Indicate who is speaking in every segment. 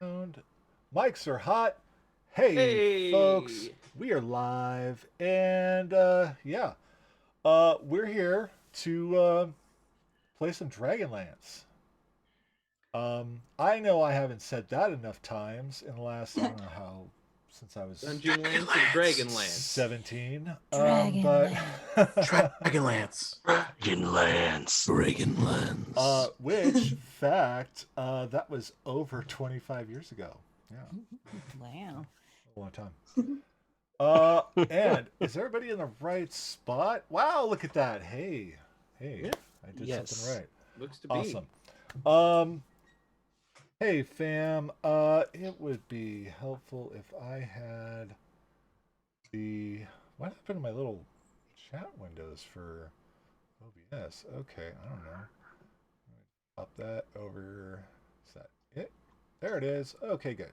Speaker 1: And mics are hot. Hey, folks,
Speaker 2: Hey!
Speaker 1: we are live, and yeah, we're here to play some Dragonlance. I know I haven't said that enough times in the last I don't know how since I was
Speaker 2: Dungeon Lance and
Speaker 3: Dragonlance.
Speaker 2: Dragon Lance.
Speaker 1: 17. But
Speaker 4: Dragonlance.
Speaker 3: Dragonlance.
Speaker 4: Dragonlance. Dragonlance.
Speaker 1: which fact that was over 25 years ago. Yeah,
Speaker 5: Wow.
Speaker 1: a long time. And is everybody in the right spot? Wow, look at that. Hey,
Speaker 2: Yeah,
Speaker 1: I did
Speaker 3: Yes.
Speaker 1: something right.
Speaker 2: looks to
Speaker 1: Awesome.
Speaker 2: be.
Speaker 1: Hey fam, it would be helpful if I had the what happened to my little chat windows for OBS? Okay, I don't know. Pop that over. Is that it? There it is. Okay, good.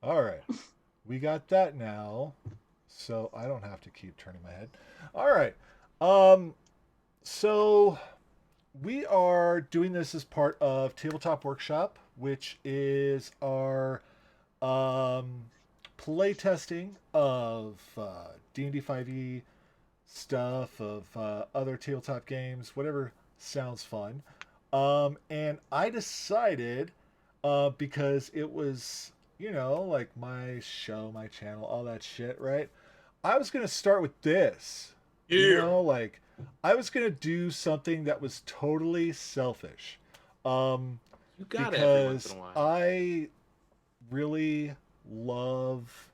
Speaker 1: All right. We got that now. So I don't have to keep turning my head. All right. So we are doing this as part of Tabletop Workshop, which is our playtesting of D&D 5e stuff, of other tabletop games, whatever sounds fun. And I decided, because it was, like my show, my channel, all that shit, right? I was going to start with this. Like I was going to do something that was totally selfish. Um,
Speaker 2: You got it every once
Speaker 1: because
Speaker 2: in a while.
Speaker 1: I really love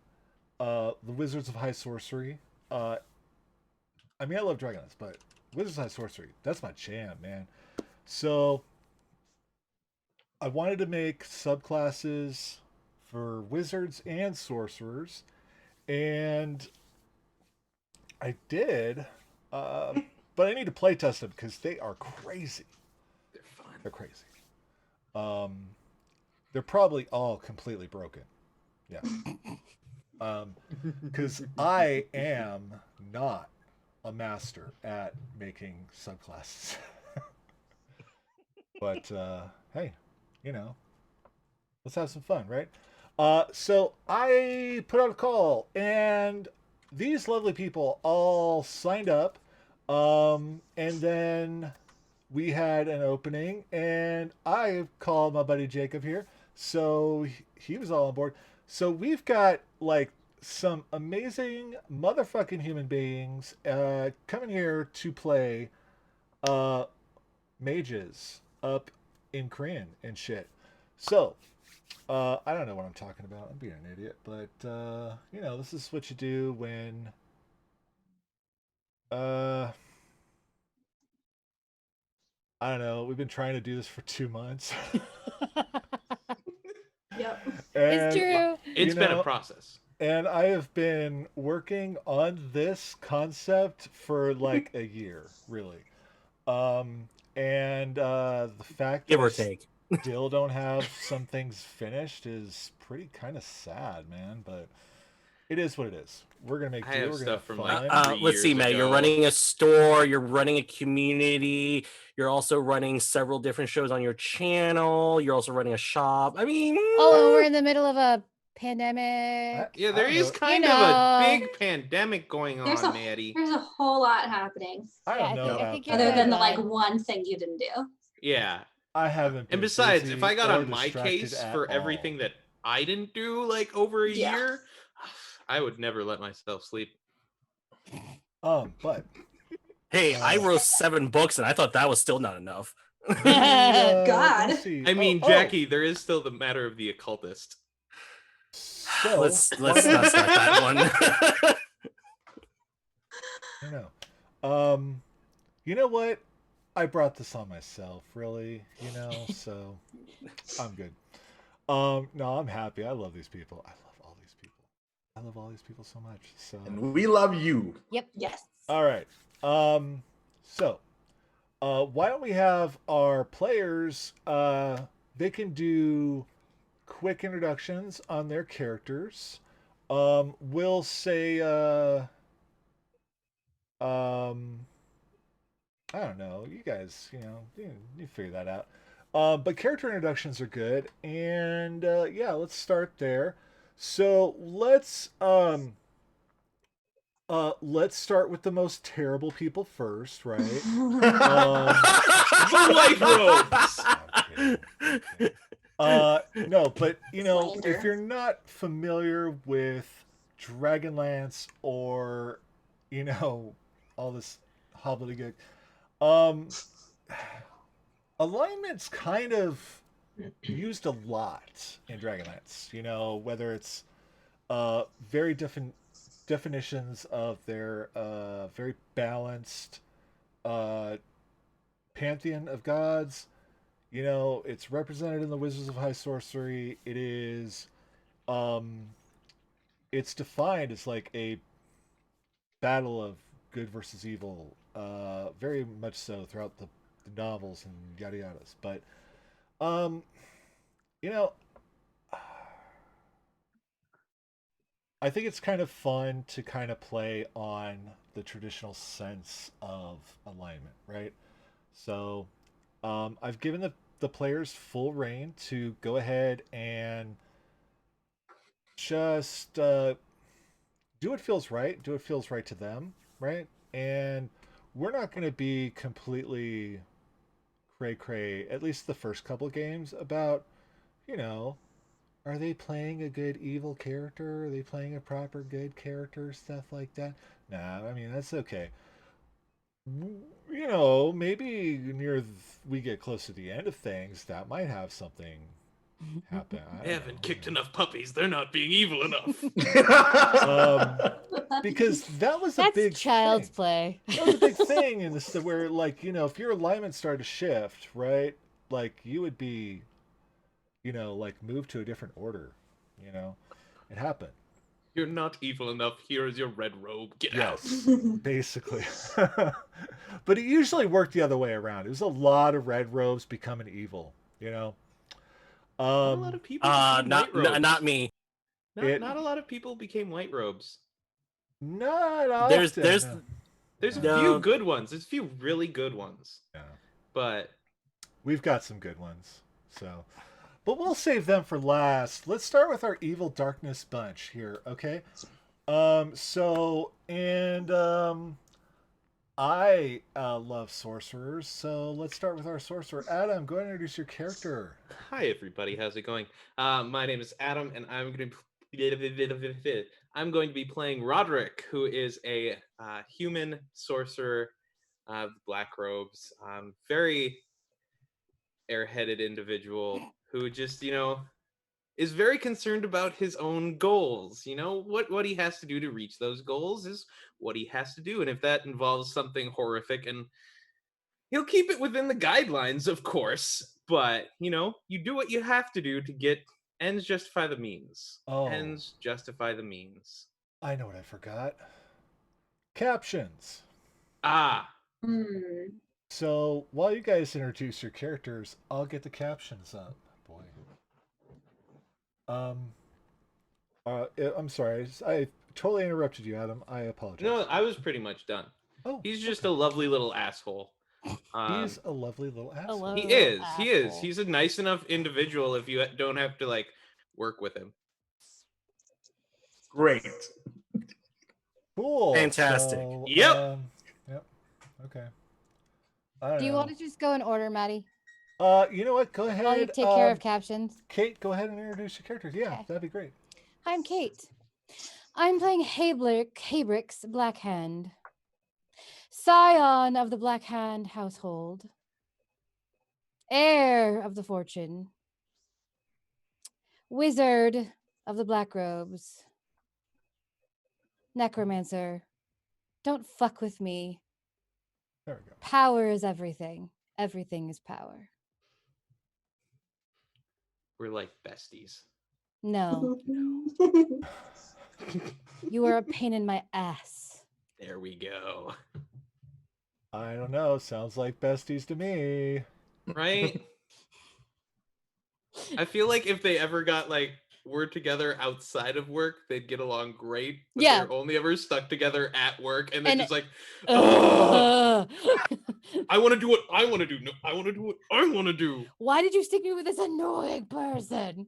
Speaker 1: the Wizards of High Sorcery. I mean, I love Dragonlance, but Wizards of High Sorcery, that's my jam, man. So I wanted to make subclasses for wizards and sorcerers, and I did, but I need to playtest them because they are crazy.
Speaker 2: They're fun.
Speaker 1: They're crazy. Um, they're probably all completely broken. Yeah. Because I am not a master at making subclasses. But hey, you know, let's have some fun, right? So I put out a call, and these lovely people all signed up. And then we had an opening, and I called my buddy Jacob here, so he was all on board. So we've got like some amazing motherfucking human beings coming here to play uh, mages up in Korean and shit. So I don't know what I'm talking about. I'm being an idiot, but this is what you do when uh, I don't know. We've been trying to do this for 2 months.
Speaker 5: Yep.
Speaker 1: And,
Speaker 5: It's true.
Speaker 2: It's been a process.
Speaker 1: And I have been working on this concept for like a year, really. And the fact
Speaker 3: Give
Speaker 1: that
Speaker 3: or
Speaker 1: I
Speaker 3: take.
Speaker 1: still don't have some things finished is pretty kind of sad, man. But it is what it is. We're gonna make
Speaker 2: I
Speaker 1: do.
Speaker 2: have
Speaker 1: We're gonna
Speaker 2: stuff
Speaker 1: have
Speaker 2: from,
Speaker 1: fun.
Speaker 2: like,
Speaker 3: Let's see,
Speaker 2: years
Speaker 3: Matt. You're
Speaker 2: ago.
Speaker 3: running a store. You're running a community. You're also running several different shows on your channel. You're also running a shop. I mean,
Speaker 5: Oh, and we're in the middle of a pandemic.
Speaker 2: Yeah,
Speaker 1: I
Speaker 2: there
Speaker 1: don't
Speaker 2: is
Speaker 1: know.
Speaker 2: kind
Speaker 5: You
Speaker 2: of a
Speaker 5: know.
Speaker 2: big pandemic going
Speaker 6: There's
Speaker 2: on,
Speaker 6: a
Speaker 2: Maddie.
Speaker 6: there's a whole lot happening
Speaker 1: I
Speaker 5: Yeah,
Speaker 1: don't know
Speaker 5: I
Speaker 1: about
Speaker 5: think you're
Speaker 6: other
Speaker 5: good,
Speaker 6: than the
Speaker 1: that.
Speaker 6: like
Speaker 5: bud.
Speaker 6: one thing you didn't do.
Speaker 2: Yeah.
Speaker 1: I haven't been
Speaker 2: And besides,
Speaker 1: busy
Speaker 2: if I got
Speaker 1: or
Speaker 2: on my
Speaker 1: distracted
Speaker 2: case
Speaker 1: at
Speaker 2: for
Speaker 1: all.
Speaker 2: everything that I didn't do like over a
Speaker 6: Yeah.
Speaker 2: year, I would never let myself sleep.
Speaker 1: But
Speaker 3: hey, I wrote 7 books, and I thought that was still not enough.
Speaker 6: God.
Speaker 1: let's see.
Speaker 2: I mean,
Speaker 1: Oh,
Speaker 2: Jackie, there is still the matter of the occultist.
Speaker 1: So
Speaker 3: let's not start that one.
Speaker 1: I know. You know what? I brought this on myself, really. So I'm good. No, I'm happy. I love these people. I love all these people. I love all these people so much. So
Speaker 4: And we love you.
Speaker 5: Yep.
Speaker 6: Yes.
Speaker 1: all right. So why don't we have our players? They can do quick introductions on their characters. We'll say I don't know. You guys, you figure that out. But character introductions are good, and yeah, let's start there. So let's start with the most terrible people first, right?
Speaker 2: The white robes.
Speaker 1: I'm kidding. No, but if
Speaker 6: Slander.
Speaker 1: you're not familiar with Dragonlance or all this hobbledegook, um, alignment's kind of used a lot in Dragonlance. Whether it's very different definitions of their very balanced uh, pantheon of gods. It's represented in the Wizards of High Sorcery. Um, it's defined as like a battle of good versus evil, very much so throughout the novels and yada yadas. But um, you know, I think it's kind of fun to kind of play on the traditional sense of alignment, right? So I've given the players full reign to go ahead and just do what feels right, do what feels right to them, right? And we're not going to be completely cray cray, at least the first couple games, about, you know, are they playing a good evil character? Are they playing a proper good character? Stuff like that. Nah, I mean, that's okay. Maybe we get close to the end of things, that might have something happen. I
Speaker 2: They
Speaker 1: don't
Speaker 2: haven't
Speaker 1: know,
Speaker 2: kicked enough puppies. They're not being evil enough.
Speaker 1: Because that was a
Speaker 5: That's
Speaker 1: big
Speaker 5: child's
Speaker 1: thing.
Speaker 5: play.
Speaker 1: That was a big thing in this, where, like, if your alignment started to shift, right, like, you would be, like, moved to a different order. It happened.
Speaker 2: You're not evil enough. Here is your red robe. Get
Speaker 1: Yes,
Speaker 2: out.
Speaker 1: basically. But it usually worked the other way around. It was a lot of red robes becoming evil.
Speaker 2: Not a lot of people became white robes.
Speaker 3: not me.
Speaker 2: Not a lot of people became white robes.
Speaker 1: Not often.
Speaker 3: There's
Speaker 1: no.
Speaker 2: There's a
Speaker 3: No.
Speaker 2: few good ones. There's a few really good ones.
Speaker 1: Yeah.
Speaker 2: But
Speaker 1: We've got some good ones. But we'll save them for last. Let's start with our evil darkness bunch here, okay? I love sorcerers, so let's start with our sorcerer. Adam, go ahead and introduce your character.
Speaker 2: hi everybody, how's it going? My name is Adam, and I'm going to be playing Roderick, who is a human sorcerer of black robes. Very airheaded individual who just is very concerned about his own goals. What he has to do to reach those goals is what he has to do, and if that involves something horrific, and he'll keep it within the guidelines, of course, but you do what you have to do to get ends justify the means.
Speaker 1: Oh.
Speaker 2: Ends justify the means.
Speaker 1: I know what I forgot. Captions. So while you guys introduce your characters, I'll get the captions up. Boy. I'm sorry. I totally interrupted you, Adam. I apologize.
Speaker 2: No, I was pretty much done.
Speaker 1: Oh,
Speaker 2: He's just
Speaker 1: okay.
Speaker 2: a lovely little asshole.
Speaker 1: He's a lovely little asshole.
Speaker 5: Hello.
Speaker 2: He is.
Speaker 5: Asshole.
Speaker 2: He's a nice enough individual if you don't have to work with him.
Speaker 4: Great.
Speaker 1: Cool.
Speaker 3: Fantastic.
Speaker 1: So,
Speaker 2: Yep.
Speaker 1: Yep. Okay. I don't
Speaker 5: Do you
Speaker 1: know.
Speaker 5: want to just go in order, Maddie?
Speaker 1: You know what? Go ahead.
Speaker 5: While you take care of captions.
Speaker 1: Kate, go ahead and introduce your characters. Yeah,
Speaker 5: Okay.
Speaker 1: that'd be great.
Speaker 5: Hi, I'm Kate. I'm playing Habrick's Black Hand, scion of the Black Hand household, heir of the fortune, wizard of the black robes, necromancer. Don't fuck with me.
Speaker 1: There we go.
Speaker 5: Power is everything. Everything is power.
Speaker 2: We're like besties.
Speaker 5: No, you are a pain in my ass.
Speaker 2: There we go.
Speaker 1: I don't know. Sounds like besties to me.
Speaker 2: Right? I feel like if they ever got were together outside of work, they'd get along great. But
Speaker 5: Yeah.
Speaker 2: they're only ever stuck together at work, and they're
Speaker 5: And-
Speaker 2: just like, oh,
Speaker 5: Ugh.
Speaker 2: I want to do what I want to do. No, I want to do what I want to do.
Speaker 5: Why did you stick me with this annoying person?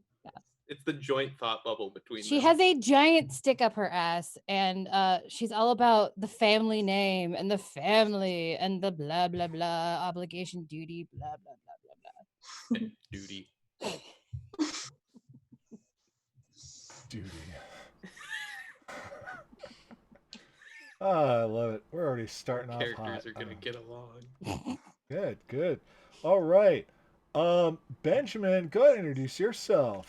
Speaker 2: It's the joint thought bubble between
Speaker 5: She
Speaker 2: them.
Speaker 5: has a giant stick up her ass, and she's all about the family name and the family and the blah blah blah obligation duty blah blah blah blah blah.
Speaker 2: duty.
Speaker 1: Duty. I love it. We're already starting off hot.
Speaker 2: Characters are gonna get along.
Speaker 1: Good, good. All right. Benjamin, go ahead and introduce yourself.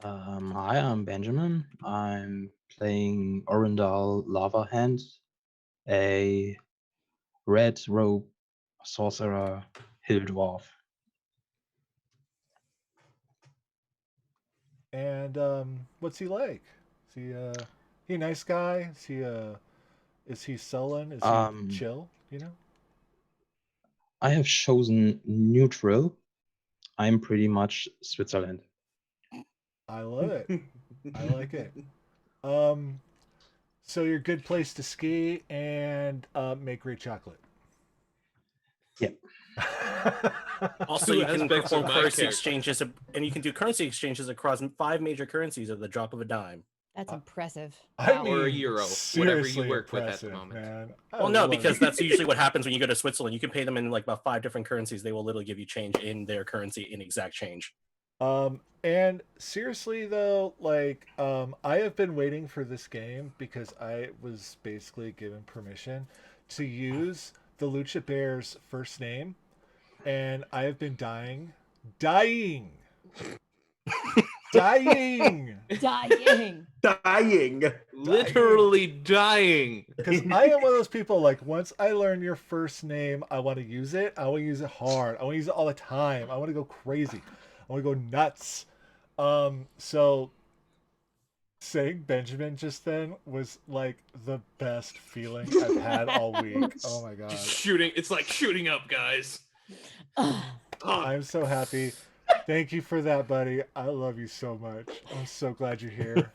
Speaker 7: Hi, I'm Benjamin. I'm playing Orendal Lava Hand, a red robe sorcerer hill dwarf.
Speaker 1: And what's he like? He a nice guy? Is he sullen? Is he chill? You know?
Speaker 7: I have chosen neutral. I'm pretty much Switzerland.
Speaker 1: I love it. I like it. So you're a good place to ski and make great chocolate.
Speaker 7: Yep.
Speaker 3: Also,
Speaker 2: Two
Speaker 3: you can
Speaker 2: aspects of
Speaker 3: perform
Speaker 2: my
Speaker 3: currency
Speaker 2: character.
Speaker 3: exchanges, and you can do currency exchanges across 5 major currencies at the drop of a dime.
Speaker 5: That's impressive.
Speaker 2: Or a euro, whatever you
Speaker 1: seriously
Speaker 2: work with at the
Speaker 1: impressive,
Speaker 2: moment.
Speaker 1: Man.
Speaker 3: Well, no, because that's usually what happens when you go to Switzerland. You can pay them in like about 5 different currencies. They will literally give you change in their currency in exact change.
Speaker 1: And seriously though, like, I have been waiting for this game because I was basically given permission to use the Lucha Bear's first name, and I have been dying,
Speaker 5: Dying.
Speaker 4: Dying.
Speaker 2: Literally dying.
Speaker 1: Because I am one of those people, like, once I learn your first name, I want to use it. I want to use it hard. I want to use it all the time. I want to go crazy. I want to go nuts. So saying Benjamin just then was like the best feeling I've had all week. Oh my god.
Speaker 2: Just shooting. It's like shooting up, guys.
Speaker 1: I'm so happy. Thank you for that, buddy. I love you so much. I'm so glad you're here.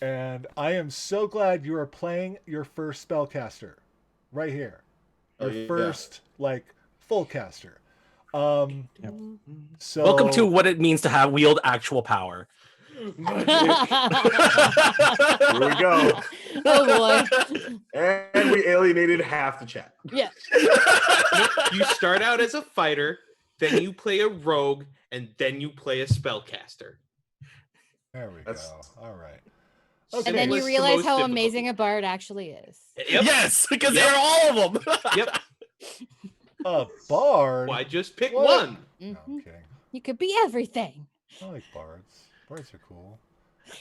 Speaker 1: And I am so glad you are playing your first spellcaster right here. Your first, like, full caster. So
Speaker 3: Welcome to what it means to wield actual power.
Speaker 4: Here we go.
Speaker 5: Oh boy.
Speaker 4: And we alienated half the chat.
Speaker 5: Yeah.
Speaker 2: You start out as a fighter, then you play a rogue, and then you play a spellcaster.
Speaker 1: There we
Speaker 4: That's-
Speaker 1: go. All right.
Speaker 5: And then
Speaker 2: What's
Speaker 5: you
Speaker 2: the
Speaker 5: realize
Speaker 2: most
Speaker 5: how
Speaker 2: difficult?
Speaker 5: amazing a bard actually is.
Speaker 2: Yep.
Speaker 3: Yes, because
Speaker 2: Yep.
Speaker 3: they're all of them.
Speaker 2: Yep.
Speaker 1: A bard.
Speaker 2: Why just pick
Speaker 1: What?
Speaker 2: one?
Speaker 1: No, I'm
Speaker 5: Mhm.
Speaker 1: kidding.
Speaker 5: You could be everything.
Speaker 1: I like bards. Bards are cool.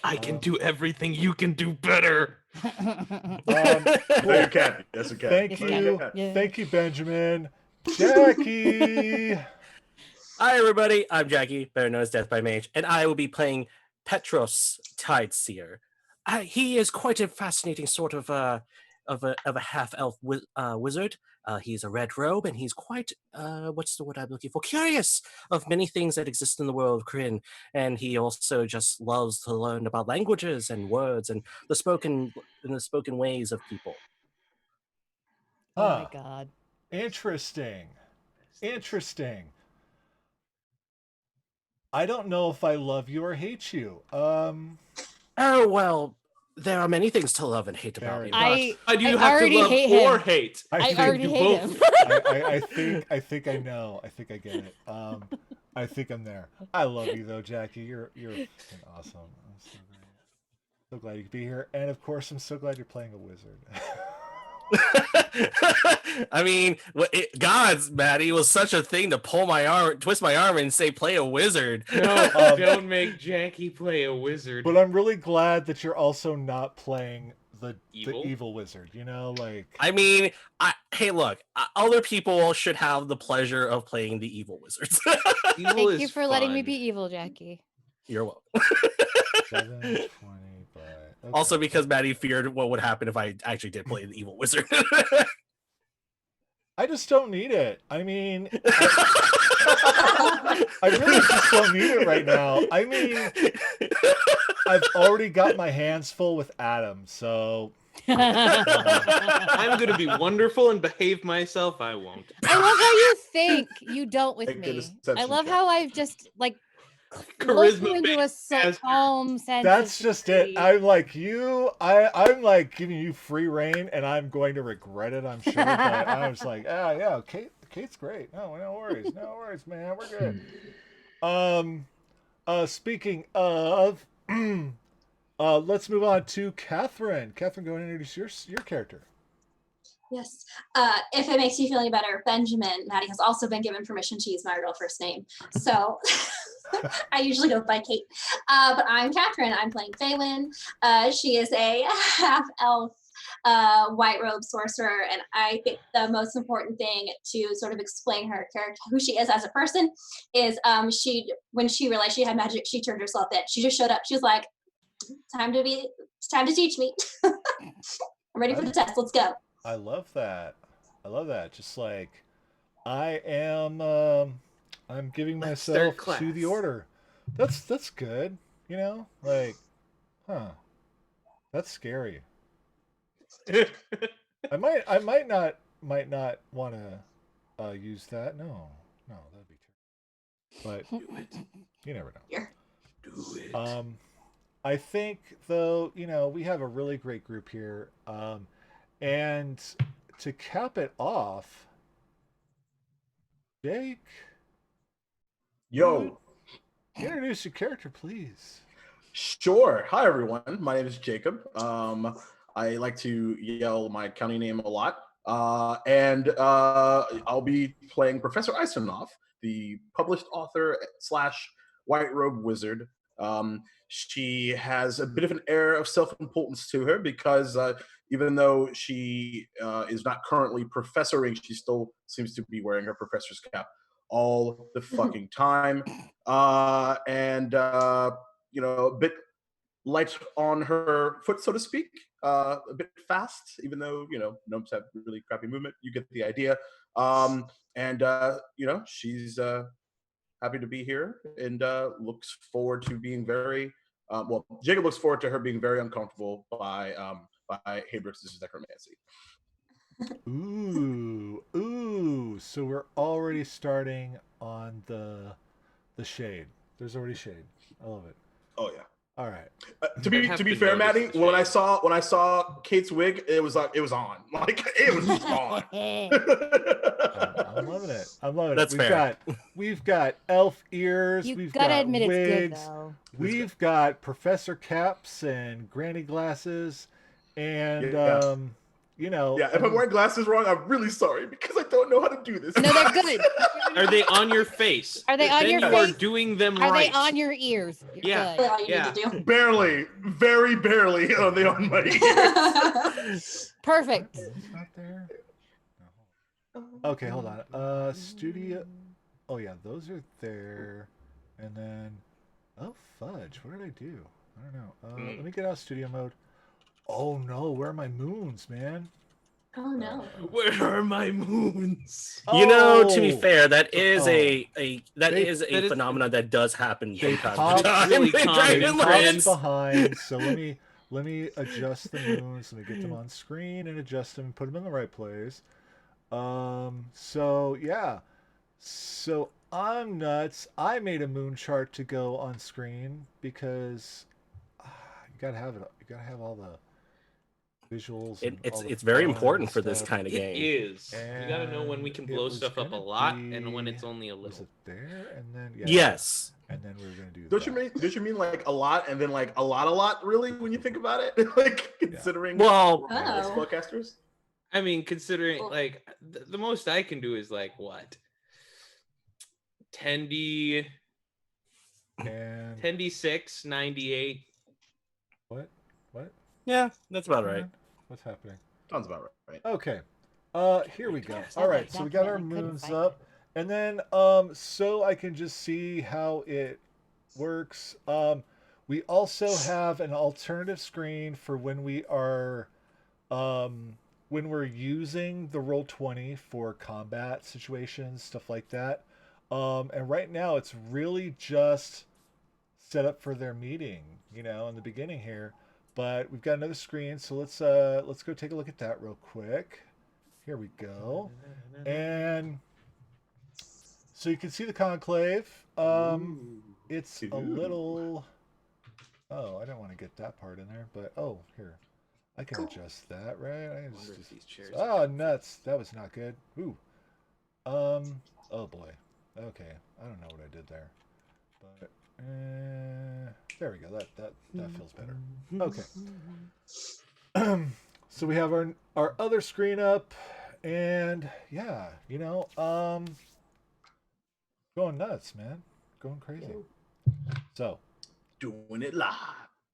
Speaker 2: I can do everything you can do better.
Speaker 4: No, you can't. Yes, you can.
Speaker 1: Thank
Speaker 5: Yes,
Speaker 1: you.
Speaker 5: you can. Yeah.
Speaker 1: Thank you, Benjamin. Jackie.
Speaker 3: Hi, everybody. I'm Jackie, better known as Death by Mage, and I will be playing Petros Tideseer. He is quite a fascinating sort of a half-elf wizard. He's a red robe, and he's quite what's the word I'm looking for? Curious of many things that exist in the world of Kryn, and he also just loves to learn about languages and words and the spoken ways of people.
Speaker 5: Oh my
Speaker 1: Huh.
Speaker 5: god.
Speaker 1: Interesting. Interesting. I don't know if I love you or hate you.
Speaker 3: Oh well, there are many things to love and hate about
Speaker 1: Very
Speaker 3: me.
Speaker 1: good.
Speaker 5: I
Speaker 2: Why do you
Speaker 5: I
Speaker 2: have to
Speaker 5: already
Speaker 2: love
Speaker 5: hate
Speaker 2: or
Speaker 5: him.
Speaker 2: hate?
Speaker 5: I
Speaker 1: think
Speaker 5: already
Speaker 2: you
Speaker 5: hate
Speaker 2: both.
Speaker 5: him.
Speaker 1: I think I know. I think I get it. I think I'm there. I love you though, Jackie. You're fucking awesome. I'm so great. So glad you could be here, and of course, I'm so glad you're playing a wizard.
Speaker 3: I mean, gods, Maddie, was such a thing to pull my arm, twist my arm, and say, "Play a wizard."
Speaker 2: No,
Speaker 1: Um,
Speaker 2: don't make Jackie play a wizard.
Speaker 1: But I'm really glad that you're also not playing the
Speaker 2: Evil?
Speaker 1: evil wizard. You know, like
Speaker 3: I mean, hey, look, other people should have the pleasure of playing the evil wizards.
Speaker 2: Evil
Speaker 5: Thank
Speaker 2: is
Speaker 5: you for letting me
Speaker 2: fun.
Speaker 5: be evil, Jackie.
Speaker 3: You're welcome.
Speaker 1: 720 by. Okay.
Speaker 3: Also, because Maddie feared what would happen if I actually did play the evil wizard.
Speaker 1: I just don't need it. I mean, I really just don't need it right now. I mean, I've already got my hands full with Adam, so
Speaker 2: I'm gonna be wonderful and behave myself. I won't.
Speaker 5: I love how you think you don't with
Speaker 4: Make a
Speaker 5: me. I
Speaker 4: deception
Speaker 5: love
Speaker 4: check.
Speaker 5: how I've just like looked you
Speaker 2: Charisma
Speaker 5: into a
Speaker 2: based as-
Speaker 5: calm sense.
Speaker 1: that's
Speaker 5: of
Speaker 1: just it.
Speaker 5: security.
Speaker 1: I'm like you. I'm like giving you free reign, and I'm going to regret it. I'm sure, but I was like, yeah, Kate's great. No worries, man. We're good. Speaking of, let's move on to Catherine. Catherine, go ahead and introduce your character.
Speaker 6: Yes. If it makes you feel any better, Benjamin, Maddie has also been given permission to use my real first name. So I usually go by Kate. But I'm Catherine. I'm playing Phelan. She is a half-elf white robe sorcerer. And I think the most important thing to sort of explain her character, who she is as a person, is when she realized she had magic, she turned herself in. She just showed up. She was like, it's time to teach me. I'm ready for the test. Let's go.
Speaker 1: I love that. Just like I am, I'm giving
Speaker 2: Let's start
Speaker 1: myself to the
Speaker 2: class.
Speaker 1: order. That's good. You know, like, that's scary. I might not want to use that. No, that'd be terrible. But
Speaker 2: Do it.
Speaker 1: you never know.
Speaker 6: Here.
Speaker 2: Do it.
Speaker 1: I think though, we have a really great group here. And to cap it off, Jake,
Speaker 4: Yo,
Speaker 1: introduce your character, please.
Speaker 4: sure. Hi, everyone. My name is Jacob. I like to yell my county name a lot. And I'll be playing Professor Eisenhoff, the published author slash white robe wizard. She has a bit of an air of self-importance to her because even though she is not currently professoring, she still seems to be wearing her professor's cap all the fucking time. A bit light on her foot, so to speak, a bit fast, even though, gnomes have really crappy movement. You get the idea. She's happy to be here and looks forward to being very, Jacob looks forward to her being very uncomfortable by Haybrooks' necromancy.
Speaker 1: Ooh. So we're already starting on the shade. There's already shade. I love it.
Speaker 4: Oh yeah.
Speaker 1: All right.
Speaker 4: To
Speaker 2: I
Speaker 4: be
Speaker 2: have
Speaker 4: to be
Speaker 2: to
Speaker 4: fair,
Speaker 2: notice
Speaker 4: Maddie,
Speaker 2: the
Speaker 4: when I
Speaker 2: shade.
Speaker 4: saw Kate's wig, it was on. Like it was just on.
Speaker 1: I'm loving it. I'm loving
Speaker 3: That's
Speaker 1: it.
Speaker 3: fair.
Speaker 1: We've got elf ears.
Speaker 5: You
Speaker 1: We've
Speaker 5: gotta
Speaker 1: got
Speaker 5: admit it's good
Speaker 1: wigs.
Speaker 5: though.
Speaker 1: We've got professor caps and granny glasses, and
Speaker 4: Yeah. Yeah, if I'm wearing glasses wrong, I'm really sorry because I don't know how to do this.
Speaker 5: No, they're good.
Speaker 2: Are they on your face?
Speaker 5: Are they on
Speaker 2: then
Speaker 5: your
Speaker 2: you are
Speaker 5: face?
Speaker 2: doing them
Speaker 5: Are
Speaker 2: right.
Speaker 5: they on your ears? You're
Speaker 2: Yeah.
Speaker 5: good.
Speaker 6: All you
Speaker 2: Yeah.
Speaker 6: need to do.
Speaker 4: Barely, very barely are they on my ears.
Speaker 5: Perfect.
Speaker 1: Is that there? No. Okay, hold on. Studio. Oh yeah, those are there, and then. Oh fudge! What did I do? I don't know. Let me get out studio mode. Oh no, where are my moons, man?
Speaker 6: Oh no.
Speaker 2: Where are my moons?
Speaker 3: To be
Speaker 1: Oh!
Speaker 3: fair, that is
Speaker 1: They-
Speaker 3: that is a phenomenon that does happen
Speaker 1: They
Speaker 3: from time
Speaker 1: pop-
Speaker 3: to time.
Speaker 2: really
Speaker 3: in
Speaker 2: common
Speaker 1: They
Speaker 2: in
Speaker 1: popped
Speaker 3: Dragonlance.
Speaker 1: behind, so let me adjust the moons. Let me get them on screen and adjust them and put them in the right place. So yeah, so I'm nuts. I made a moon chart to go on screen because you gotta have it. You gotta have all the visuals. And all the
Speaker 3: It's very
Speaker 1: fun
Speaker 3: important
Speaker 1: and
Speaker 3: for this
Speaker 1: stuff.
Speaker 3: kind of
Speaker 2: It
Speaker 3: game.
Speaker 2: is. You gotta know when we can
Speaker 1: And
Speaker 2: blow
Speaker 1: it was
Speaker 2: stuff up a
Speaker 1: gonna
Speaker 2: lot and when
Speaker 1: be-
Speaker 2: it's only a
Speaker 1: Was
Speaker 2: little.
Speaker 1: it there? And then
Speaker 3: Yes.
Speaker 1: and then we were gonna do.
Speaker 4: Don't you mean like a lot and then like a lot really when you think about it? Like considering
Speaker 3: Well,
Speaker 4: we're
Speaker 6: Oh.
Speaker 4: spellcasters?
Speaker 2: I mean, considering
Speaker 6: Well-
Speaker 2: like the most I can do is like what? 10D
Speaker 1: And
Speaker 2: 10D6 98.
Speaker 1: what?
Speaker 3: yeah, that's about right.
Speaker 1: What's happening?
Speaker 4: Sounds about right.
Speaker 1: Okay. Here we go.
Speaker 2: Yes.
Speaker 1: All right, so we got our
Speaker 5: Definitely couldn't
Speaker 1: moons
Speaker 5: find
Speaker 1: up, and then so I can just see how it works. We also have an alternative screen for when we are when we're using the Roll20 for combat situations, stuff like that. And right now it's really just set up for their meeting, in the beginning here. But we've got another screen, so let's go take a look at that real quick. Here we go. And so you can see the conclave. It's a little. Oh, I don't want to get that part in there, but here. I can adjust that, right? I
Speaker 2: wonder if these chairs
Speaker 1: oh, nuts. That was not good. Ooh. Oh boy. Okay. I don't know what I did there. But there we go. That feels better. Okay. So we have our other screen up, and yeah, going nuts, man. Going crazy. So
Speaker 4: Doing it live.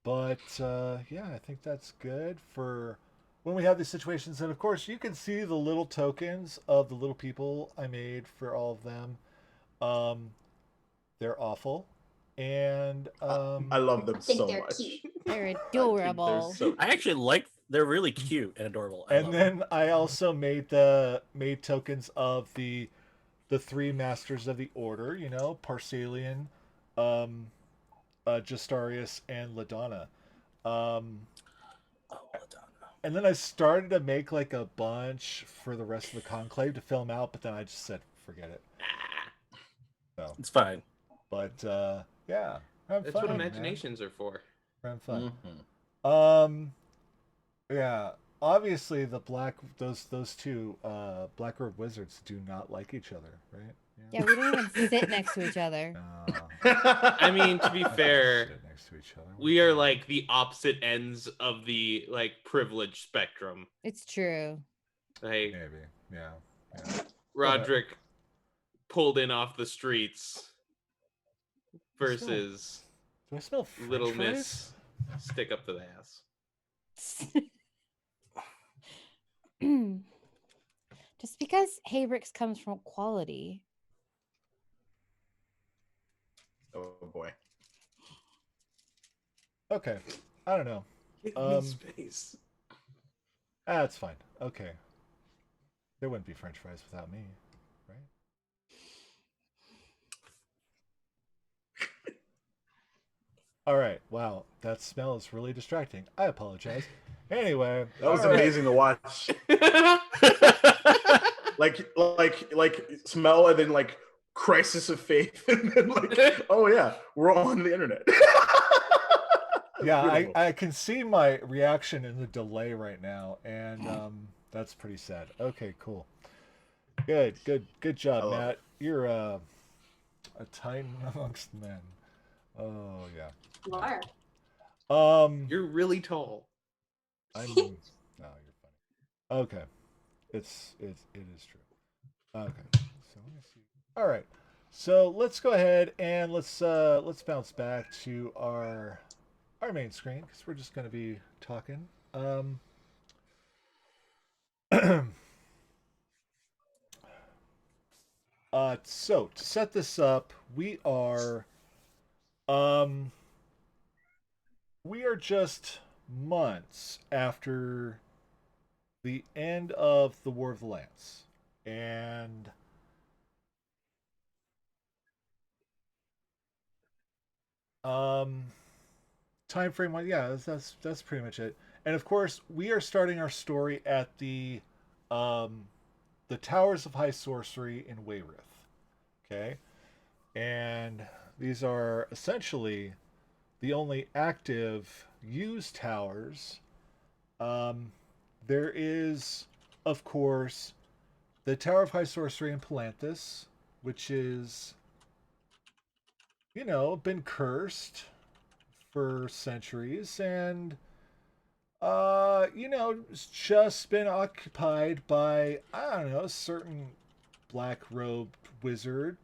Speaker 1: But yeah, I think that's good for when we have these situations. And of course, you can see the little tokens of the little people I made for all of them. They're awful, and
Speaker 4: I love them
Speaker 6: think
Speaker 4: so
Speaker 6: they're
Speaker 4: much.
Speaker 6: cute.
Speaker 5: They're
Speaker 4: I think
Speaker 5: adorable.
Speaker 4: so
Speaker 3: I actually like. They're really cute and adorable. I
Speaker 1: and
Speaker 3: love
Speaker 1: then I also made tokens of the three masters of the order. Parsalian, Justarius, and Ladonna.
Speaker 3: Oh, Madonna.
Speaker 1: And then I started to make like a bunch for the rest of the conclave to fill them out, but then I just said forget it. So,
Speaker 3: It's fine.
Speaker 1: but yeah, have
Speaker 2: That's
Speaker 1: fun,
Speaker 2: what
Speaker 1: man.
Speaker 2: imaginations are for.
Speaker 1: Have fun.
Speaker 4: Mhm.
Speaker 1: Yeah. Obviously, those two black robe wizards do not like each other, right?
Speaker 5: Yeah, we don't even sit next to each other.
Speaker 2: I mean, to be
Speaker 1: I can
Speaker 2: fair,
Speaker 1: sit next to each other.
Speaker 2: we are like the opposite ends of the privilege spectrum.
Speaker 5: It's true.
Speaker 2: Like
Speaker 1: Maybe, yeah.
Speaker 2: Roderick pulled in off the streets versus
Speaker 1: Do I smell French
Speaker 2: Little
Speaker 1: fries?
Speaker 2: Miss stick up to the ass.
Speaker 5: Just because Hayrix comes from quality.
Speaker 4: Oh boy.
Speaker 1: Okay, I don't know.
Speaker 2: Give me space.
Speaker 1: That's fine. Okay, there wouldn't be French fries without me, right? All right. Wow, that smell is really distracting. I apologize. Anyway,
Speaker 4: That was
Speaker 1: all right.
Speaker 4: amazing to watch. like smell and then like crisis of faith and then like oh yeah, we're all on the internet.
Speaker 1: Yeah,
Speaker 4: Beautiful.
Speaker 1: I can see my reaction in the delay right now, and that's pretty sad. Okay, cool. Good job,
Speaker 4: I love
Speaker 1: Matt.
Speaker 4: it.
Speaker 1: You're a titan amongst men. Oh yeah.
Speaker 6: You are.
Speaker 2: You're really tall.
Speaker 1: I'm no, you're funny. Okay, it is true. Okay, so let me see. All right, so let's go ahead and let's bounce back to our main screen because we're just going to be talking. So to set this up, um we are just months after the end of the War of the Lance, and time frame wise, yeah, that's pretty much it. And of course, we are starting our story at the Towers of High Sorcery in Wayrith. Okay, and these are essentially the only active used towers. There is, of course, the Tower of High Sorcery in Palanthas, which is, been cursed for centuries, and it's just been occupied by, I don't know, a certain black robed wizard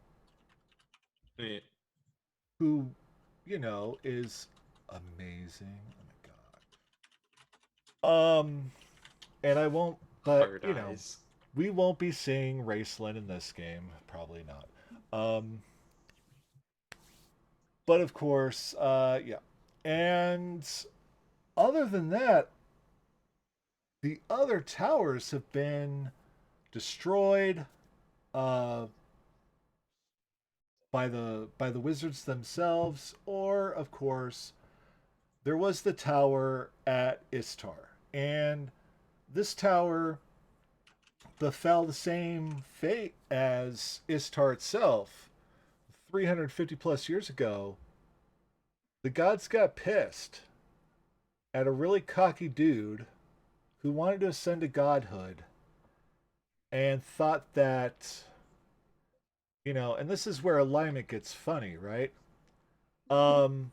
Speaker 2: Yeah.
Speaker 1: who, is amazing. Oh my god. And I won't, but
Speaker 2: Hard eyes.
Speaker 1: we won't be seeing Raceland in this game, probably not. But of course, yeah. And other than that, the other towers have been destroyed uh, by the wizards themselves, or of course, there was the tower at Istar, and this tower befell the same fate as Istar itself. 350 plus years ago, the gods got pissed at a really cocky dude who wanted to ascend to godhood and thought that, and this is where alignment gets funny, right? Um,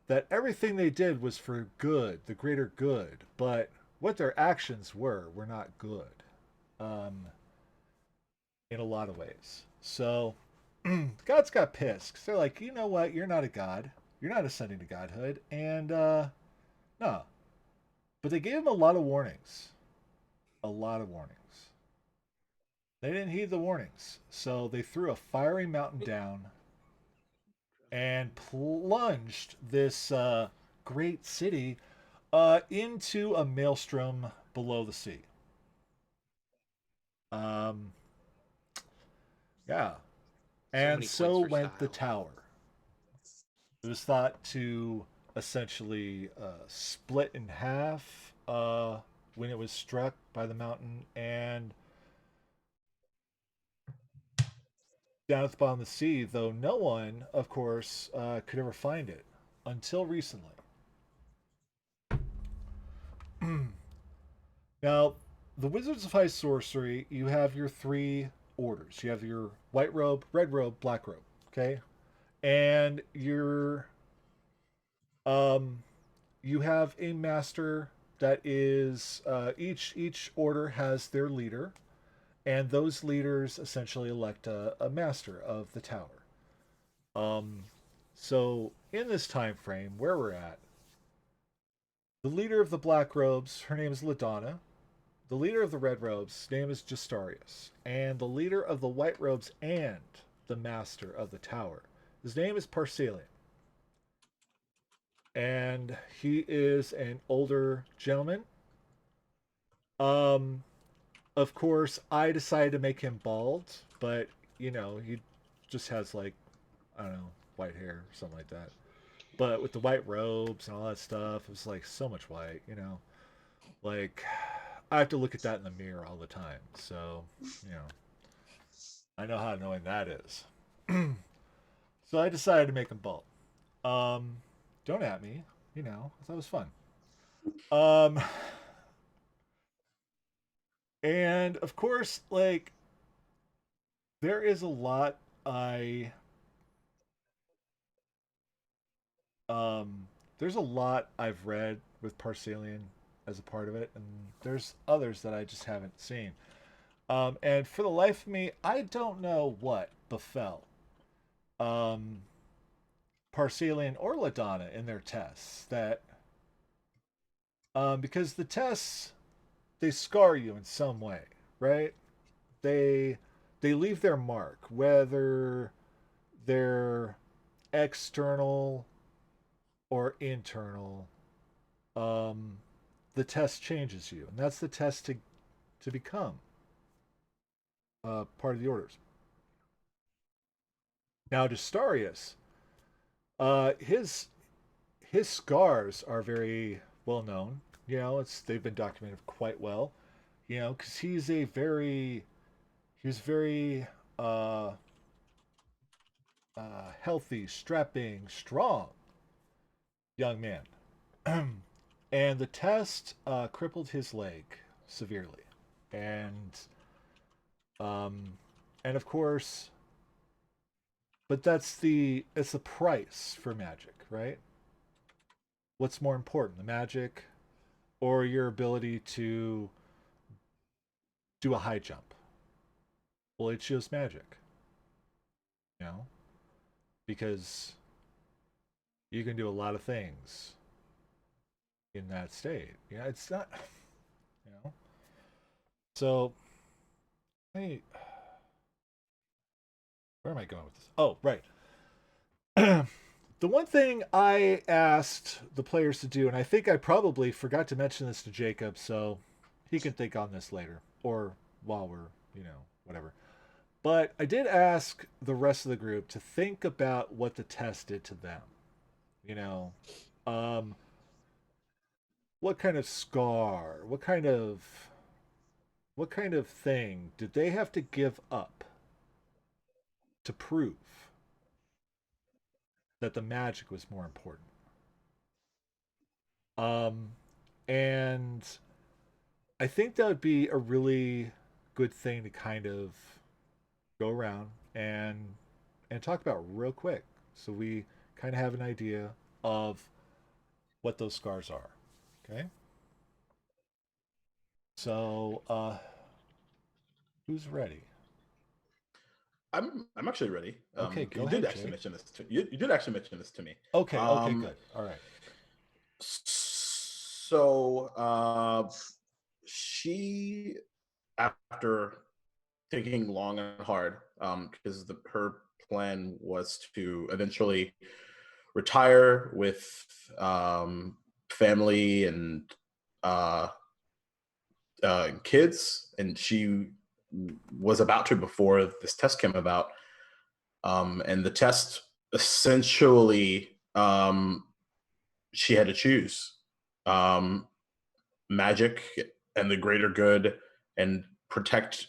Speaker 1: that everything they did was for good, the greater good, but what their actions were not good, um, in a lot of ways. So, gods got pissed. 'Cause they're like, you know what? You're not a god. You're not ascending to godhood, and no. But they gave him a lot of warnings. A lot of warnings. They didn't heed the warnings, so they threw a fiery mountain down and plunged this great city into a maelstrom below the sea. Um, yeah, and
Speaker 2: many
Speaker 1: so
Speaker 2: points for
Speaker 1: went the
Speaker 2: style.
Speaker 1: tower. It was thought to essentially split in half when it was struck by the mountain, and down at the bottom of the sea, though no one, of course, could ever find it until recently. Now, the Wizards of High Sorcery, you have your three orders. You have your white robe, red robe, black robe. Okay, and um, you have a master that is each order has their leader, and those leaders essentially elect a master of the tower. Um, so in this time frame where we're at, the leader of the black robes, her name is Ladonna. The leader of the red robes, name is Justarius. And the leader of the white robes and the master of the tower, his name is Parsalian. And he is an older gentleman. Um, of course, I decided to make him bald, but he just has like, I don't know, white hair or something like that. But with the white robes and all that stuff, it was like so much white. Like I have to look at that in the mirror all the time. So, I know how annoying that is. So I decided to make him bald. Um, don't at me, I thought it was fun. Um, and of course, like there is a lot I there's a lot I've read with Parsalian as a part of it, and there's others that I just haven't seen. And for the life of me, I don't know what befell um, Parsalian or Ladonna in their tests. That because the tests they scar you in some way, right? They they leave their mark, whether they're external or internal. Um, the test changes you, and that's the test to become part of the orders. Now, Justarius, his scars are very well known. They've been documented quite well. Because he was very uh, healthy, strapping, strong young man. And the test crippled his leg severely, and um, and of course, but it's the price for magic, right? What's more important, the magic or your ability to do a high jump? Well, it chose magic, you know, because you can do a lot of things in that state. It's not, you know. So, hey, where am I going with this? Oh, right. The one thing I asked the players to do, and I think I probably forgot to mention this to Jacob, so he can think on this later or while we're, whatever. But I did ask the rest of the group to think about what the test did to them. You know, um, what kind of scar, what kind of thing did they have to give up to prove that the magic was more important? Um, and I think that would be a really good thing to kind of go around and talk about real quick, so we kind of have an idea of what those scars are. Okay. So, who's ready?
Speaker 4: I'm actually ready.
Speaker 1: Okay, go
Speaker 4: You did
Speaker 1: ahead,
Speaker 4: actually
Speaker 1: Jake.
Speaker 4: mention this to you. You did actually mention this to me.
Speaker 1: Okay, okay,
Speaker 4: Um,
Speaker 1: good. All right.
Speaker 4: so she, after thinking long and hard, because her plan was to eventually retire with family and uh, kids, and she was about to before this test came about. And the test essentially, she had to choose um, magic and the greater good and protect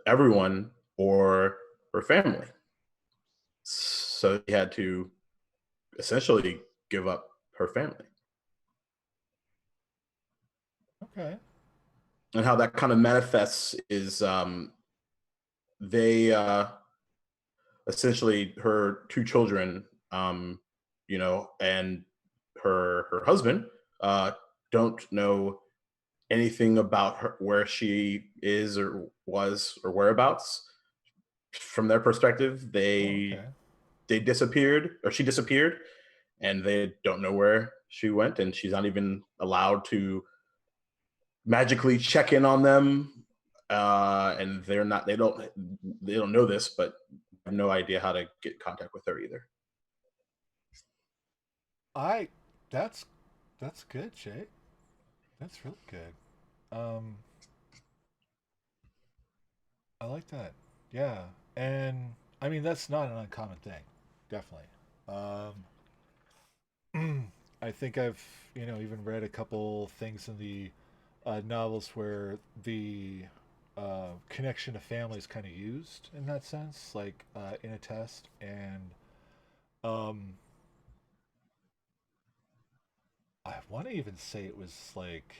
Speaker 4: everyone or her family. So she had to essentially give up her family.
Speaker 1: Okay.
Speaker 4: And how that kind of manifests is they essentially her two children, and her husband uh, don't know anything about her, where she is or was or whereabouts. From their perspective,
Speaker 1: Oh, okay.
Speaker 4: they disappeared, or she disappeared, and they don't know where she went, and she's not even allowed to magically check in on them. And they don't know this, but have no idea how to get in contact with her either.
Speaker 1: I that's that's good, Jake. That's really good. Um, I like that. Yeah, and I mean that's not an uncommon thing, definitely. I think I've even read a couple things in the novels where the connection to family is kind of used in that sense, like in a test, and um, I want to even say it was like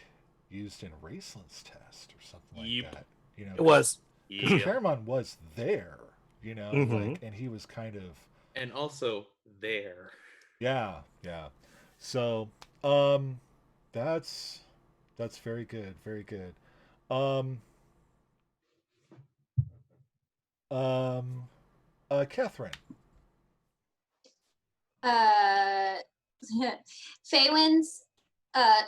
Speaker 1: used in Raceland's test or something like
Speaker 2: Yep.
Speaker 1: that.
Speaker 3: It was.
Speaker 1: Because
Speaker 2: Yeah.
Speaker 1: Paramount was there,
Speaker 3: Mhm.
Speaker 1: like, and he was kind of,
Speaker 2: And also there.
Speaker 1: yeah, yeah. So, um, that's that's very good, very good. Um, um, Catherine.
Speaker 6: Uh, Phelan's, uh,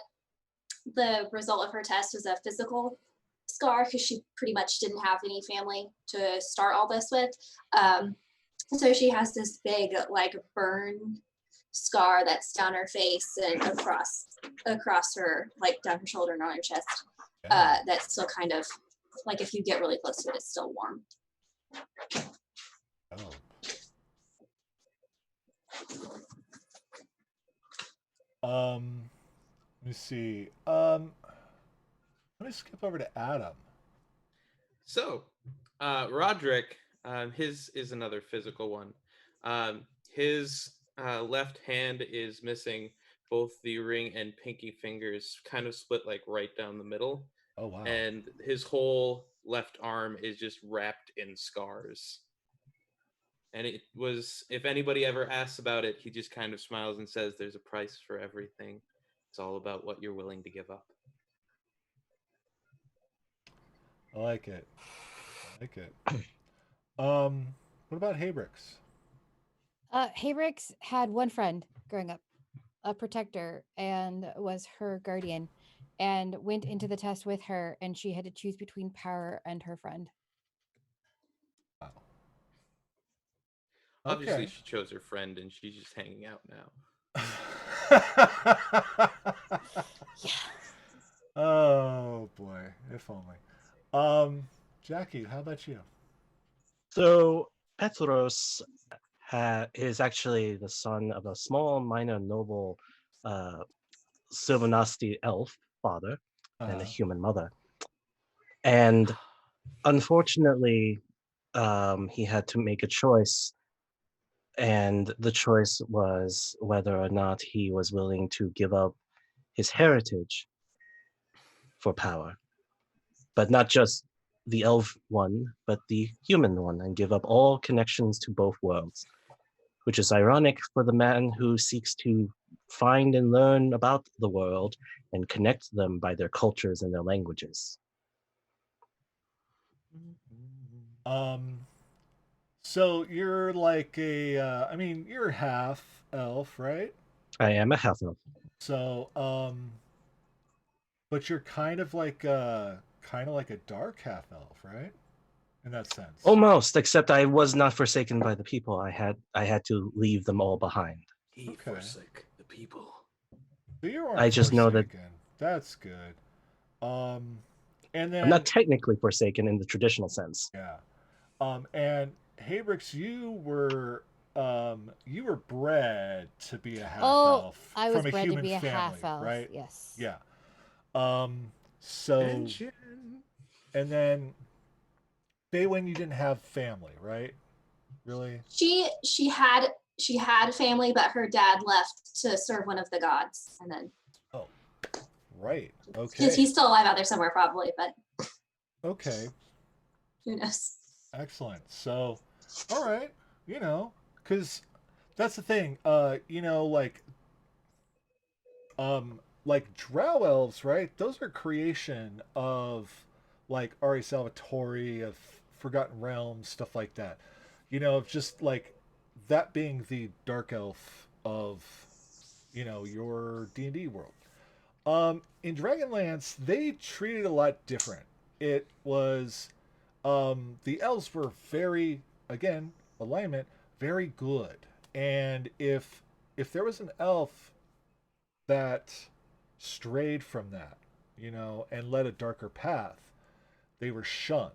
Speaker 6: the result of her test was a physical scar because she pretty much didn't have any family to start all this with. Um, so she has this big like burn scar that's down her face and across her, like down her shoulder and on her chest.
Speaker 1: Yeah.
Speaker 6: That's still kind of like if you get really close to it, it's still warm.
Speaker 1: Oh. Let me see. Let me skip over to Adam.
Speaker 2: So, Roderick, his is another physical one. His left hand is missing both the ring and pinky fingers, kind of split like right down the middle.
Speaker 1: Oh wow.
Speaker 2: And his whole left arm is just wrapped in scars. And it was, if anybody ever asks about it, he just kind of smiles and says, "There's a price for everything. It's all about what you're willing to give up."
Speaker 1: I like it. I like it. What about Habrix?
Speaker 5: Hayrix had one friend growing up, a protector, and was her guardian, and went into the test with her, and she had to choose between power and her friend.
Speaker 1: Wow.
Speaker 2: Obviously,
Speaker 1: Okay.
Speaker 2: she chose her friend and she's just hanging out now.
Speaker 5: Yeah.
Speaker 1: Oh boy, if only. Um, Jackie, how about you?
Speaker 3: So Petros is actually the son of a small minor noble Silvanasti elf father and a
Speaker 1: Uh,
Speaker 3: human mother. And unfortunately, he had to make a choice. And the choice was whether or not he was willing to give up his heritage for power, but not just the elf one, but the human one, and give up all connections to both worlds, which is ironic for the man who seeks to find and learn about the world and connect them by their cultures and their languages.
Speaker 1: um, so you're like I mean, you're half elf, right?
Speaker 3: I am a half elf.
Speaker 1: So, but you're kind of like a dark half elf, right? In that sense.
Speaker 3: Almost, except I was not forsaken by the people. I had to leave them all behind.
Speaker 2: He
Speaker 1: Okay.
Speaker 2: forsake the people.
Speaker 1: So you aren't
Speaker 3: I just know that
Speaker 1: forsaken. That's good. Um, and
Speaker 3: I'm not
Speaker 1: then
Speaker 3: technically forsaken in the traditional sense.
Speaker 1: yeah. And Habrix, you were bred to be a half
Speaker 5: Oh,
Speaker 1: elf
Speaker 5: I was
Speaker 1: from a
Speaker 5: bred to
Speaker 1: human
Speaker 5: be a
Speaker 1: family,
Speaker 5: half elf.
Speaker 1: right?
Speaker 5: Yes.
Speaker 1: Yeah. So
Speaker 2: Mention.
Speaker 1: and then Baywin, you didn't have family, right? Really?
Speaker 6: She had family, but her dad left to serve one of the gods, and then
Speaker 1: Oh, right.
Speaker 6: he's,
Speaker 1: Okay.
Speaker 6: he's still alive out there somewhere probably, but
Speaker 1: Okay.
Speaker 6: who knows?
Speaker 1: Excellent. So, all right, because that's the thing. Like drow elves, right? Those are creation of like Ari Salvatore of Forgotten Realms, stuff like that. Of just like that being the dark elf of your D&D world. In Dragonlance, they treated it a lot different. It was the elves were very, again, alignment, very good. And if there was an elf that strayed from that, and led a darker path, they were shunned.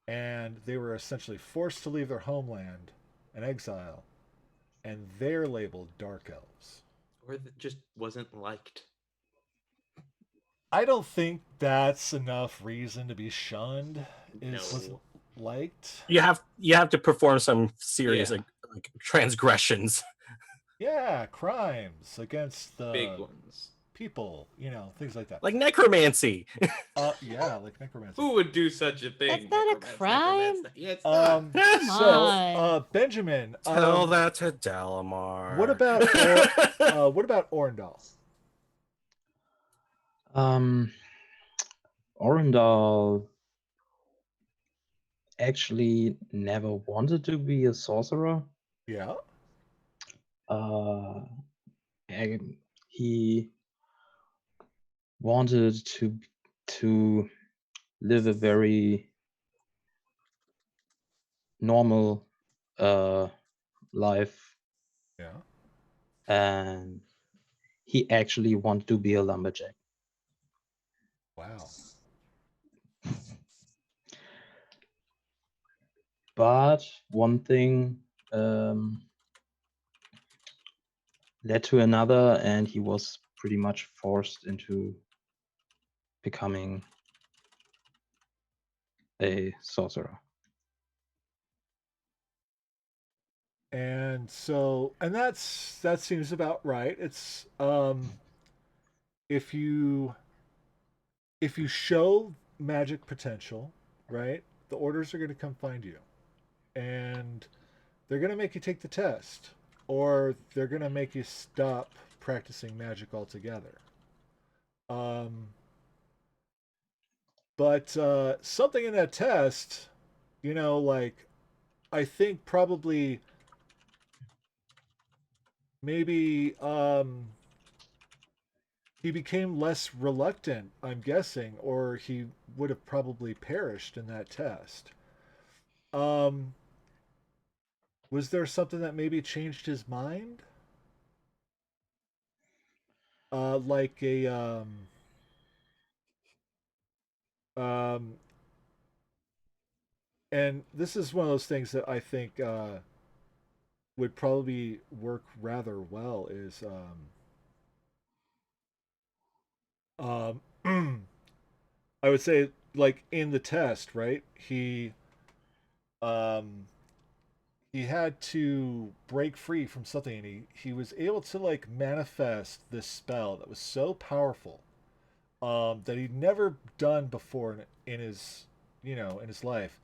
Speaker 1: And they were essentially forced to leave their homeland and exile, and they're labeled dark elves.
Speaker 2: Or that just wasn't liked.
Speaker 1: I don't think that's enough reason to be shunned.
Speaker 2: No.
Speaker 1: Wasn't liked.
Speaker 3: You have to perform some serious
Speaker 2: Yeah.
Speaker 3: like transgressions.
Speaker 1: Yeah, crimes against
Speaker 2: Big
Speaker 1: the
Speaker 2: ones.
Speaker 1: people, things like that.
Speaker 3: Like necromancy.
Speaker 1: Yeah, like necromancy.
Speaker 2: Who would do such a thing?
Speaker 5: That's not a
Speaker 2: Necromance,
Speaker 5: crime.
Speaker 2: Yeah, it's not.
Speaker 5: Come
Speaker 1: So,
Speaker 5: on.
Speaker 1: Benjamin,
Speaker 3: Tell that to Dalamar.
Speaker 1: what about what about Orndal?
Speaker 7: Orendal actually never wanted to be a sorcerer.
Speaker 1: Yeah.
Speaker 7: And he wanted to live a very normal life,
Speaker 1: Yeah.
Speaker 7: and he actually wanted to be a lumberjack.
Speaker 1: Wow.
Speaker 7: But one thing led to another, and he was pretty much forced into becoming a sorcerer.
Speaker 1: And so, and that seems about right. It's if you show magic potential, right? The orders are going to come find you, and they're going to make you take the test, or they're going to make you stop practicing magic altogether. Um, but something in that test, like I think probably maybe he became less reluctant, I'm guessing, or he would have probably perished in that test. Um, was there something that maybe changed his mind? Like a Um, and this is one of those things that I think would probably work rather well. Is I would say like in the test, right? Um, he had to break free from something, and he was able to like manifest this spell that was so powerful that he'd never done before in his in his life.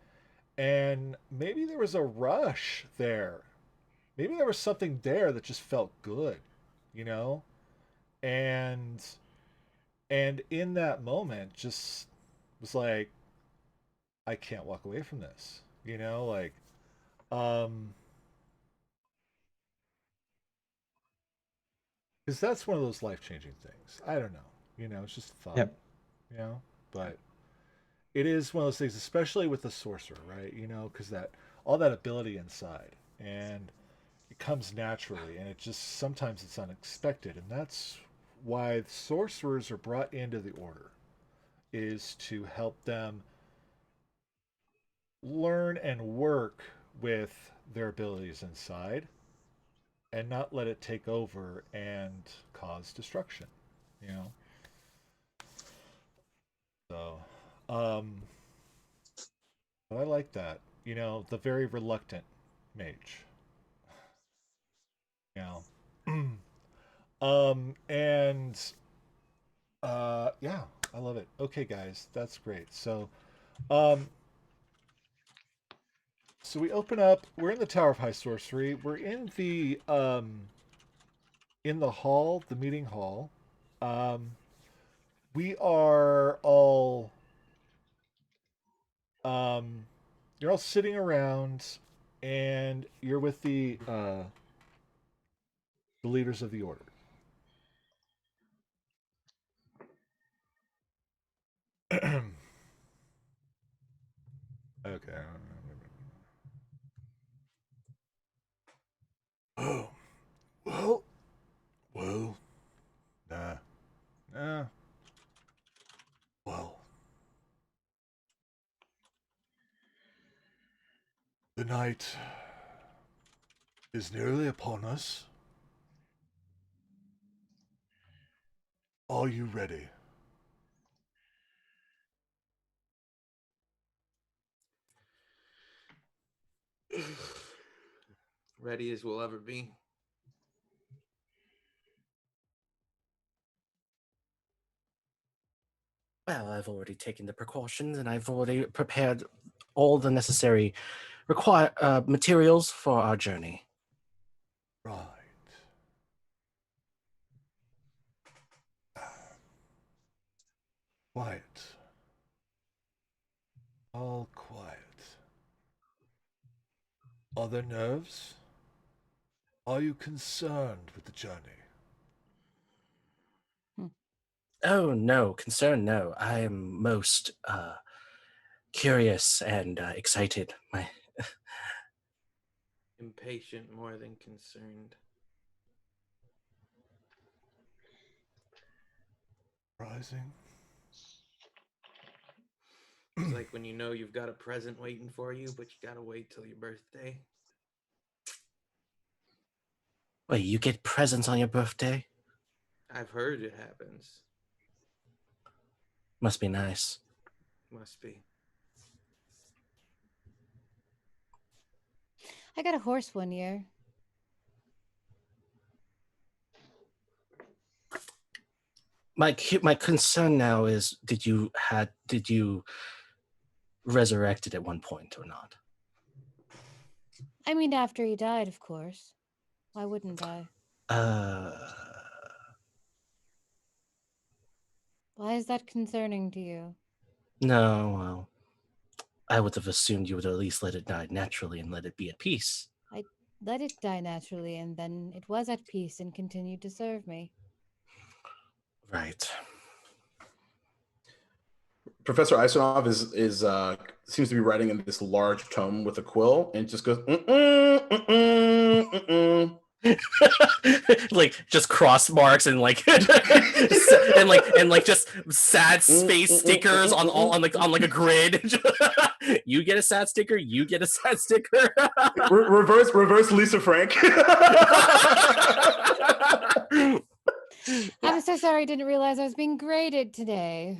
Speaker 1: And maybe there was a rush there. Maybe there was something there that just felt good, you know? And in that moment just was like, I can't walk away from this. Like um because that's one of those life-changing things. I don't know. It's just a thought,
Speaker 7: Yep.
Speaker 1: But it is one of those things, especially with the sorcerer, right? Because that all that ability inside, and it comes naturally, and it just sometimes it's unexpected, and that's why sorcerers are brought into the order, is to help them learn and work with their abilities inside, and not let it take over and cause destruction. You know, so I like that. The very reluctant mage. You know. And yeah, I love it. Okay, guys, that's great. Um so we open up, we're in the Tower of High Sorcery. We're in the hall, the meeting hall. Um we are all um you're all sitting around, and you're with the leaders of the order. Okay. Oh, well, well, nah, nah, well. The night is nearly upon us. Are you ready?
Speaker 2: Ready as we'll ever be.
Speaker 3: Well, I've already taken the precautions and I've already prepared all the necessary materials for our journey.
Speaker 1: Right. Quiet. All quiet. Are there nerves? Are you concerned with the journey?
Speaker 3: Oh, no, concern, no. I am most curious and excited.
Speaker 2: Impatient more than concerned.
Speaker 1: Rising.
Speaker 2: It's like when you know you've got a present waiting for you, but you gotta wait till your birthday.
Speaker 3: Wait, you get presents on your birthday?
Speaker 2: I've heard it happens.
Speaker 3: Must be nice.
Speaker 2: Must be.
Speaker 5: I got a horse one year.
Speaker 3: My concern now is did you resurrect it at one point or not?
Speaker 5: I mean, after he died, of course. Why wouldn't I? Why is that concerning to you?
Speaker 3: No, well, I would have assumed you would at least let it die naturally and let it be at peace.
Speaker 5: I let it die naturally, and then it was at peace and continued to serve me.
Speaker 3: Right.
Speaker 4: Professor Isonov is seems to be writing in this large tome with a quill, and just goes, mm-mm, mm-mm, mm-mm.
Speaker 3: Like just cross marks and like and like just sad space stickers on like a grid. You get a sad sticker, you get a sad sticker.
Speaker 4: Reverse Lisa Frank.
Speaker 5: I'm so sorry I didn't realize I was being graded today.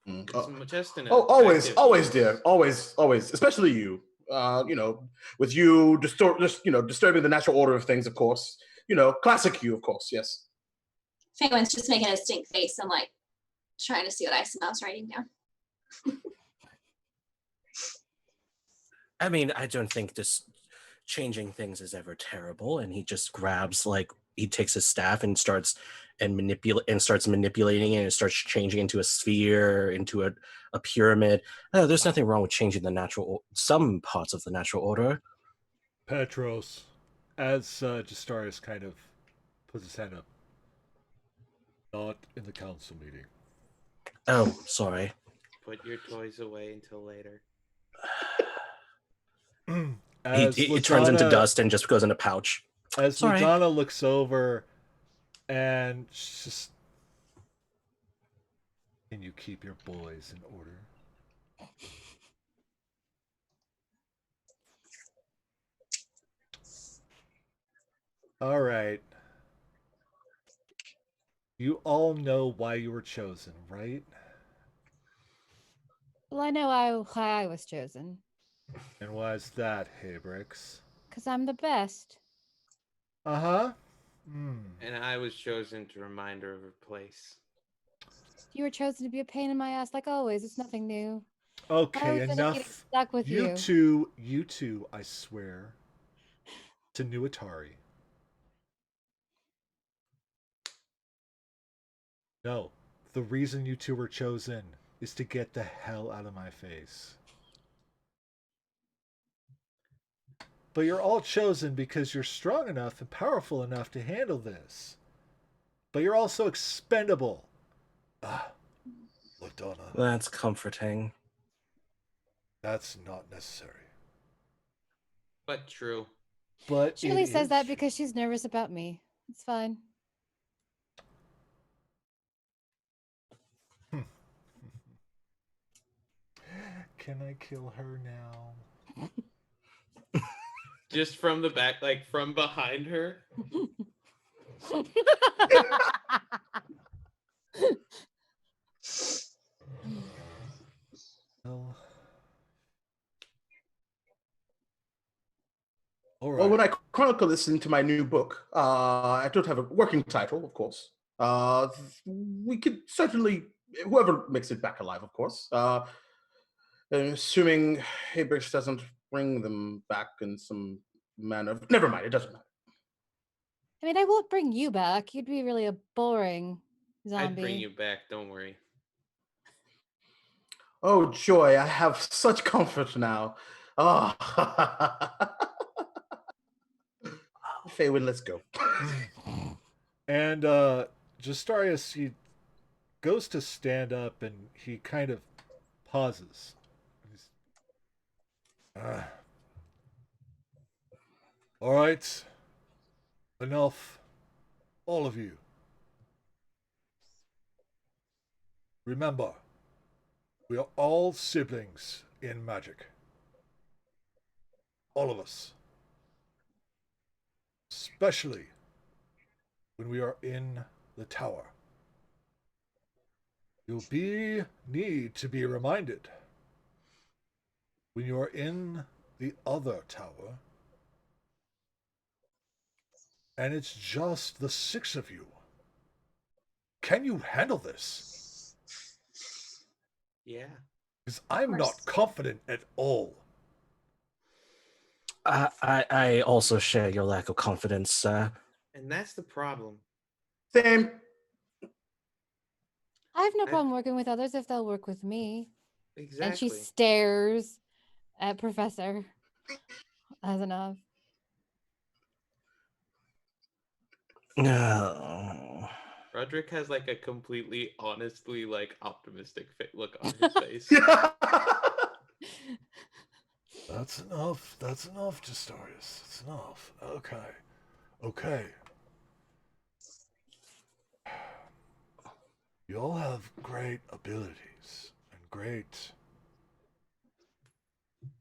Speaker 2: It's just an
Speaker 4: Always,
Speaker 2: effective
Speaker 4: always,
Speaker 2: use.
Speaker 4: dear, always, especially you. You know, with you disturbing the natural order of things, of course. You know, classic you, of course. Yes.
Speaker 6: Feywine's just making a stink face and like trying to see what Isomouse writing down.
Speaker 3: I mean, I don't think this changing things is ever terrible. And he just grabs like he takes his staff and starts manipulating it and starts changing into a sphere, into a pyramid. There's nothing wrong with changing some parts of the natural order.
Speaker 1: Petros, as Justarius kind of puts his hand up. Not in the council meeting.
Speaker 3: Oh, sorry.
Speaker 2: Put your toys away until later.
Speaker 3: It turns into dust and just goes in a pouch.
Speaker 1: As
Speaker 3: Sorry.
Speaker 1: Madonna looks over and she's just, can you keep your boys in order? All right. You all know why you were chosen, right?
Speaker 5: Well, I know why I was chosen.
Speaker 1: And why is that, Habrix?
Speaker 5: Because I'm the best.
Speaker 1: Uh-huh. Hmm.
Speaker 2: And I was chosen to remind her of her place.
Speaker 5: You were chosen to be a pain in my ass like always. It's nothing new.
Speaker 1: Okay,
Speaker 5: I was getting
Speaker 1: enough.
Speaker 5: stuck with you.
Speaker 1: You two, I swear, to new Atari. No, the reason you two were chosen is to get the hell out of my face. But you're all chosen because you're strong enough and powerful enough to handle this. But you're also expendable. Ah, Madonna.
Speaker 3: That's comforting.
Speaker 1: That's not necessary.
Speaker 2: But true.
Speaker 1: But
Speaker 5: She only
Speaker 1: it
Speaker 5: says
Speaker 1: is
Speaker 5: that
Speaker 1: true.
Speaker 5: because she's nervous about me. It's fine.
Speaker 1: Can I kill her now?
Speaker 2: Just from the back, like from behind her.
Speaker 1: Well, all right.
Speaker 4: Well, when I chronicle this into my new book, I don't have a working title, of course. We could certainly, whoever makes it back alive, of course. Assuming Habrix doesn't bring them back in some manner. Never mind, it doesn't matter.
Speaker 5: I mean, I won't bring you back. You'd be really a boring zombie.
Speaker 2: I'd bring you back, don't worry.
Speaker 4: Oh, joy, I have such comfort now. Oh. Faywin, let's go.
Speaker 1: And Justarius, he goes to stand up and he kind of pauses. All right. Enough. All of you. Remember, we are all siblings in magic. All of us. Especially when we are in the tower. You'll need to be reminded when you are in the other tower, and it's just the 6 of you. Can you handle this?
Speaker 2: Yeah.
Speaker 1: Because I'm not confident at all.
Speaker 3: I also share your lack of confidence.
Speaker 2: And that's the problem.
Speaker 4: Same.
Speaker 5: I have no problem working with others if they'll work with me.
Speaker 2: Exactly.
Speaker 5: And she stares at Professor Azanov.
Speaker 3: No.
Speaker 2: Roderick has like a completely honestly like optimistic look on his face.
Speaker 1: That's enough. That's enough, Justarius. That's enough. Okay. Okay. You all have great abilities and great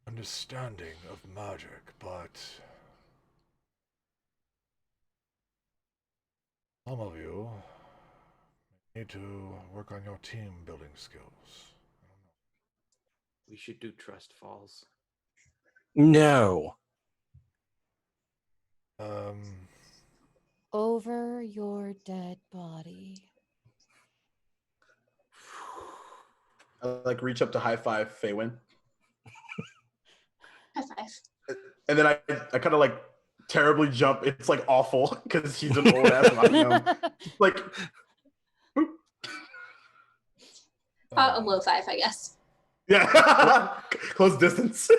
Speaker 1: understanding of magic, but some of you need to work on your team building skills.
Speaker 2: We should do trust falls.
Speaker 3: No.
Speaker 5: Over your dead body.
Speaker 4: I like reach up to high five Faywin.
Speaker 6: High five.
Speaker 4: And then I kind of like terribly jump. It's like awful because he's an old ass gnome. Like
Speaker 6: A low five, I guess.
Speaker 4: yeah, close distance.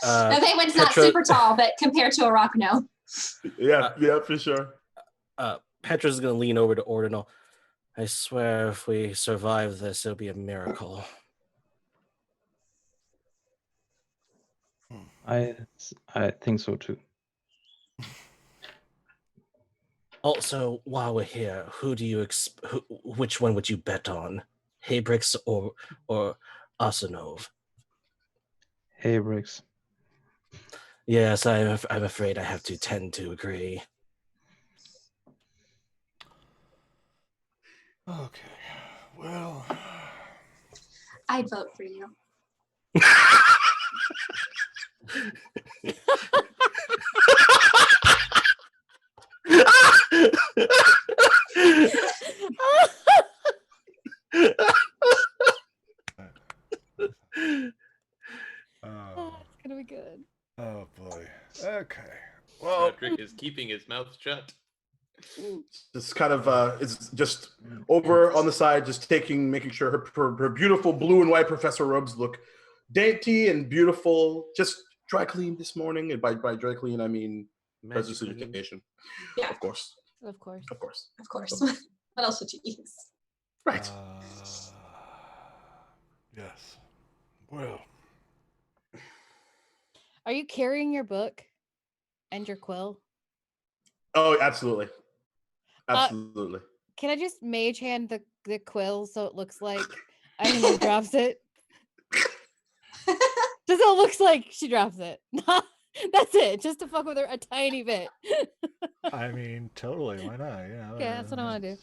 Speaker 6: No, Faywin's not
Speaker 3: Petra-
Speaker 6: super tall, but compared to a rock gnome.
Speaker 4: yeah, for sure.
Speaker 3: Petra's going to lean over to Ordinal. I swear if we survive this, it'll be a miracle.
Speaker 7: I think so too.
Speaker 3: Also, while we're here, who do you which one would you bet on? Habrix or Asanov?
Speaker 7: Habrix.
Speaker 3: Yes, I'm afraid I have to tend to agree.
Speaker 1: Okay. Well,
Speaker 6: I'd vote for you.
Speaker 5: It's gonna be good.
Speaker 1: oh boy. Okay. Well,
Speaker 2: Roderick is keeping his mouth shut.
Speaker 4: Just kind of is just over on the side, just making sure her beautiful blue and white professor robes look dainty and beautiful. Just dry cleaned this morning, and by dry clean I mean presence
Speaker 2: Magically.
Speaker 4: education.
Speaker 6: Yeah.
Speaker 4: Of course,
Speaker 5: Of course.
Speaker 4: of course.
Speaker 6: Of course. What else would you use?
Speaker 4: Right.
Speaker 1: yes. Well,
Speaker 5: Are you carrying your book and your quill?
Speaker 4: Oh, absolutely, absolutely.
Speaker 5: Can I just mage hand the quill so it looks like Aina drops it? Just so it looks like she drops it. That's it. Just to fuck with her a tiny bit.
Speaker 1: I mean, totally. Why not? Yeah.
Speaker 5: Yeah, that's what I want to do.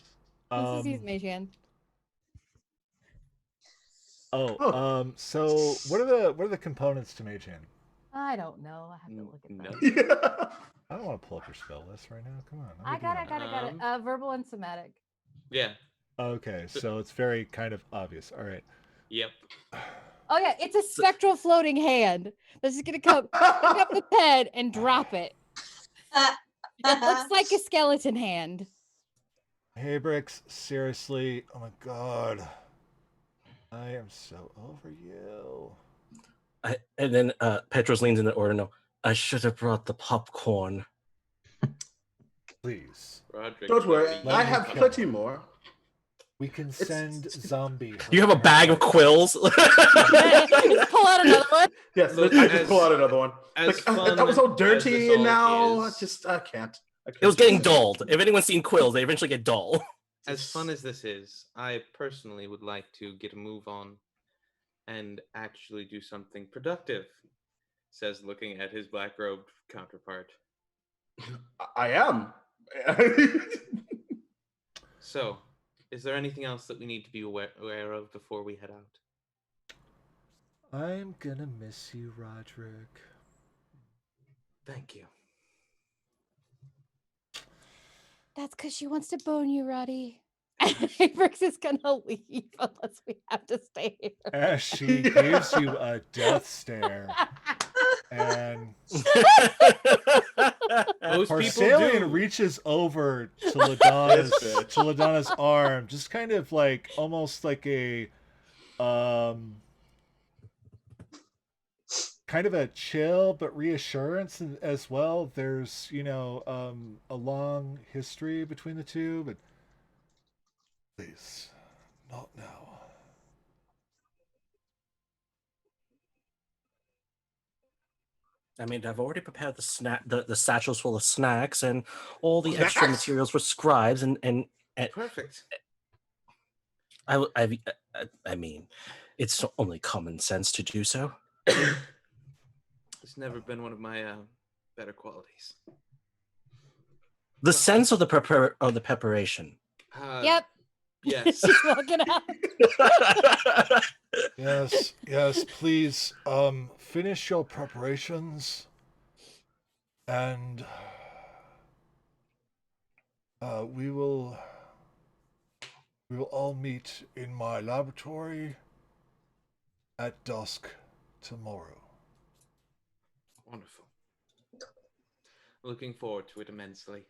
Speaker 5: Let's just use mage hand.
Speaker 1: So what are the components to Mage Hand?
Speaker 5: I don't know. I have to look at
Speaker 2: No.
Speaker 5: that.
Speaker 4: Yeah.
Speaker 1: I don't want to pull up your spell list right now. Come on. what are
Speaker 5: I
Speaker 1: we
Speaker 5: got
Speaker 1: doing?
Speaker 5: it. Verbal and somatic.
Speaker 2: Yeah.
Speaker 1: Okay, so it's very kind of obvious. All right.
Speaker 2: Yep.
Speaker 5: Oh yeah, it's a spectral floating hand. That's just gonna come pick up the pen and drop it. It looks like a skeleton hand.
Speaker 1: Hey, Brix, seriously. Oh my god. I am so over you.
Speaker 3: And then Petros leans into Ordinal. I should have brought the popcorn.
Speaker 1: Please.
Speaker 2: Roderick.
Speaker 4: Don't worry,
Speaker 2: let me
Speaker 4: I
Speaker 1: me
Speaker 4: have
Speaker 1: kill
Speaker 4: plenty
Speaker 1: him.
Speaker 4: more.
Speaker 1: We can send zombie.
Speaker 3: You have a bag of quills?
Speaker 5: Just pull out another one.
Speaker 4: Yes,
Speaker 2: Look,
Speaker 4: I just
Speaker 2: as-
Speaker 4: pull out another one.
Speaker 2: as
Speaker 4: Like,
Speaker 2: fun
Speaker 4: that was all
Speaker 2: as
Speaker 4: dirty,
Speaker 2: this
Speaker 4: and
Speaker 2: all
Speaker 4: now
Speaker 2: is-
Speaker 4: I can't.
Speaker 3: It was getting dulled. If anyone's seen quills, they eventually get dull.
Speaker 2: As fun as this is, I personally would like to get a move on and actually do something productive, says looking at his black robed counterpart.
Speaker 4: I am.
Speaker 2: So, is there anything else that we need to be aware of before we head out?
Speaker 1: I'm gonna miss you, Roderick.
Speaker 2: Thank you.
Speaker 5: That's because she wants to bone you, Roddy. Brooks is gonna leave unless we have to stay here.
Speaker 1: As she gives you a death stare, and
Speaker 2: Most people
Speaker 1: Parcelian
Speaker 2: do.
Speaker 1: reaches over to
Speaker 4: This bitch.
Speaker 1: Ladonna's arm, just kind of like almost like a kind of a chill but reassurance as well. There's a long history between the two, but please, not now.
Speaker 3: I mean, I've already prepared the satchels full of snacks and all the extra
Speaker 4: Snacks?
Speaker 3: materials for scribes, and
Speaker 2: Perfect.
Speaker 3: I mean, it's only common sense to do so.
Speaker 2: It's never been one of my better qualities.
Speaker 3: The sense of the preparation.
Speaker 5: Yep.
Speaker 2: Yes.
Speaker 5: She's walking out.
Speaker 1: Yes, please, finish your preparations, and we will all meet in my laboratory at dusk tomorrow.
Speaker 2: Wonderful. Looking forward to it immensely.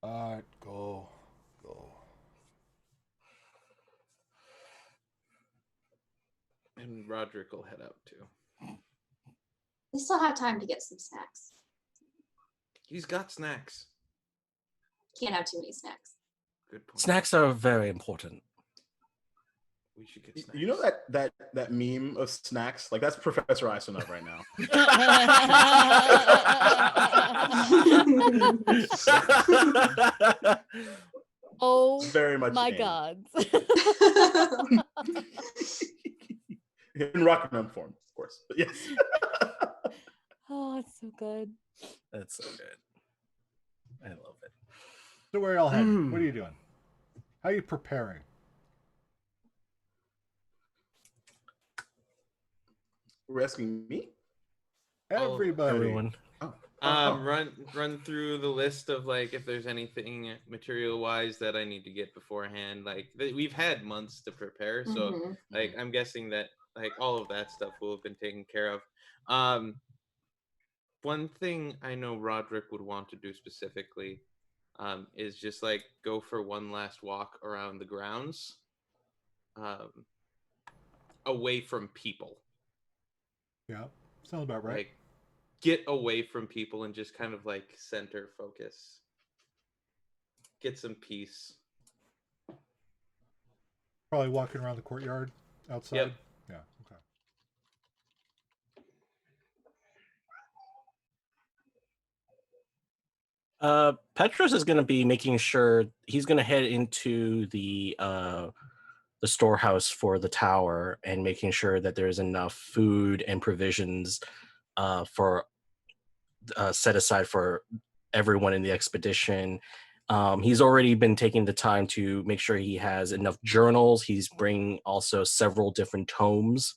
Speaker 1: All right, go.
Speaker 2: And Roderick will head out too.
Speaker 6: We still have time to get some snacks.
Speaker 2: He's got snacks.
Speaker 6: Can't have too many snacks.
Speaker 2: Good point.
Speaker 3: Snacks are very important.
Speaker 2: We should get snacks.
Speaker 4: You know that meme of snacks? Like that's Professor Isenov right now.
Speaker 5: Oh
Speaker 4: Very much
Speaker 5: my
Speaker 4: aimed.
Speaker 5: gods.
Speaker 4: In Rocketman form, of course. But yes.
Speaker 5: Oh, it's so good.
Speaker 3: That's so good. I love it.
Speaker 1: So where y'all heading? What are you doing? How are you preparing?
Speaker 4: We're asking me?
Speaker 1: Everybody.
Speaker 3: Everyone.
Speaker 2: Run through the list of like if there's anything material wise that I need to get beforehand. Like we've had months to prepare, so
Speaker 6: Mhm.
Speaker 2: like I'm guessing that like all of that stuff will have been taken care of. One thing I know Roderick would want to do specifically is just like go for one last walk around the grounds, away from people.
Speaker 1: Yeah, sounds about right.
Speaker 2: Like get away from people and just kind of like center focus. Get some peace.
Speaker 1: Probably walking around the courtyard outside.
Speaker 2: Yep.
Speaker 1: Yeah. Okay.
Speaker 3: Petros is going to be making sure he's going to head into the storehouse for the tower and making sure that there's enough food and provisions for set aside for everyone in the expedition. He's already been taking the time to make sure he has enough journals. He's bringing also several different tomes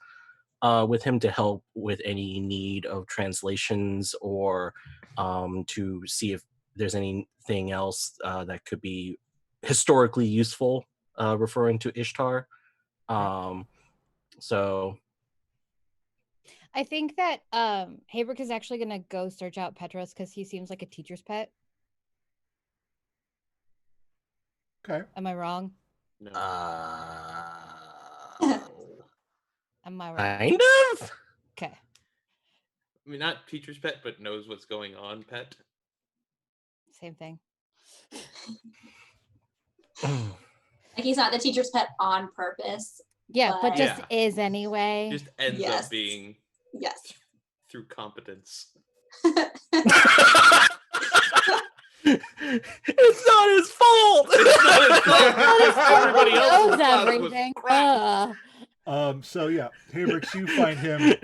Speaker 3: with him to help with any need of translations or to see if there's anything else that could be historically useful referring to Ishtar. So
Speaker 5: I think that Habrick is actually gonna go search out Petros because he seems like a teacher's pet.
Speaker 1: Okay.
Speaker 5: Am I wrong?
Speaker 2: No.
Speaker 5: Am I wrong?
Speaker 3: kind of.
Speaker 5: Okay.
Speaker 2: I mean, not teacher's pet, but knows what's going on pet.
Speaker 5: Same thing.
Speaker 6: Like he's not the teacher's pet on purpose.
Speaker 5: Yeah, but
Speaker 6: But-
Speaker 5: just
Speaker 2: Yeah.
Speaker 5: is anyway.
Speaker 2: Just ends
Speaker 6: Yes.
Speaker 2: up being
Speaker 6: Yes.
Speaker 2: through competence.
Speaker 3: It's not his fault.
Speaker 2: It's not his fault. Everybody
Speaker 5: He
Speaker 2: else's
Speaker 5: knows
Speaker 2: class was
Speaker 5: everything.
Speaker 2: crap.
Speaker 1: So yeah, Habrix, you find him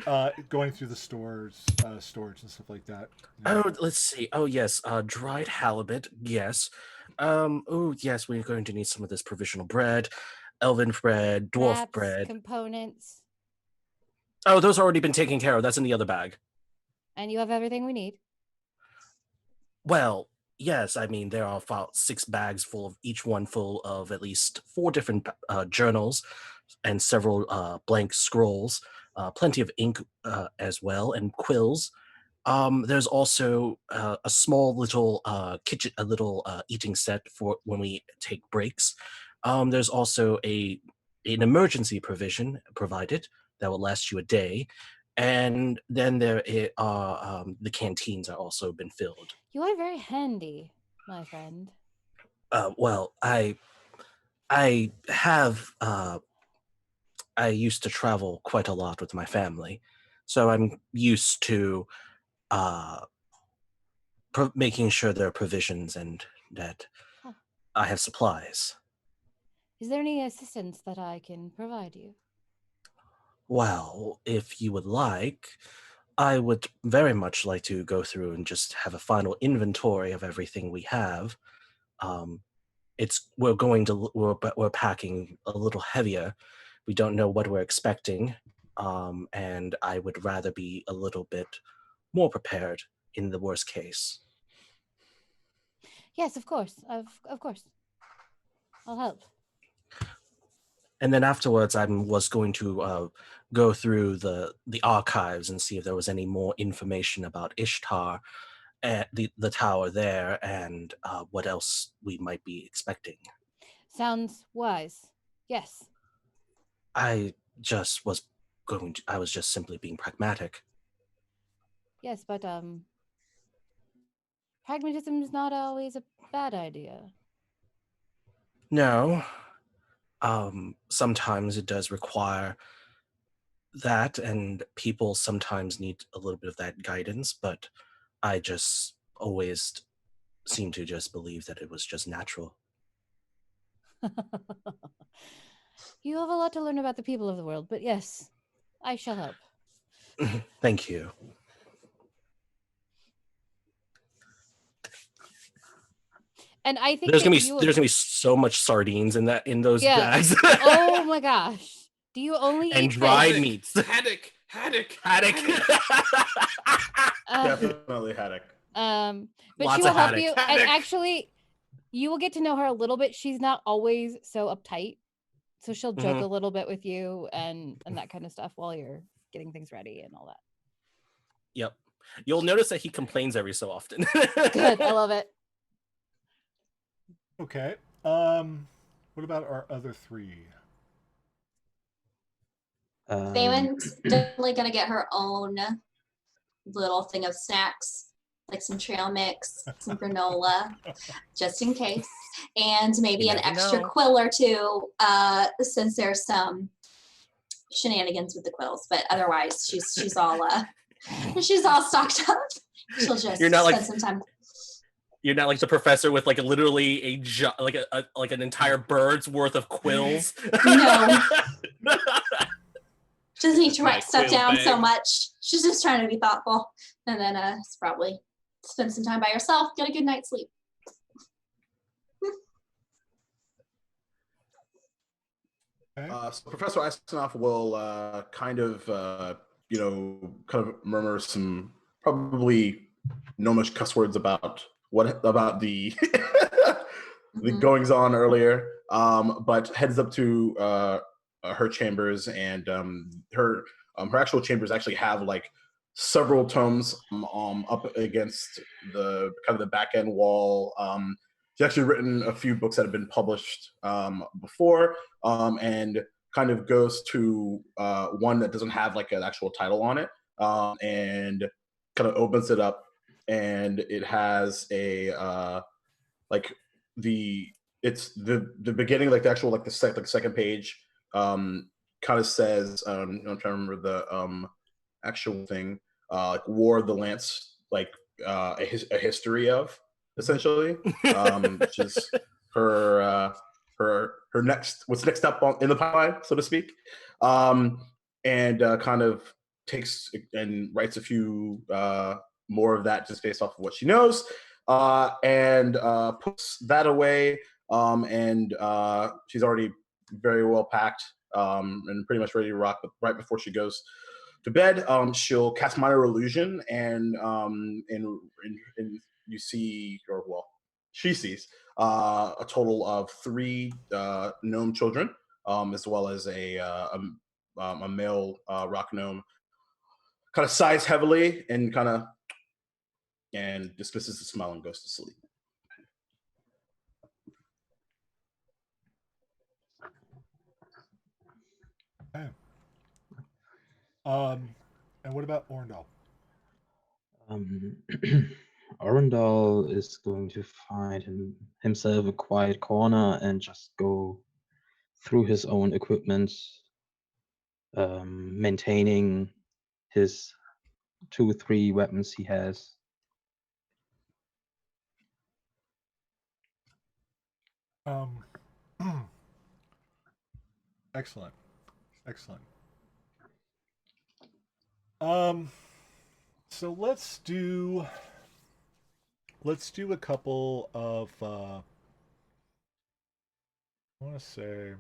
Speaker 1: going through the storage and stuff like that.
Speaker 3: Oh, let's see. Oh, yes. Dried halibut. Yes. Oh, yes. We're going to need some of this provisional bread, elven bread, dwarf
Speaker 5: Maps,
Speaker 3: bread.
Speaker 5: components,
Speaker 3: Oh, those already been taken care of. That's in the other bag.
Speaker 5: and you have everything we need.
Speaker 3: Well, yes. I mean, there are about 6 bags full of each one full of at least 4 different journals and several blank scrolls. Plenty of ink as well, and quills. There's also a small little kitchen, a little eating set for when we take breaks. There's also an emergency provision provided that will last you a day, and then there are the canteens are also been filled.
Speaker 5: You are very handy, my friend.
Speaker 3: Well, I have I used to travel quite a lot with my family, so I'm used to uh, making sure there are provisions and that
Speaker 5: Huh.
Speaker 3: I have supplies.
Speaker 5: Is there any assistance that I can provide you?
Speaker 3: Well, if you would like, I would very much like to go through and just have a final inventory of everything we have. Um, we're packing a little heavier. We don't know what we're expecting, and I would rather be a little bit more prepared in the worst case.
Speaker 5: Yes, of course. Of course. I'll help.
Speaker 3: And then afterwards, I was going to go through the archives and see if there was any more information about Ishtar, and the tower there, and what else we might be expecting.
Speaker 5: Sounds wise. Yes.
Speaker 3: I just was I was just simply being pragmatic.
Speaker 5: Yes, but pragmatism is not always a bad idea.
Speaker 3: No, sometimes it does require that, and people sometimes need a little bit of that guidance, but I just always seem to just believe that it was just natural.
Speaker 5: You have a lot to learn about the people of the world, but yes, I shall help.
Speaker 3: Thank you.
Speaker 5: And I think
Speaker 3: There's
Speaker 5: that
Speaker 3: gonna be so much sardines in those
Speaker 5: Yeah.
Speaker 3: bags.
Speaker 5: Oh my gosh. Do you only
Speaker 3: And
Speaker 5: eat
Speaker 3: dried
Speaker 5: fish?
Speaker 3: meats.
Speaker 2: Haddock.
Speaker 3: Haddock.
Speaker 4: Definitely haddock.
Speaker 5: But
Speaker 3: Lots
Speaker 5: she will
Speaker 3: of
Speaker 5: help
Speaker 3: haddock.
Speaker 5: you. And
Speaker 2: Haddock.
Speaker 5: actually, you will get to know her a little bit. She's not always so uptight. So she'll joke a little bit with you and that kind of stuff while you're getting things ready and all that.
Speaker 3: Yep. You'll notice that he complains every so often.
Speaker 5: Good. I love it.
Speaker 1: Okay. What about our other three?
Speaker 6: Damon's definitely gonna get her own little thing of snacks, like some trail mix, some granola, just in case, and maybe
Speaker 3: You
Speaker 6: an
Speaker 3: never
Speaker 6: extra
Speaker 3: know.
Speaker 6: quill or two, since there's some shenanigans with the quills. But otherwise, she's all stocked up. She'll just
Speaker 3: You're not like-
Speaker 6: spend some time.
Speaker 3: You're not like the professor with like literally like an entire bird's worth of quills.
Speaker 6: No. She doesn't need to
Speaker 2: My
Speaker 6: write stuff
Speaker 2: quill
Speaker 6: down so
Speaker 2: bag.
Speaker 6: much. She's just trying to be thoughtful, and then probably spend some time by herself, get a good night's sleep.
Speaker 1: Okay.
Speaker 4: So Professor Eisenhoff will kind of murmur some probably gnomish cuss words about the the
Speaker 6: Mhm.
Speaker 4: goings on earlier, but heads up to her chambers, and her actual chambers actually have like several tomes up against the kind of the back end wall. She's actually written a few books that have been published before, and kind of goes to one that doesn't have like an actual title on it, and kind of opens it up, and it has a it's the beginning, like the actual like the second page, kind of says, I'm trying to remember the actual thing, like War of the Lance, like a history of, essentially, which is her next, what's next up in the pipeline, so to speak, and kind of takes and writes a few more of that just based off of what she knows, and puts that away, and she's already very well packed, and pretty much ready to rock. But right before she goes to bed, she'll cast minor illusion, and you see, or well, she sees a total of 3 gnome children, as well as a male rock gnome, kind of sighs heavily and and dismisses the smell and goes to sleep.
Speaker 1: Okay. And what about Orndal?
Speaker 7: Arundel is going to find himself a quiet corner and just go through his own equipment maintaining his 2-3 weapons he has.
Speaker 1: Excellent. Excellent. So let's do a couple of I want to say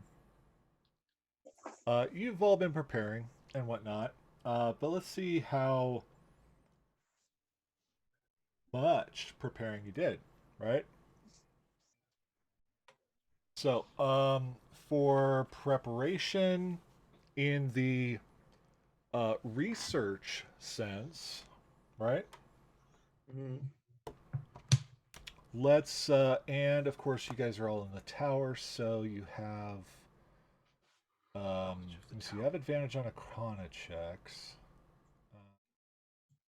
Speaker 1: you've all been preparing and whatnot, but let's see how much preparing you did, right? So, for preparation in the research sense, right?
Speaker 2: Mhm.
Speaker 1: Let's and of course you guys are all in the tower, so you have let me see, you have advantage on Arcana checks, uh,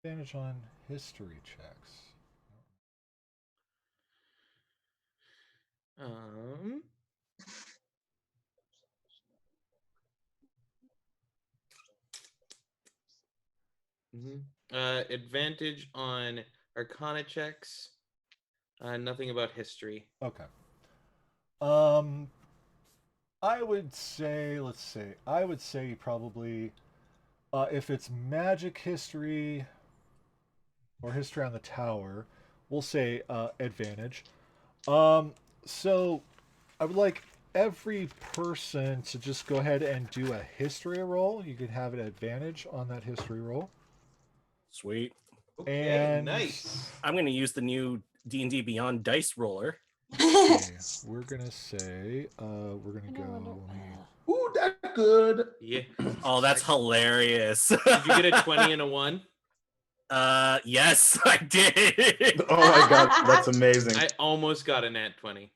Speaker 1: advantage on history checks.
Speaker 2: Um, Advantage on Arcana checks. Nothing about history.
Speaker 1: Okay. Um, I would say, let's see, I would say probably if it's magic history or history on the tower, we'll say advantage. Um, so I would like every person to just go ahead and do a history roll. You can have an advantage on that history roll.
Speaker 3: Sweet.
Speaker 2: Okay,
Speaker 1: And
Speaker 2: nice.
Speaker 3: I'm going to use the new D&D Beyond dice roller.
Speaker 1: okay, we're gonna say we're gonna
Speaker 5: And I
Speaker 1: go.
Speaker 5: wonder-
Speaker 1: Let me-
Speaker 4: Ooh, that's good.
Speaker 2: Yeah.
Speaker 3: Oh, that's hilarious.
Speaker 2: Did you get a 20 and a 1?
Speaker 3: Yes, I did.
Speaker 4: Oh my god, that's amazing.
Speaker 2: I almost got a nat 20.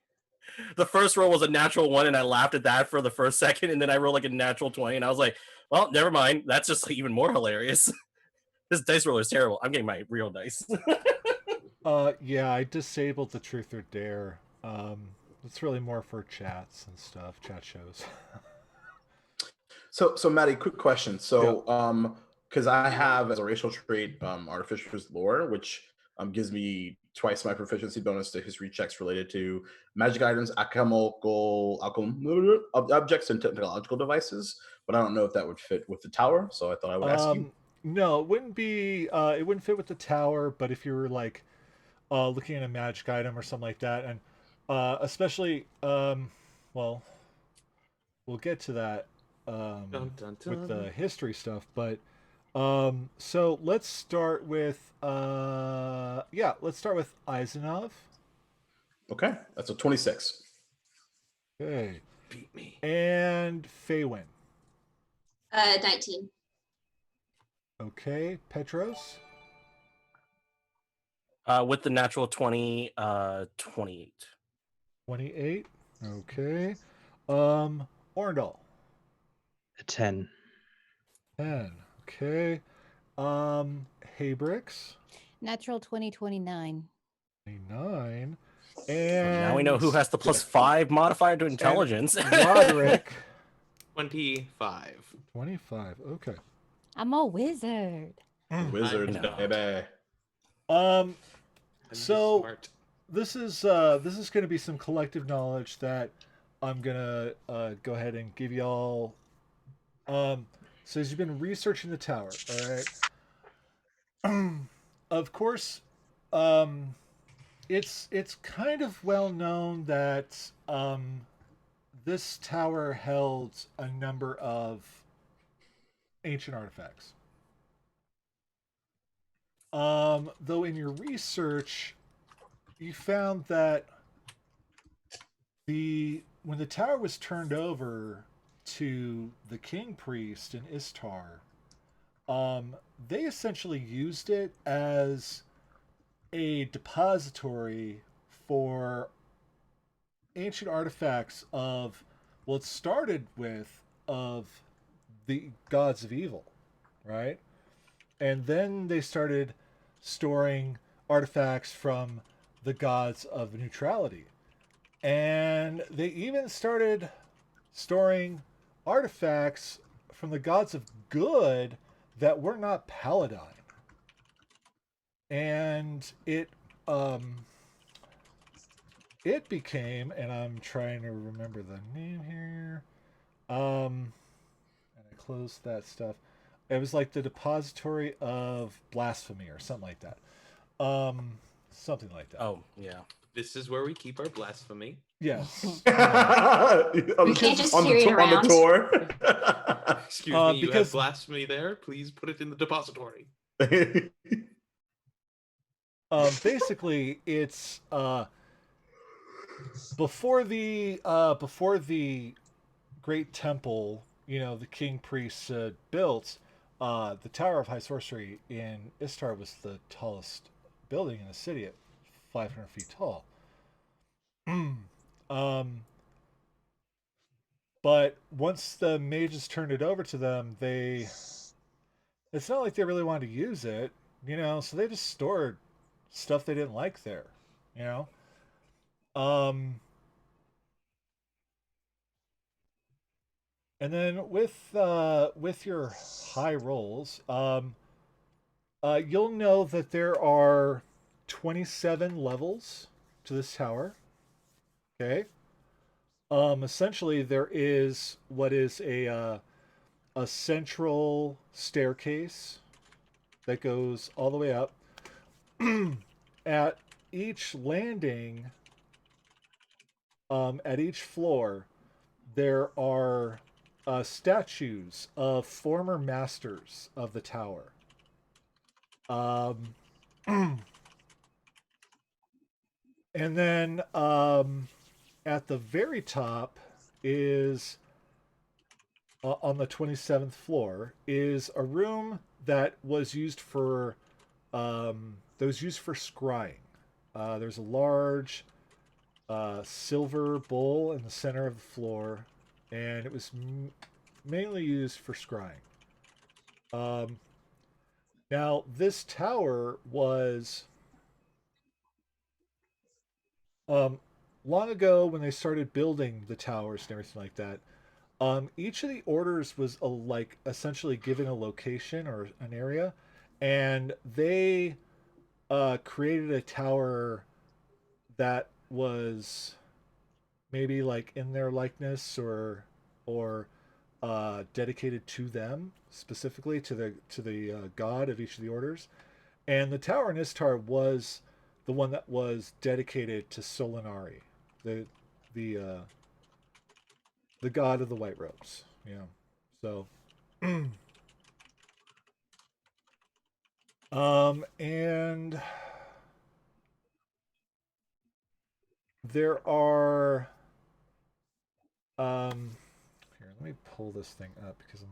Speaker 3: The first roll was a natural 1, and I laughed at that for the first second, and then I rolled like a natural 20, and I was like, well, never mind. That's just like even more hilarious. This dice roller is terrible. I'm getting my real dice.
Speaker 1: Yeah, I disabled the truth or dare. It's really more for chats and stuff, chat shows.
Speaker 4: So Maddie, quick question. So, because I have as a racial trait, artificer's lore, which gives me twice my proficiency bonus to history checks related to magic items, alchemical objects, and technological devices. But I don't know if that would fit with the tower, so I thought I would ask you.
Speaker 1: No, it wouldn't be. It wouldn't fit with the tower. But if you were like looking at a magic item or something like that, and especially, well, we'll get to that
Speaker 2: Dun, dun,
Speaker 1: with the
Speaker 2: dun.
Speaker 1: history stuff. But so let's start with yeah, let's start with Eisenov.
Speaker 4: Okay, that's a 26.
Speaker 1: Okay,
Speaker 2: Beat me.
Speaker 1: and Faywin.
Speaker 6: 19.
Speaker 1: Okay, Petros.
Speaker 3: With the natural 20, 28.
Speaker 1: 28. Okay. Orndal.
Speaker 7: A 10.
Speaker 1: 10. Okay. Haybricks.
Speaker 5: Natural 2029.
Speaker 1: 29.
Speaker 3: So
Speaker 1: And
Speaker 3: now we know who has the +5 modifier to intelligence.
Speaker 1: Roderick.
Speaker 2: 25.
Speaker 1: 25. Okay.
Speaker 5: I'm a wizard.
Speaker 4: Wizard,
Speaker 3: know.
Speaker 4: baby.
Speaker 1: Um
Speaker 2: I'm just
Speaker 1: So-
Speaker 2: smart.
Speaker 1: this is going to be some collective knowledge that I'm going to go ahead and give y'all. So as you've been researching the tower, all right? Of course, it's kind of well known that this tower held a number of ancient artifacts. Though in your research, you found that when the tower was turned over to the king priest in Istar, they essentially used it as a depository for ancient artifacts of, well, it started with of the gods of evil, right? And then they started storing artifacts from the gods of neutrality. And they even started storing artifacts from the gods of good that were not paladine. And it became, and I'm trying to remember the name here. And I closed that stuff. It was like the depository of blasphemy or something like that. Something like that.
Speaker 3: Oh, yeah.
Speaker 2: This is where we keep our blasphemy.
Speaker 1: Yes.
Speaker 6: You can't just carry it
Speaker 4: on the
Speaker 6: around.
Speaker 4: tour.
Speaker 2: Excuse me, you
Speaker 1: because-
Speaker 2: have blasphemy there. Please put it in the depository.
Speaker 1: Basically, it's before the great temple, the king priests built. The Tower of High Sorcery in Istar was the tallest building in the city at 500 feet tall. But once the mages turned it over to them, it's not like they really wanted to use it, so they just stored stuff they didn't like there, and then with your high rolls, you'll know that there are 27 levels to this tower. Okay. Essentially, there is what is a central staircase that goes all the way up. At each landing, at each floor, there are statues of former masters of the tower. And then at the very top is on the 27th floor is a room that was used for scrying. There's a large silver bowl in the center of the floor, and it was mainly used for scrying. Now, this tower was long ago when they started building the towers and everything like that. Each of the orders was essentially given a location or an area, and they created a tower that was maybe like in their likeness or dedicated to them specifically to the god of each of the orders. And the tower in Istar was the one that was dedicated to Solinari, the god of the white robes. So and there are here, let me pull this thing up because I'm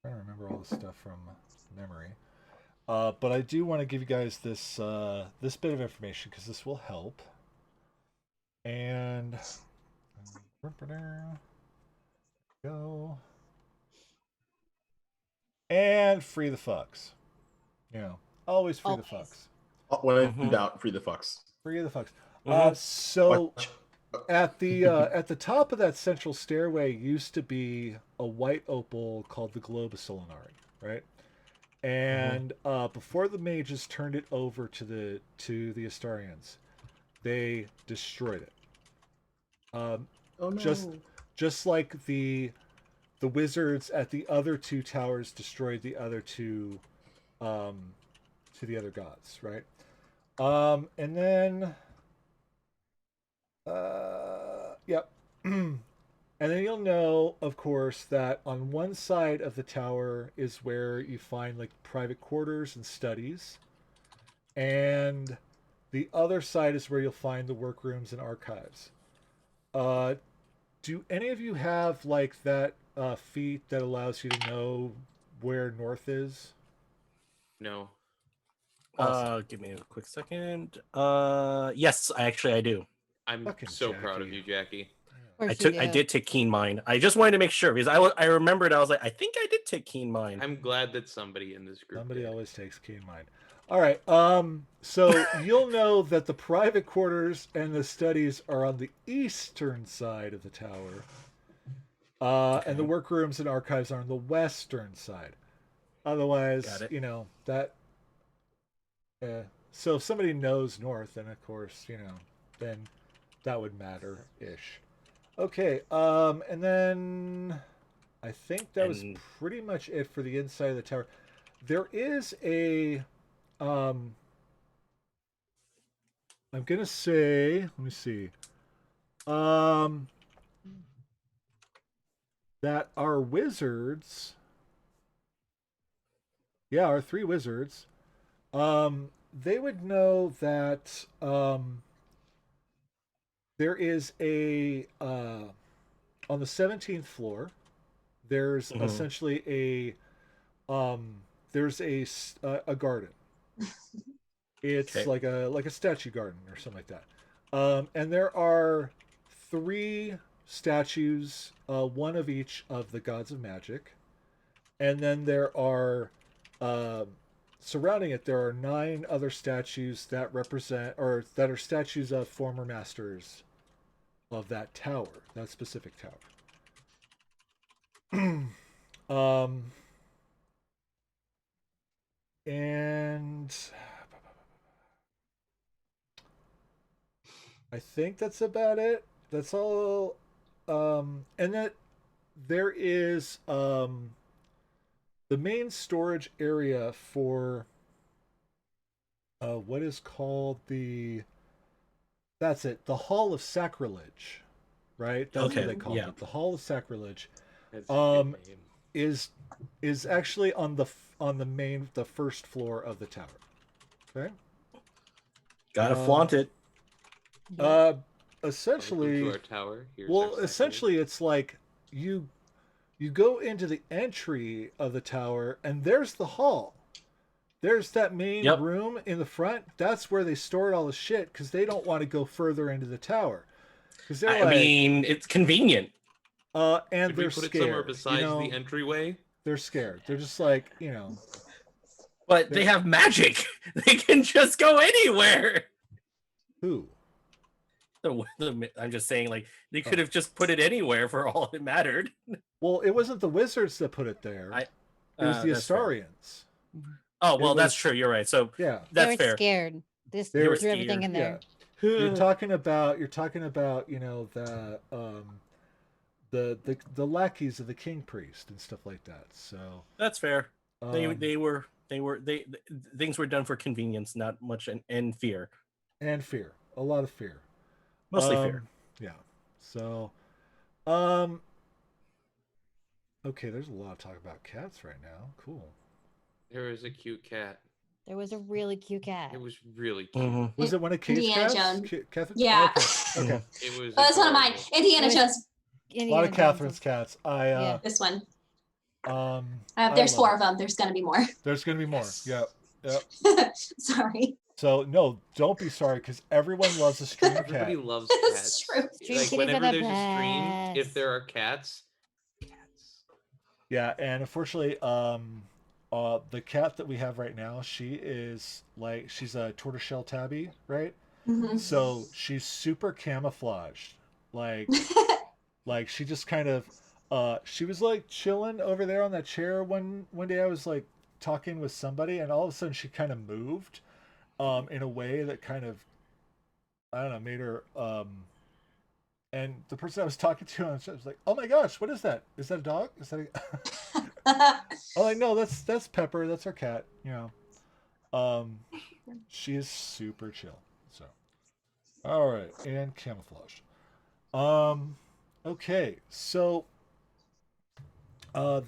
Speaker 1: trying to remember all this stuff from memory. But I do want to give you guys this this bit of information because this will help. And go and free the fucks. Always free the
Speaker 5: Always.
Speaker 1: fucks.
Speaker 4: When in doubt, free the fucks.
Speaker 1: Free the fucks.
Speaker 3: Mhm.
Speaker 1: So at the top of that central stairway used to be a white opal called the Globe of Solinari, right? And before the mages turned it over to the Astarians, they destroyed it.
Speaker 4: Oh no.
Speaker 1: Just like the wizards at the other two towers destroyed the other two to the other gods, right? And then yep. And then you'll know, of course, that on one side of the tower is where you find like private quarters and studies, and the other side is where you'll find the workrooms and archives. Do any of you have like that feat that allows you to know where north is?
Speaker 2: No.
Speaker 1: Awesome.
Speaker 3: Give me a quick second. Yes, I do.
Speaker 2: I'm
Speaker 1: Fucking
Speaker 2: so proud of
Speaker 1: Jackie.
Speaker 2: you, Jackie.
Speaker 5: Of course you
Speaker 3: I
Speaker 5: do.
Speaker 3: did take keen mind. I just wanted to make sure because I remembered. I was like, I think I did take keen mind.
Speaker 2: I'm glad that somebody in this group
Speaker 1: Somebody
Speaker 2: did.
Speaker 1: always takes keen mind. All right. So you'll know that the private quarters and the studies are on the eastern side of the tower. And the workrooms and archives are on the western side. Otherwise,
Speaker 3: Got it.
Speaker 1: you know, that. So if somebody knows north, then of course, you know, then that would matter ish. Okay, and then I think that was
Speaker 3: And-
Speaker 1: pretty much it for the inside of the tower. There is a, I'm gonna say, let me see, that our wizards, yeah, our 3 wizards, they would know that there is a on the 17th floor. There's
Speaker 3: Mhm.
Speaker 1: essentially there's a garden. It's
Speaker 3: Okay.
Speaker 1: like a statue garden or something like that. And there are 3 statues, one of each of the gods of magic, and then there are surrounding it. There are 9 other statues that represent or that are statues of former masters of that tower, that specific tower. And I think that's about it. That's all. And that there is the main storage area for what is called the. That's it. The Hall of Sacrilege, right? That's
Speaker 3: Okay,
Speaker 1: what they call
Speaker 3: yeah.
Speaker 1: it. The Hall of Sacrilege
Speaker 2: That's a good name.
Speaker 1: is actually on the first floor of the tower. Okay.
Speaker 3: Gotta flaunt it.
Speaker 1: Uh,
Speaker 2: Welcome
Speaker 1: essentially,
Speaker 2: to our tower. Here's
Speaker 1: well,
Speaker 2: our sacrilege.
Speaker 1: essentially, it's like you go into the entry of the tower, and there's the hall. There's that main
Speaker 3: Yep.
Speaker 1: room in the front. That's where they stored all the shit because they don't want to go further into the tower because they're
Speaker 3: I mean, it's convenient.
Speaker 1: and
Speaker 2: Should we
Speaker 1: they're
Speaker 2: put it
Speaker 1: scared.
Speaker 2: somewhere besides
Speaker 1: you know,
Speaker 2: the entryway?
Speaker 1: they're scared. They're just like, you know,
Speaker 3: But they have magic. They can just go anywhere.
Speaker 1: who?
Speaker 3: I'm just saying, like, they could have just put it anywhere for all it mattered.
Speaker 1: Well, it wasn't the wizards that put it there. It was the
Speaker 3: That's fair.
Speaker 1: Astarians.
Speaker 3: Oh, well, that's
Speaker 1: was-
Speaker 3: true. You're right. So
Speaker 1: Yeah.
Speaker 5: They were
Speaker 3: that's fair.
Speaker 5: scared. This
Speaker 1: They were
Speaker 5: threw everything
Speaker 3: scared.
Speaker 5: in there.
Speaker 1: You're talking about you know the lackeys of the king priest and stuff like that. So
Speaker 3: That's fair.
Speaker 1: um,
Speaker 3: They things were done for convenience, not much and fear.
Speaker 1: and fear, a lot of fear,
Speaker 3: Mostly fear.
Speaker 1: Yeah. So okay, there's a lot of talk about cats right now. Cool.
Speaker 2: There was a cute cat.
Speaker 5: There was a really cute cat.
Speaker 2: It was really cute.
Speaker 3: Mhm.
Speaker 1: Was it one of Kate's
Speaker 6: Indiana
Speaker 1: cats?
Speaker 6: Jones.
Speaker 1: Catherine?
Speaker 6: Yeah.
Speaker 1: Okay.
Speaker 2: It was.
Speaker 6: Oh, that's one of mine.
Speaker 2: adorable.
Speaker 6: Indiana
Speaker 5: Wait.
Speaker 6: Jones.
Speaker 1: A lot
Speaker 5: Indiana
Speaker 1: of Catherine's
Speaker 5: Jones.
Speaker 1: cats. I
Speaker 5: Yeah.
Speaker 6: This one.
Speaker 1: I
Speaker 6: There's
Speaker 1: love
Speaker 6: 4
Speaker 1: it.
Speaker 6: of them. There's gonna be more.
Speaker 1: There's gonna be more.
Speaker 2: Yes.
Speaker 1: Yep.
Speaker 6: Sorry.
Speaker 1: So no, don't be sorry because everyone loves a stream cat.
Speaker 2: Everybody loves
Speaker 6: It's
Speaker 2: cats.
Speaker 6: true.
Speaker 5: Stream
Speaker 2: Like
Speaker 5: kitties are
Speaker 2: whenever
Speaker 5: the
Speaker 2: there's a stream,
Speaker 5: best.
Speaker 2: if there are cats.
Speaker 1: Yeah, and unfortunately, the cat that we have right now, she's a tortoiseshell tabby, right?
Speaker 6: Mhm.
Speaker 1: So she's super camouflaged, like she just kind of, she was like chilling over there on that chair one day. I was like talking with somebody, and all of a sudden she kind of moved, in a way that kind of, I don't know, made her, and the person I was talking to, I was like, "Oh my gosh, what is that? Is that a dog? Is that a?" I'm like, "No, that's Pepper. That's our cat." You know, she is super chill. So, all right, and camouflage. Okay, so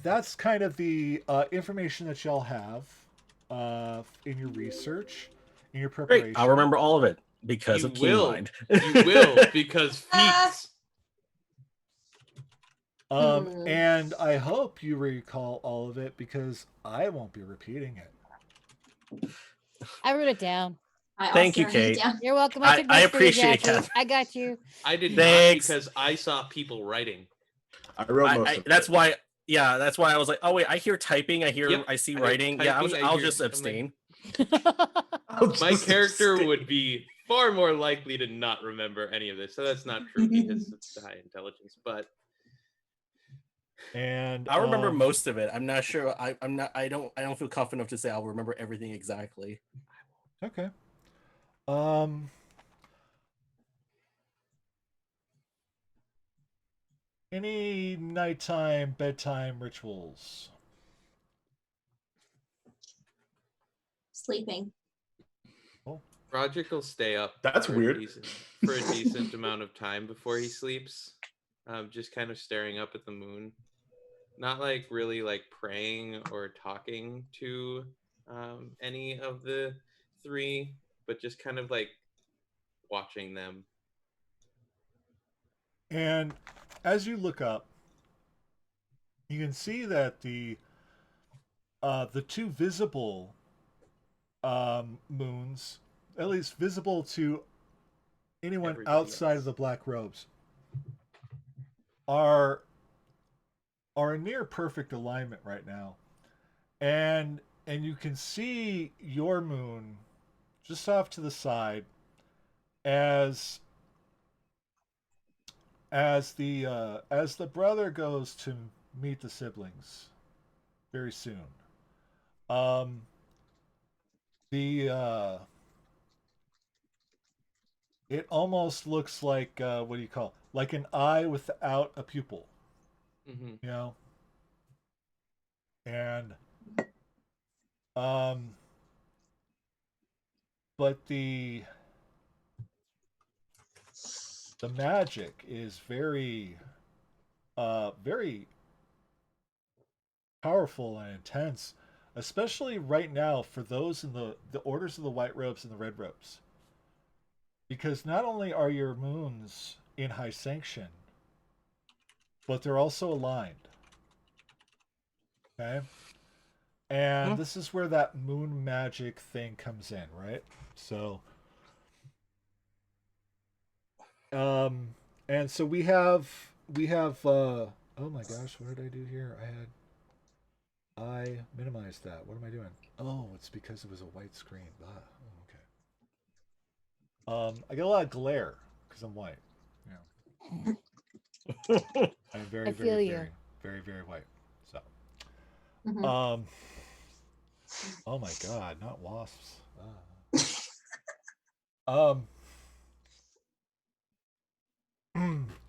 Speaker 1: that's kind of the information that y'all have in your research, in your preparation.
Speaker 3: Great. I'll remember all of it because
Speaker 2: You
Speaker 3: of Keen
Speaker 2: will.
Speaker 3: Mind.
Speaker 2: You will because feats.
Speaker 1: And I hope you recall all of it because I won't be repeating it.
Speaker 5: I wrote it down.
Speaker 6: I
Speaker 3: Thank
Speaker 6: also
Speaker 3: you,
Speaker 6: wrote it
Speaker 3: Kate.
Speaker 6: down.
Speaker 5: You're welcome.
Speaker 3: I
Speaker 5: took notes for you,
Speaker 3: appreciate
Speaker 5: Jackie.
Speaker 3: that.
Speaker 5: I got you.
Speaker 2: I did
Speaker 3: Thanks.
Speaker 2: not because I saw people writing.
Speaker 4: I wrote most of it.
Speaker 3: That's why. Yeah, that's why I was like, oh wait, I hear typing.
Speaker 2: Yep,
Speaker 3: I see
Speaker 2: I
Speaker 3: writing.
Speaker 2: heard
Speaker 3: Yeah,
Speaker 2: typing,
Speaker 3: I'll
Speaker 2: hear-
Speaker 3: just
Speaker 2: I'm like-
Speaker 3: abstain.
Speaker 2: My character would be far more likely to not remember any of this, so that's not true because it's high intelligence. But
Speaker 1: And
Speaker 3: I remember most of it. I'm not sure. I'm not. I don't feel confident enough to say I'll remember everything exactly.
Speaker 1: Okay. Any nighttime, bedtime rituals?
Speaker 6: Sleeping.
Speaker 2: Roderick will stay up.
Speaker 4: That's weird.
Speaker 2: For a decent amount of time before he sleeps, just kind of staring up at the moon, not like really like praying or talking to any of the three, but just kind of like watching them.
Speaker 1: And as you look up, you can see that the two visible moons, at least visible to anyone
Speaker 2: Everybody
Speaker 1: outside
Speaker 2: else.
Speaker 1: of the black robes, are in near perfect alignment right now, and you can see your moon just off to the side as the brother goes to meet the siblings very soon. Um, the it almost looks like what do you call, like an eye without a pupil,
Speaker 2: Mm-hmm.
Speaker 1: you know, and um, but the magic is very very powerful and intense, especially right now for those in the orders of the white robes and the red robes. Because not only are your moons in high sanction, but they're also aligned. Okay? And this is where that moon magic thing comes in, right? So and so we have oh my gosh, what did I do here? I minimized that. What am I doing? Oh, it's because it was a white screen. Ah, oh, okay. I get a lot of glare because I'm white. Yeah. I'm very,
Speaker 5: I
Speaker 1: very,
Speaker 5: feel you.
Speaker 1: very, very, very white. So,
Speaker 6: Mhm.
Speaker 1: oh my God, not wasps. Um,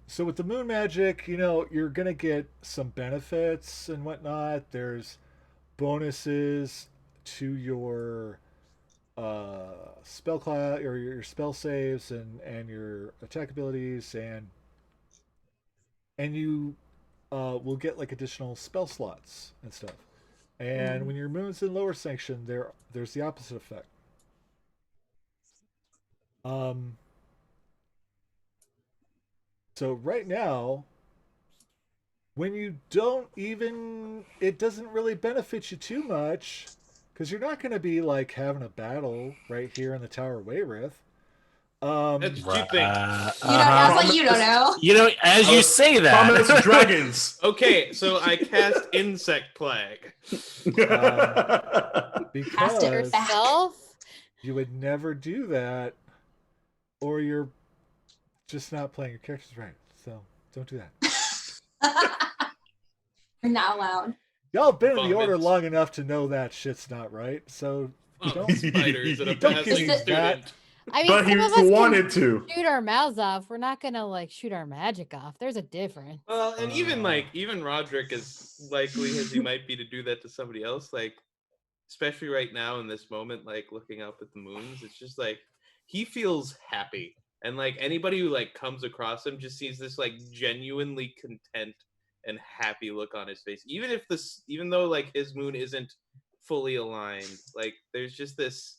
Speaker 1: so with the moon magic, you're gonna get some benefits and whatnot. There's bonuses to your spell class or your spell saves and your attack abilities, and you will get like additional spell slots and stuff. And when your moon's in lower sanction, there's the opposite effect. Um, so right now, when you don't even, it doesn't really benefit you too much because you're not going to be like having a battle right here in the Tower of Wayreth.
Speaker 2: That's what you think.
Speaker 6: You don't. That's like you don't know.
Speaker 3: You know, as you say that,
Speaker 4: Promise dragons.
Speaker 2: Okay, so I cast Insect Plague.
Speaker 1: Because
Speaker 5: Yourself?
Speaker 1: you would never do that, or you're just not playing your characters right. So don't do that.
Speaker 6: You're not allowed.
Speaker 1: Y'all have been in the order
Speaker 2: Vomit.
Speaker 1: long enough to know that shit's not right. So
Speaker 2: Oh, spiders and a
Speaker 1: Don't give me
Speaker 2: passive
Speaker 1: that.
Speaker 2: student.
Speaker 5: I mean,
Speaker 4: But
Speaker 5: some
Speaker 4: he
Speaker 5: of us can
Speaker 4: wanted to.
Speaker 5: shoot our mouths off. We're not gonna like shoot our magic off. There's a difference.
Speaker 2: Well, and even Roderick, as likely as he might be to do that to somebody else, like especially right now in this moment, like looking up at the moons, it's just like he feels happy. And like anybody who like comes across him just sees this like genuinely content and happy look on his face. Even though like his moon isn't fully aligned, like there's just this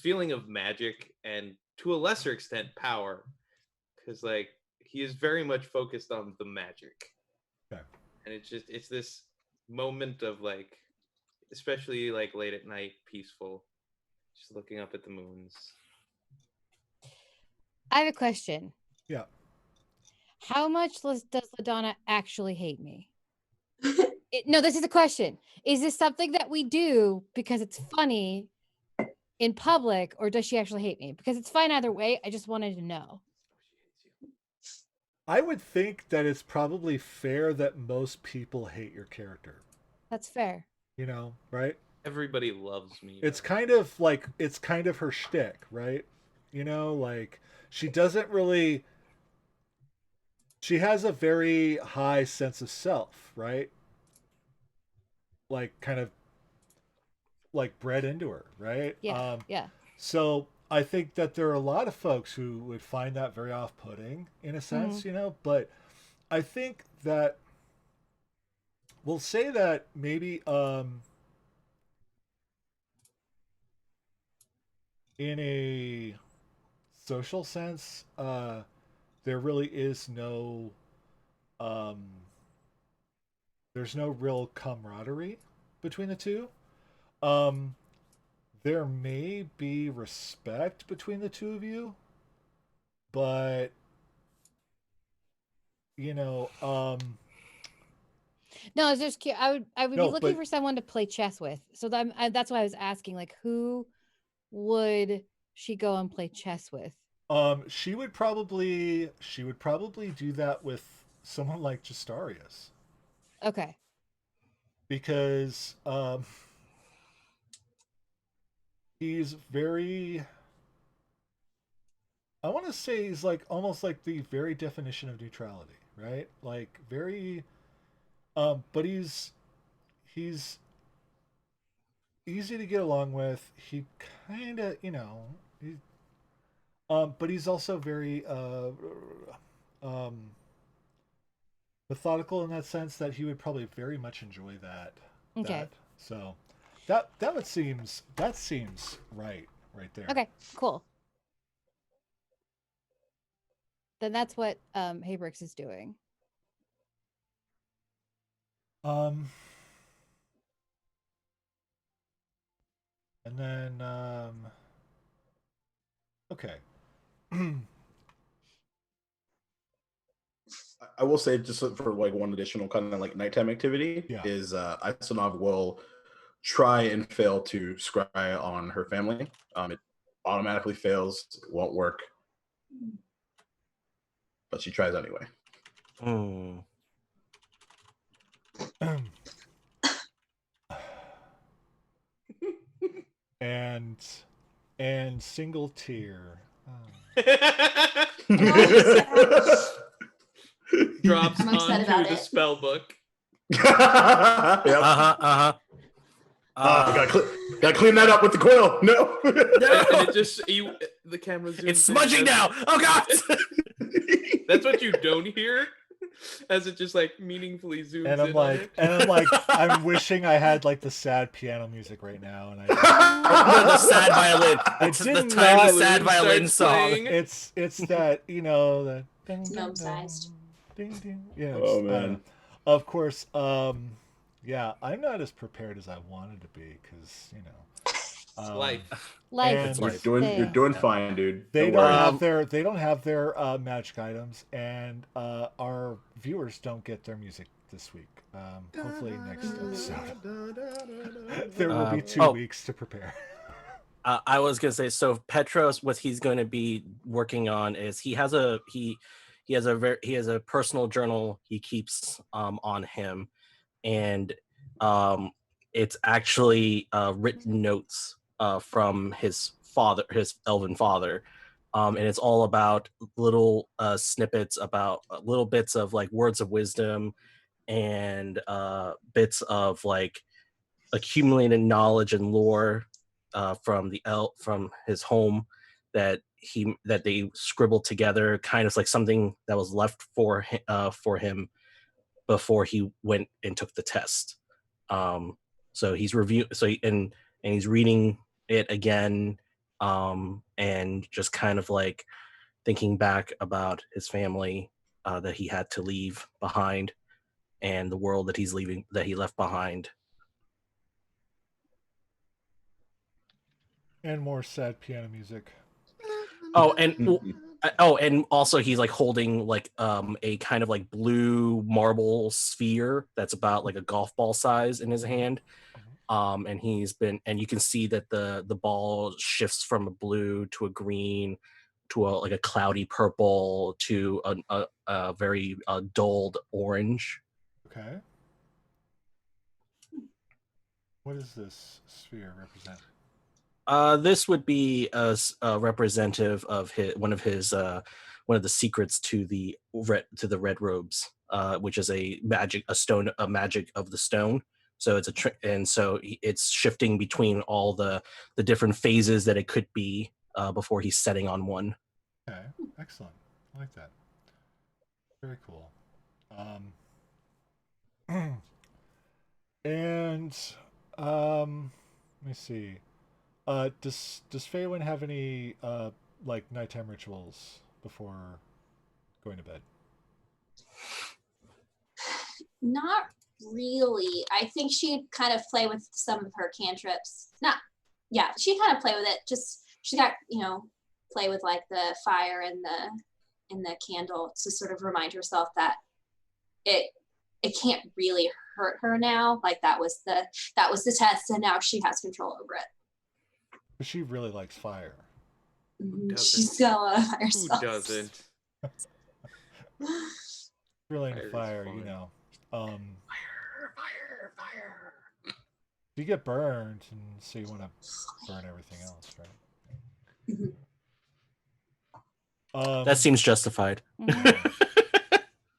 Speaker 2: feeling of magic and to a lesser extent power. Because like he is very much focused on the magic.
Speaker 1: Okay.
Speaker 2: And it's this moment of like, especially like late at night, peaceful, just looking up at the moons.
Speaker 5: I have a question.
Speaker 1: Yeah.
Speaker 5: How much does LaDonna actually hate me? No, this is a question. Is this something that we do because it's funny in public, or does she actually hate me? Because it's fine either way. I just wanted to know.
Speaker 1: I would think that it's probably fair that most people hate your character.
Speaker 5: That's fair.
Speaker 1: You know, right?
Speaker 2: Everybody loves me.
Speaker 1: It's
Speaker 2: though.
Speaker 1: kind of like it's kind of her shtick, right? You know, like she doesn't really. She has a very high sense of self, right? Like kind of like bred into her, right?
Speaker 5: Yeah. Yeah.
Speaker 1: So I think that there are a lot of folks who would find that very off-putting in a sense, you know. But I think that we'll say that maybe in a social sense, there really is no um, there's no real camaraderie between the two. Um, there may be respect between the two of you, but you know,
Speaker 5: No, I was just I would be
Speaker 1: no,
Speaker 5: looking
Speaker 1: but
Speaker 5: for someone to play chess with. So that's why I was asking, like, who would she go and play chess with?
Speaker 1: she would probably do that with someone like Justarius
Speaker 5: Okay.
Speaker 1: because he's very. I want to say he's like almost like the very definition of neutrality, right? Like very, but he's easy to get along with. He kind of, but he's also very um, methodical in that sense that he would probably very much enjoy that.
Speaker 5: Okay.
Speaker 1: That so that seems right there.
Speaker 5: Okay. Cool. Then that's what Haybricks is doing.
Speaker 1: Um, and then okay.
Speaker 4: I will say just for like one additional kind of like nighttime activity
Speaker 1: Yeah.
Speaker 4: is Isanov will try and fail to scry on her family. It automatically fails, it won't work, but she tries anyway.
Speaker 3: Hmm.
Speaker 1: and single tear.
Speaker 2: Drops
Speaker 6: I'm upset
Speaker 2: onto
Speaker 6: about
Speaker 2: the
Speaker 6: it.
Speaker 2: spell book.
Speaker 4: Yep.
Speaker 3: Uh-huh.
Speaker 4: Gotta clean that up with the quill. No.
Speaker 2: And it just the camera zooms.
Speaker 3: It's
Speaker 2: in
Speaker 3: smudging
Speaker 2: as-
Speaker 3: now. Oh god.
Speaker 2: That's what you don't hear, as it just like meaningfully zooms
Speaker 1: And I'm
Speaker 2: in on
Speaker 1: like,
Speaker 2: it.
Speaker 1: I'm wishing I had like the sad piano music right now, and
Speaker 3: the sad violin.
Speaker 1: I
Speaker 3: The
Speaker 1: did
Speaker 3: tiny
Speaker 1: not-
Speaker 3: sad violin
Speaker 2: starts
Speaker 3: song.
Speaker 2: playing.
Speaker 1: it's that the ding,
Speaker 6: It's
Speaker 1: ding,
Speaker 6: gnome-sized.
Speaker 1: ding, ding. Yeah.
Speaker 4: Oh,
Speaker 1: I don't
Speaker 4: man.
Speaker 1: know. Of course. Yeah, I'm not as prepared as I wanted to be because
Speaker 2: It's life.
Speaker 5: Life.
Speaker 1: And-
Speaker 4: You're
Speaker 3: Life.
Speaker 4: doing fine, dude.
Speaker 1: They
Speaker 4: Don't
Speaker 1: don't
Speaker 4: worry.
Speaker 1: have their magic items, and our viewers don't get their music this week. Hopefully next episode. There will be 2 weeks to prepare.
Speaker 3: I was gonna say, so Petros, what he's going to be working on is he has a personal journal he keeps on him, and it's actually written notes from his elven father, and it's all about little snippets about little bits of like words of wisdom and bits of like accumulated knowledge and lore from from his home that they scribbled together, kind of like something that was left for him before he went and took the test. So he's and he's reading it again, and just kind of like thinking back about his family that he had to leave behind, and the world that he left behind.
Speaker 1: And more sad piano music.
Speaker 3: And also he's like holding like a kind of like blue marble sphere that's about like a golf ball size in his hand, and you can see that the ball shifts from a blue to a green like a cloudy purple to a very dulled orange.
Speaker 1: Okay. What does this sphere represent?
Speaker 3: This would be a representative of one of the secrets to the red robes, which is a magic of the stone. So it's it's shifting between all the different phases that it could be before he's setting on one.
Speaker 1: Okay, excellent. I like that. Very cool. And let me see. Does Feywin have any like nighttime rituals before going to bed?
Speaker 6: Not really. I think she'd kind of play with some of her cantrips. She'd kind of play with it. Just she got, play with like the fire and the candle to sort of remind herself that it can't really hurt her now. Like that was the test, and now she has control over it.
Speaker 1: But she really likes fire.
Speaker 6: She's got a lot of fire
Speaker 2: Who
Speaker 6: spells.
Speaker 2: doesn't?
Speaker 1: Really into
Speaker 2: Fire is
Speaker 1: fire,
Speaker 2: fun.
Speaker 4: Fire.
Speaker 1: You get burned, and so you want to burn everything else, right?
Speaker 3: That seems justified.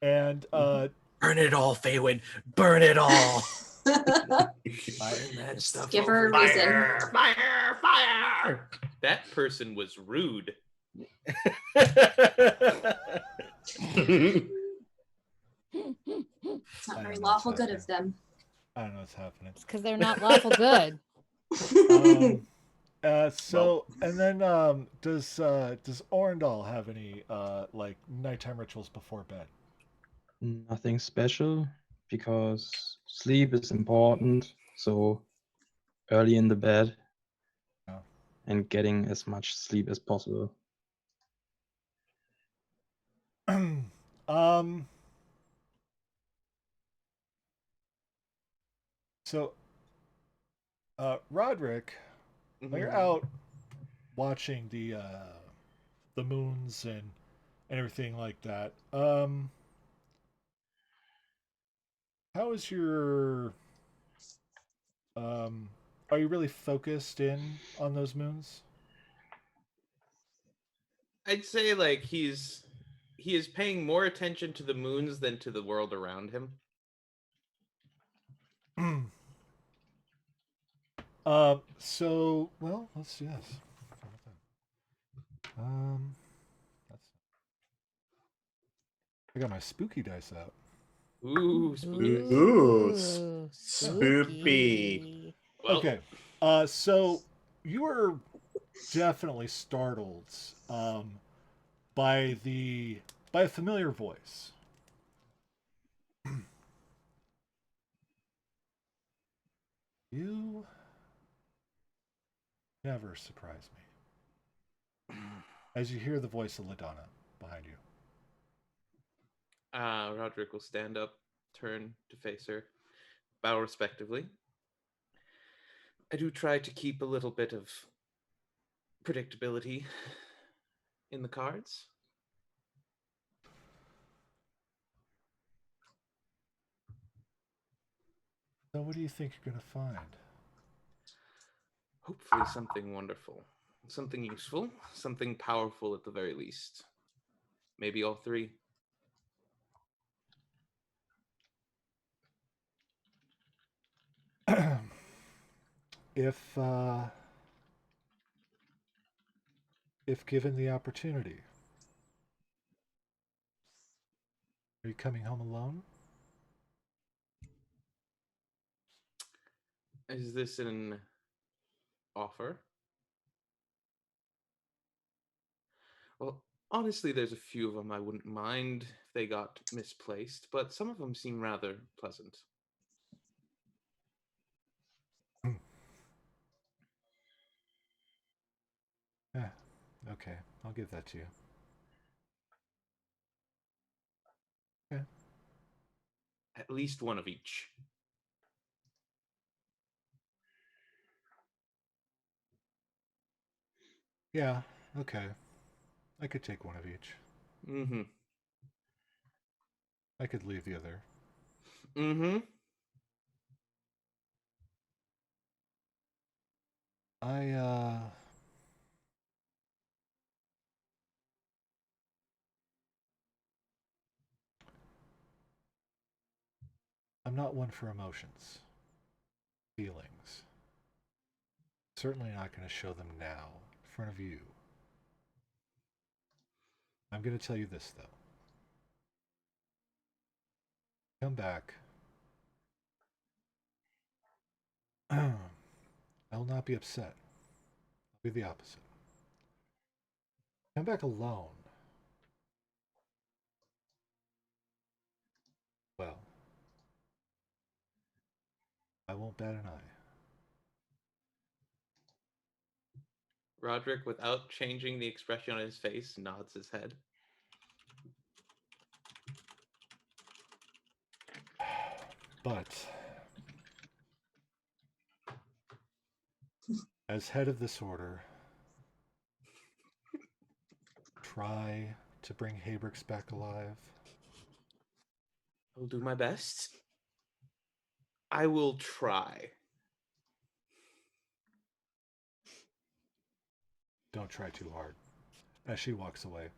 Speaker 1: And
Speaker 3: Burn it all, Feywin. Burn it all.
Speaker 2: That stuff
Speaker 6: Give her a
Speaker 2: over
Speaker 6: reason.
Speaker 2: there.
Speaker 4: Fire.
Speaker 2: That person was rude.
Speaker 6: It's not
Speaker 1: I
Speaker 6: very
Speaker 1: don't know
Speaker 6: lawful
Speaker 1: what's
Speaker 6: good of them.
Speaker 1: I don't know what's happening.
Speaker 5: It's because they're not lawful good.
Speaker 1: And then does Orendal have any like nighttime rituals before bed?
Speaker 7: Nothing special because sleep is important. So early in the bed and getting as much sleep as possible.
Speaker 1: So Roderick, when you're
Speaker 2: Mhm.
Speaker 1: out watching the moons and everything like that, how is your are you really focused in on those moons?
Speaker 2: I'd say like he is paying more attention to the moons than to the world around him.
Speaker 1: So well, let's do this. That's I got my spooky dice out.
Speaker 2: Ooh, spooky.
Speaker 4: Ooh, spoopy.
Speaker 2: Well,
Speaker 1: Okay. So you were definitely startled by a familiar voice. You never surprise me. As you hear the voice of Ladonna behind you.
Speaker 2: Roderick will stand up, turn to face her, bow respectively. I do try to keep a little bit of predictability in the cards.
Speaker 1: So what do you think you're gonna find?
Speaker 2: Hopefully something wonderful, something useful, something powerful at the very least. Maybe all three.
Speaker 1: if given the opportunity. Are you coming home alone?
Speaker 2: Is this an offer? Well, honestly, there's a few of them I wouldn't mind if they got misplaced, but some of them seem rather pleasant.
Speaker 1: Yeah, okay, I'll give that to you. Okay.
Speaker 2: At least one of each.
Speaker 1: Yeah, okay. I could take one of each.
Speaker 2: Mm-hmm.
Speaker 1: I could leave the other.
Speaker 2: Mm-hmm.
Speaker 1: I'm not one for emotions, feelings. Certainly not going to show them now in front of you. I'm going to tell you this, though. Come back. I will not be upset. I'll be the opposite. Come back alone. Well, I won't bat an eye.
Speaker 2: Roderick, without changing the expression on his face, nods his head.
Speaker 1: But as head of this order, try to bring Habrix back alive.
Speaker 2: I'll do my best. I will try.
Speaker 1: Don't try too hard. As she walks away.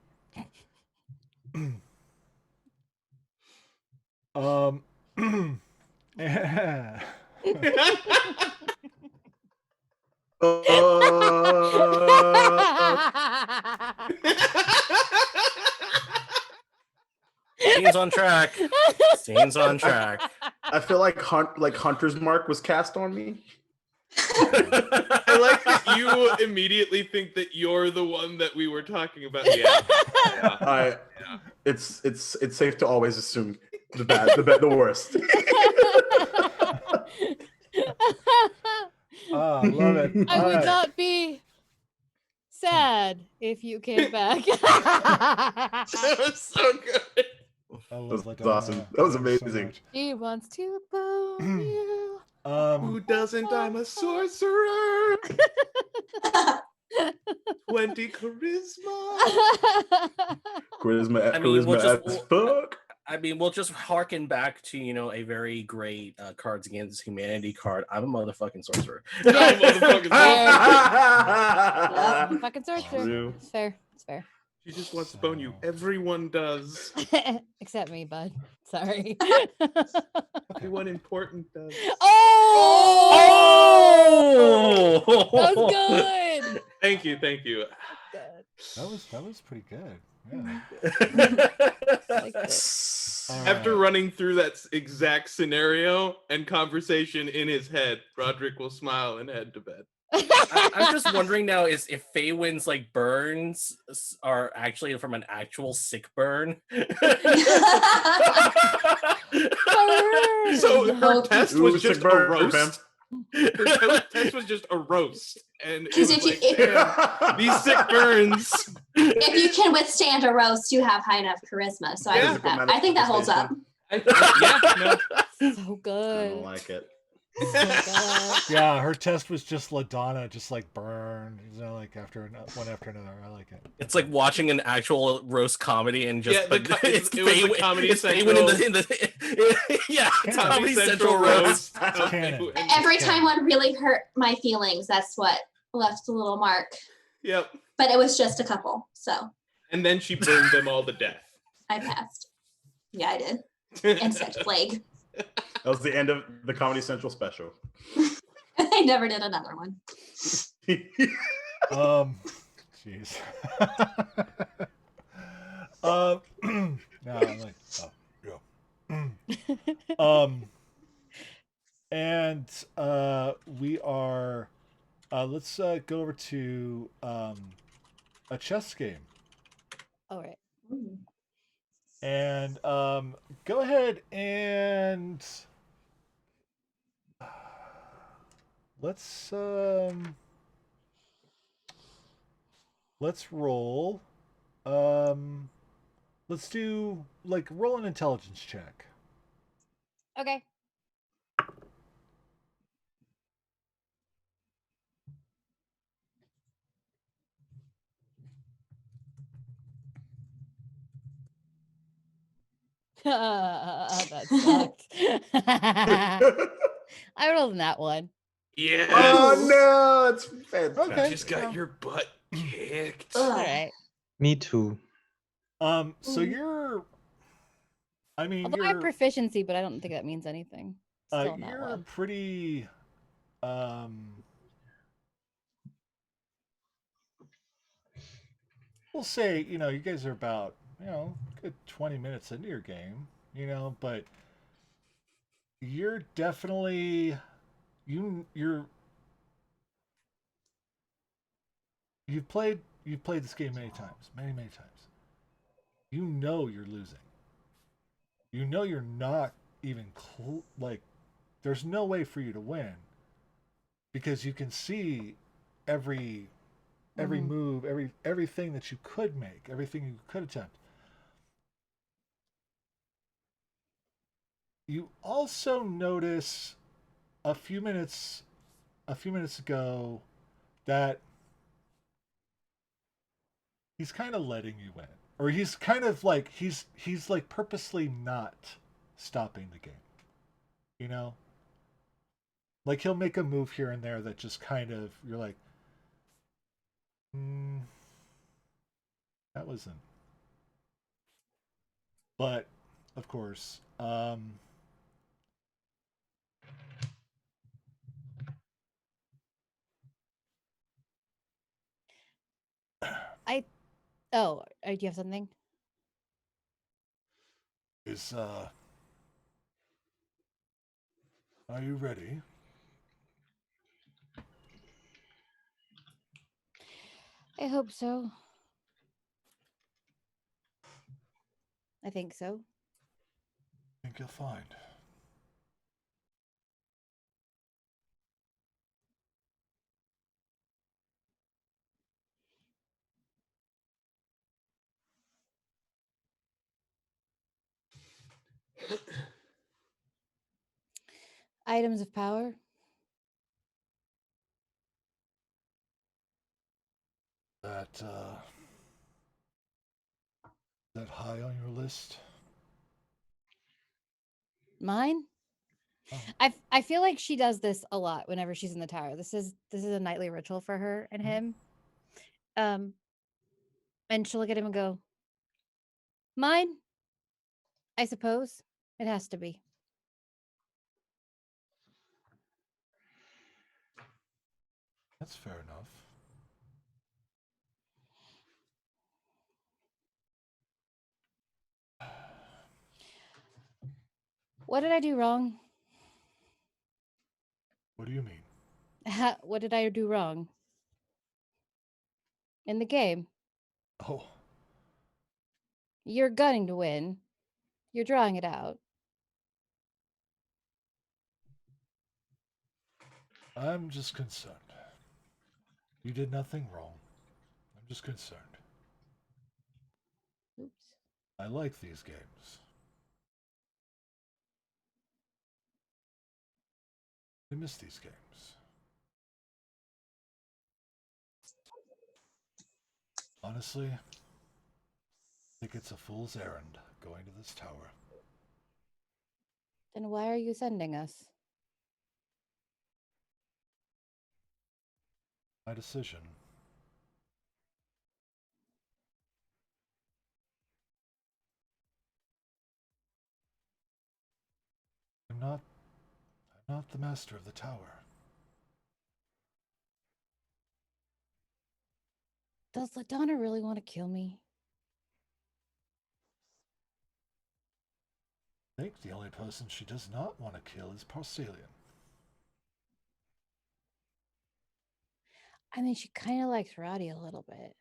Speaker 3: Scene's on track. Scene's on track.
Speaker 4: I feel like Hunter's Mark was cast on me.
Speaker 2: I like that you immediately think that you're the one that we were talking about. Yeah.
Speaker 4: It's safe to always assume the worst.
Speaker 1: Love it.
Speaker 5: I
Speaker 1: All
Speaker 5: would
Speaker 1: right.
Speaker 5: not be sad if you came back.
Speaker 2: That was so good.
Speaker 1: I love
Speaker 4: That was
Speaker 1: Ladonna.
Speaker 4: awesome. That was
Speaker 1: I love her so
Speaker 4: amazing.
Speaker 1: much.
Speaker 5: She wants to bone you.
Speaker 2: Who doesn't? I'm a sorcerer. 20 charisma.
Speaker 4: Charisma,
Speaker 3: I mean, we'll
Speaker 4: charisma
Speaker 3: just-
Speaker 4: as fuck.
Speaker 3: I mean, we'll just harken back to, a very great Cards Against Humanity card. I'm a motherfucking sorcerer.
Speaker 2: I'm a motherfucking
Speaker 5: Yep, you fucking sorcerer.
Speaker 4: True.
Speaker 5: It's fair. It's fair.
Speaker 2: She just wants to bone you. Everyone does.
Speaker 5: Except me, bud. Sorry.
Speaker 2: Everyone important does.
Speaker 5: Oh!
Speaker 3: Oh!
Speaker 5: That was good.
Speaker 2: Thank you.
Speaker 5: Good.
Speaker 1: That was pretty good. Yeah.
Speaker 5: Liked it.
Speaker 1: All
Speaker 2: After
Speaker 1: right.
Speaker 2: running through that exact scenario and conversation in his head, Roderick will smile and head to bed.
Speaker 3: I'm just wondering now is if Feywin's burns are actually from an actual sick burn.
Speaker 2: So her test was
Speaker 4: Ooh,
Speaker 2: just
Speaker 4: sick burn,
Speaker 2: a roast.
Speaker 4: fam.
Speaker 2: Her test was just a roast, and it
Speaker 6: 'Cause
Speaker 2: was
Speaker 6: if you-
Speaker 2: like, damn, these sick burns.
Speaker 6: If you can withstand a roast, you have high enough charisma. So
Speaker 2: Yeah.
Speaker 6: I think that holds up.
Speaker 2: Yeah, no.
Speaker 5: So
Speaker 4: I
Speaker 5: good.
Speaker 4: don't like it.
Speaker 5: So good.
Speaker 1: Yeah, her test was just LaDonna, just burned, after one after another. I like it.
Speaker 3: It's like watching an actual roast comedy and just
Speaker 2: Yeah, it was the Comedy
Speaker 3: it's Feywin in the yeah, it's
Speaker 1: Comedy
Speaker 3: Comedy Central roast.
Speaker 1: It's canon.
Speaker 6: Every time one really hurt my feelings, that's what left a little mark.
Speaker 2: Yep.
Speaker 6: But it was just a couple, so
Speaker 2: And then she burned them all to death.
Speaker 6: I passed. Yeah, I did. Insect plague.
Speaker 4: That was the end of the Comedy Central special.
Speaker 6: I never did another one.
Speaker 1: Jeez. Now I'm like, yeah. And we are. Let's go over to a chess game.
Speaker 5: All right.
Speaker 1: And go ahead and let's roll. Let's do roll an intelligence check.
Speaker 5: Okay. That sucked. I rolled in that one.
Speaker 2: Yeah.
Speaker 4: Oh no, it's fantastic.
Speaker 1: Okay.
Speaker 2: You just got your butt kicked.
Speaker 5: All
Speaker 6: Ugh.
Speaker 5: right.
Speaker 7: Me too.
Speaker 1: So you're, I mean,
Speaker 5: Although I have
Speaker 1: you're,
Speaker 5: proficiency, but I don't think that means anything. Still not
Speaker 1: you're
Speaker 5: one.
Speaker 1: pretty, we'll say, you guys are about, good 20 minutes into your game, but you're definitely, you're, you've played this game many times, many, many times. You know you're losing. You know you're not even, there's no way for you to win because you can see every
Speaker 5: Mhm.
Speaker 1: move, everything that you could make, everything you could attempt. You also notice a few minutes ago that he's kind of letting you win, or he's kind of like he's like purposely not stopping the game. You know, like he'll make a move here and there that just kind of you're like, mm, that wasn't. But of course,
Speaker 5: Oh, do you have something?
Speaker 1: is are you ready?
Speaker 5: I hope so. I think so.
Speaker 1: I think you'll find.
Speaker 5: Items of power.
Speaker 1: That that high on your list?
Speaker 5: Mine.
Speaker 1: Oh.
Speaker 5: I feel like she does this a lot whenever she's in the tower. This is a nightly ritual for her and him. And she'll look at him and go, "Mine, I suppose. It has to be."
Speaker 1: That's fair enough.
Speaker 5: What did I do wrong?
Speaker 1: What do you mean?
Speaker 5: What did I do wrong in the game?
Speaker 1: Oh,
Speaker 5: You're gunning to win. You're drawing it out.
Speaker 1: I'm just concerned. You did nothing wrong. I'm just concerned.
Speaker 5: Oops.
Speaker 1: I like these games. I miss these games. Honestly, I think it's a fool's errand going to this tower.
Speaker 5: Then why are you sending us?
Speaker 1: My decision. I'm not the master of the tower.
Speaker 5: Does LaDonna really want to kill me?
Speaker 1: I think the only person she does not want to kill is Parcelian.
Speaker 5: I mean, she kind of likes Roddy a little bit.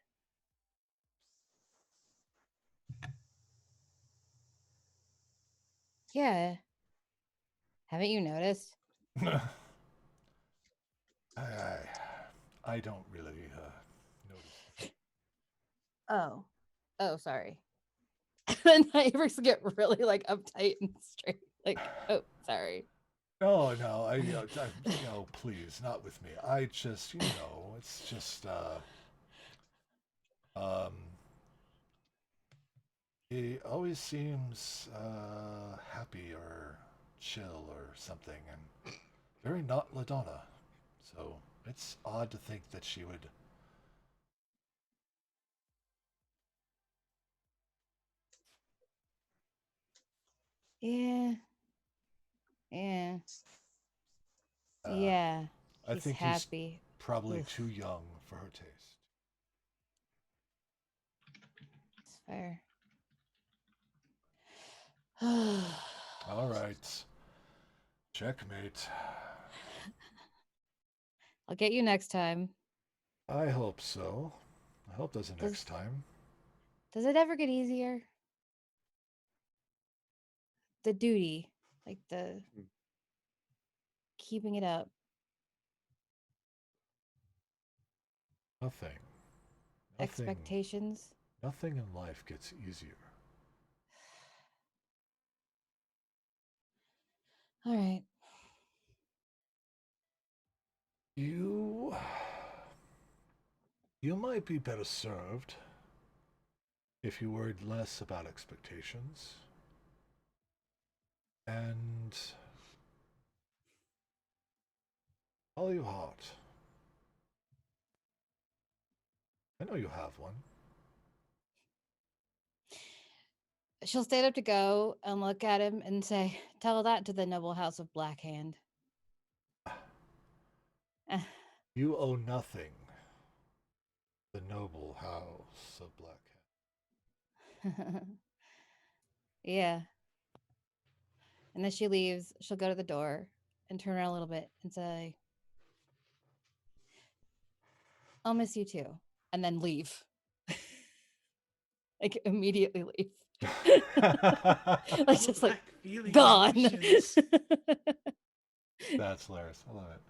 Speaker 5: Yeah. Haven't you noticed?
Speaker 1: I, I, I don't really notice.
Speaker 5: Oh. Oh, sorry. And neighbors get really like uptight and straight. Like, oh, sorry.
Speaker 1: No, no, please, not with me. I just, it's just, um, He always seems happy or chill or something, and very not LaDonna. So it's odd to think that she would.
Speaker 5: Yeah. Yeah. Yeah.
Speaker 1: I
Speaker 5: He's
Speaker 1: think he's
Speaker 5: happy.
Speaker 1: probably
Speaker 5: Oof.
Speaker 1: too young for her taste.
Speaker 5: It's fair.
Speaker 1: All right. Checkmate.
Speaker 5: I'll get you next time.
Speaker 1: I hope so. I hope there's a
Speaker 5: Does-
Speaker 1: next time.
Speaker 5: Does it ever get easier? The duty, like the keeping it up.
Speaker 1: Nothing.
Speaker 5: Expectations.
Speaker 1: Nothing in life gets easier.
Speaker 5: All right.
Speaker 1: You might be better served if you worried less about expectations and follow your heart. I know you have one.
Speaker 5: She'll stand up to go and look at him and say, "Tell that to the noble house of Blackhand."
Speaker 1: You owe nothing. The noble house of Blackhand.
Speaker 5: Yeah. And then she leaves. She'll go to the door and turn around a little bit and say, "I'll miss you too." And then leave. Like immediately leave. Like just like gone.
Speaker 1: That's hilarious. I love it.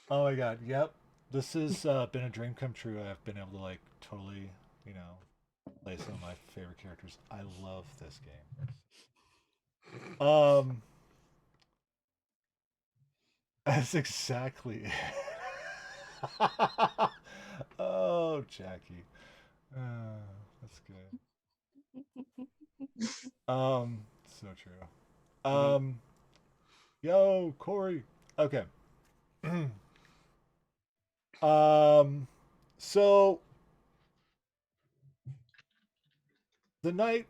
Speaker 1: Oh my god. Yep. This has been a dream come true. I've been able to like totally, play some of my favorite characters. I love this game. That's exactly it. Oh, Jackie. That's good. So true. Yo, Corey. Okay. So the night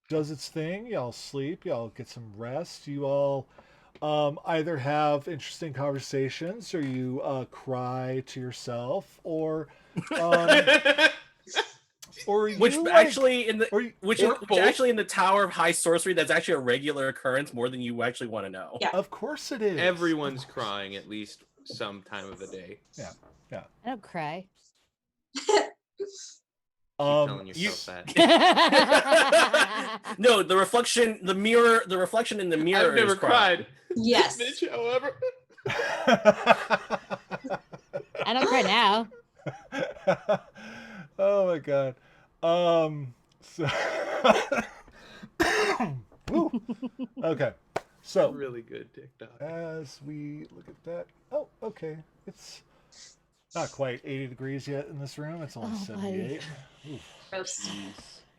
Speaker 1: does its thing. Y'all sleep. Y'all get some rest. You all either have interesting conversations, or you cry to yourself, or or you
Speaker 3: Which
Speaker 1: like,
Speaker 3: actually in the
Speaker 1: or you,
Speaker 3: which,
Speaker 2: or
Speaker 3: which
Speaker 2: both.
Speaker 3: actually in the Tower of High Sorcery, that's actually a regular occurrence more than you actually want to know.
Speaker 6: Yeah.
Speaker 1: of course it is.
Speaker 2: Everyone's
Speaker 1: Of course.
Speaker 2: crying at least some time of the day.
Speaker 1: Yeah.
Speaker 5: I don't cry.
Speaker 2: Keep telling yourself that.
Speaker 3: No, the reflection in the mirror
Speaker 2: I've never
Speaker 3: is crying.
Speaker 2: cried.
Speaker 6: Yes.
Speaker 2: This bitch, however.
Speaker 5: I don't cry now.
Speaker 1: Oh my god. So Woo. Okay. So
Speaker 2: Really good TikTok.
Speaker 1: as we look at that, oh, okay. It's not quite 80 degrees yet in this room. It's only
Speaker 5: Oh,
Speaker 1: 78. Oof.
Speaker 6: Gross.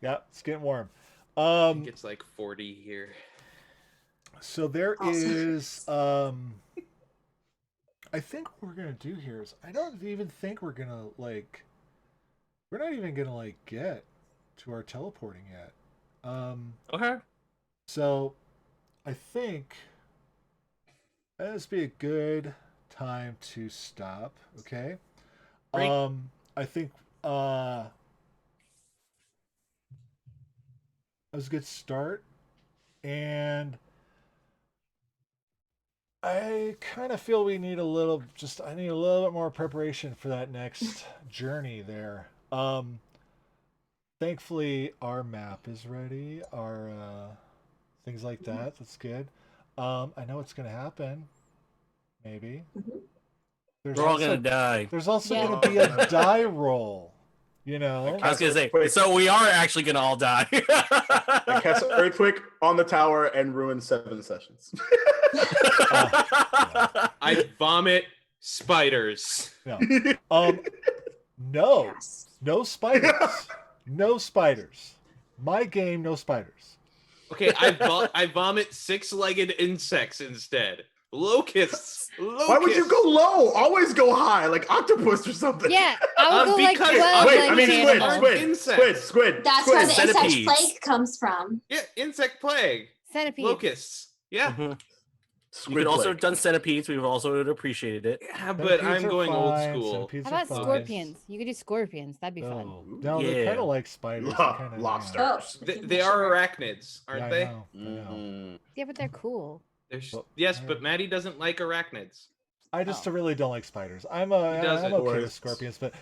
Speaker 1: Yeah, it's getting warm.
Speaker 2: I think it's like 40 here.
Speaker 1: So there
Speaker 6: Awesome.
Speaker 1: is I think what we're gonna do here is I don't even think we're not even gonna get to our teleporting yet.
Speaker 3: Okay.
Speaker 1: So I think this would be a good time to stop. Okay.
Speaker 3: Great.
Speaker 1: I think that was a good start, and I kind of feel I need a little bit more preparation for that next journey there. Thankfully our map is ready, our things like that. That's good. I know what's gonna happen. Maybe. There's
Speaker 3: We're all
Speaker 1: also,
Speaker 3: gonna die.
Speaker 1: There's also
Speaker 5: Yeah.
Speaker 1: gonna be a die roll. You know?
Speaker 3: I was gonna say,
Speaker 4: Earthquake.
Speaker 3: so we are actually gonna all die.
Speaker 4: I cast an earthquake on the tower and ruin 7 sessions.
Speaker 2: I vomit spiders.
Speaker 1: No. No.
Speaker 6: Yes.
Speaker 1: No spiders. No spiders. My game, no spiders.
Speaker 2: Okay, I vomit 6-legged insects instead. Locusts.
Speaker 4: Why would you go low? Always go high, like octopus or something.
Speaker 5: Yeah, I would go like
Speaker 2: because-
Speaker 5: 12
Speaker 4: Wait,
Speaker 5: like
Speaker 4: I mean
Speaker 5: an
Speaker 4: squid,
Speaker 5: animal.
Speaker 4: squid.
Speaker 6: That's where the insect
Speaker 3: Centipedes.
Speaker 6: plague comes from.
Speaker 2: Yeah, insect plague.
Speaker 5: Centipedes.
Speaker 2: Locusts. Yeah.
Speaker 3: Mhm. You
Speaker 4: Squid
Speaker 3: could also
Speaker 4: plague.
Speaker 3: have done centipedes. We've also appreciated it.
Speaker 2: Yeah, but
Speaker 1: Centipedes
Speaker 2: I'm
Speaker 1: are
Speaker 2: going old
Speaker 1: fine,
Speaker 2: school.
Speaker 1: centipedes
Speaker 5: How
Speaker 1: are
Speaker 5: about
Speaker 1: fine.
Speaker 5: scorpions? You could do scorpions. That'd be fun.
Speaker 1: No, they're
Speaker 3: Yeah.
Speaker 1: kind of like spiders. They're kinda,
Speaker 4: Lobster.
Speaker 6: Oh,
Speaker 2: They are arachnids, aren't
Speaker 1: I
Speaker 2: they?
Speaker 1: know, I know.
Speaker 4: Mm.
Speaker 5: Yeah, but they're cool.
Speaker 1: Well,
Speaker 2: Yes, but Maddie doesn't like arachnids.
Speaker 1: I just
Speaker 5: Oh.
Speaker 1: really don't like spiders. I'm
Speaker 2: doesn't.
Speaker 1: okay with
Speaker 4: Worse.
Speaker 1: scorpions, but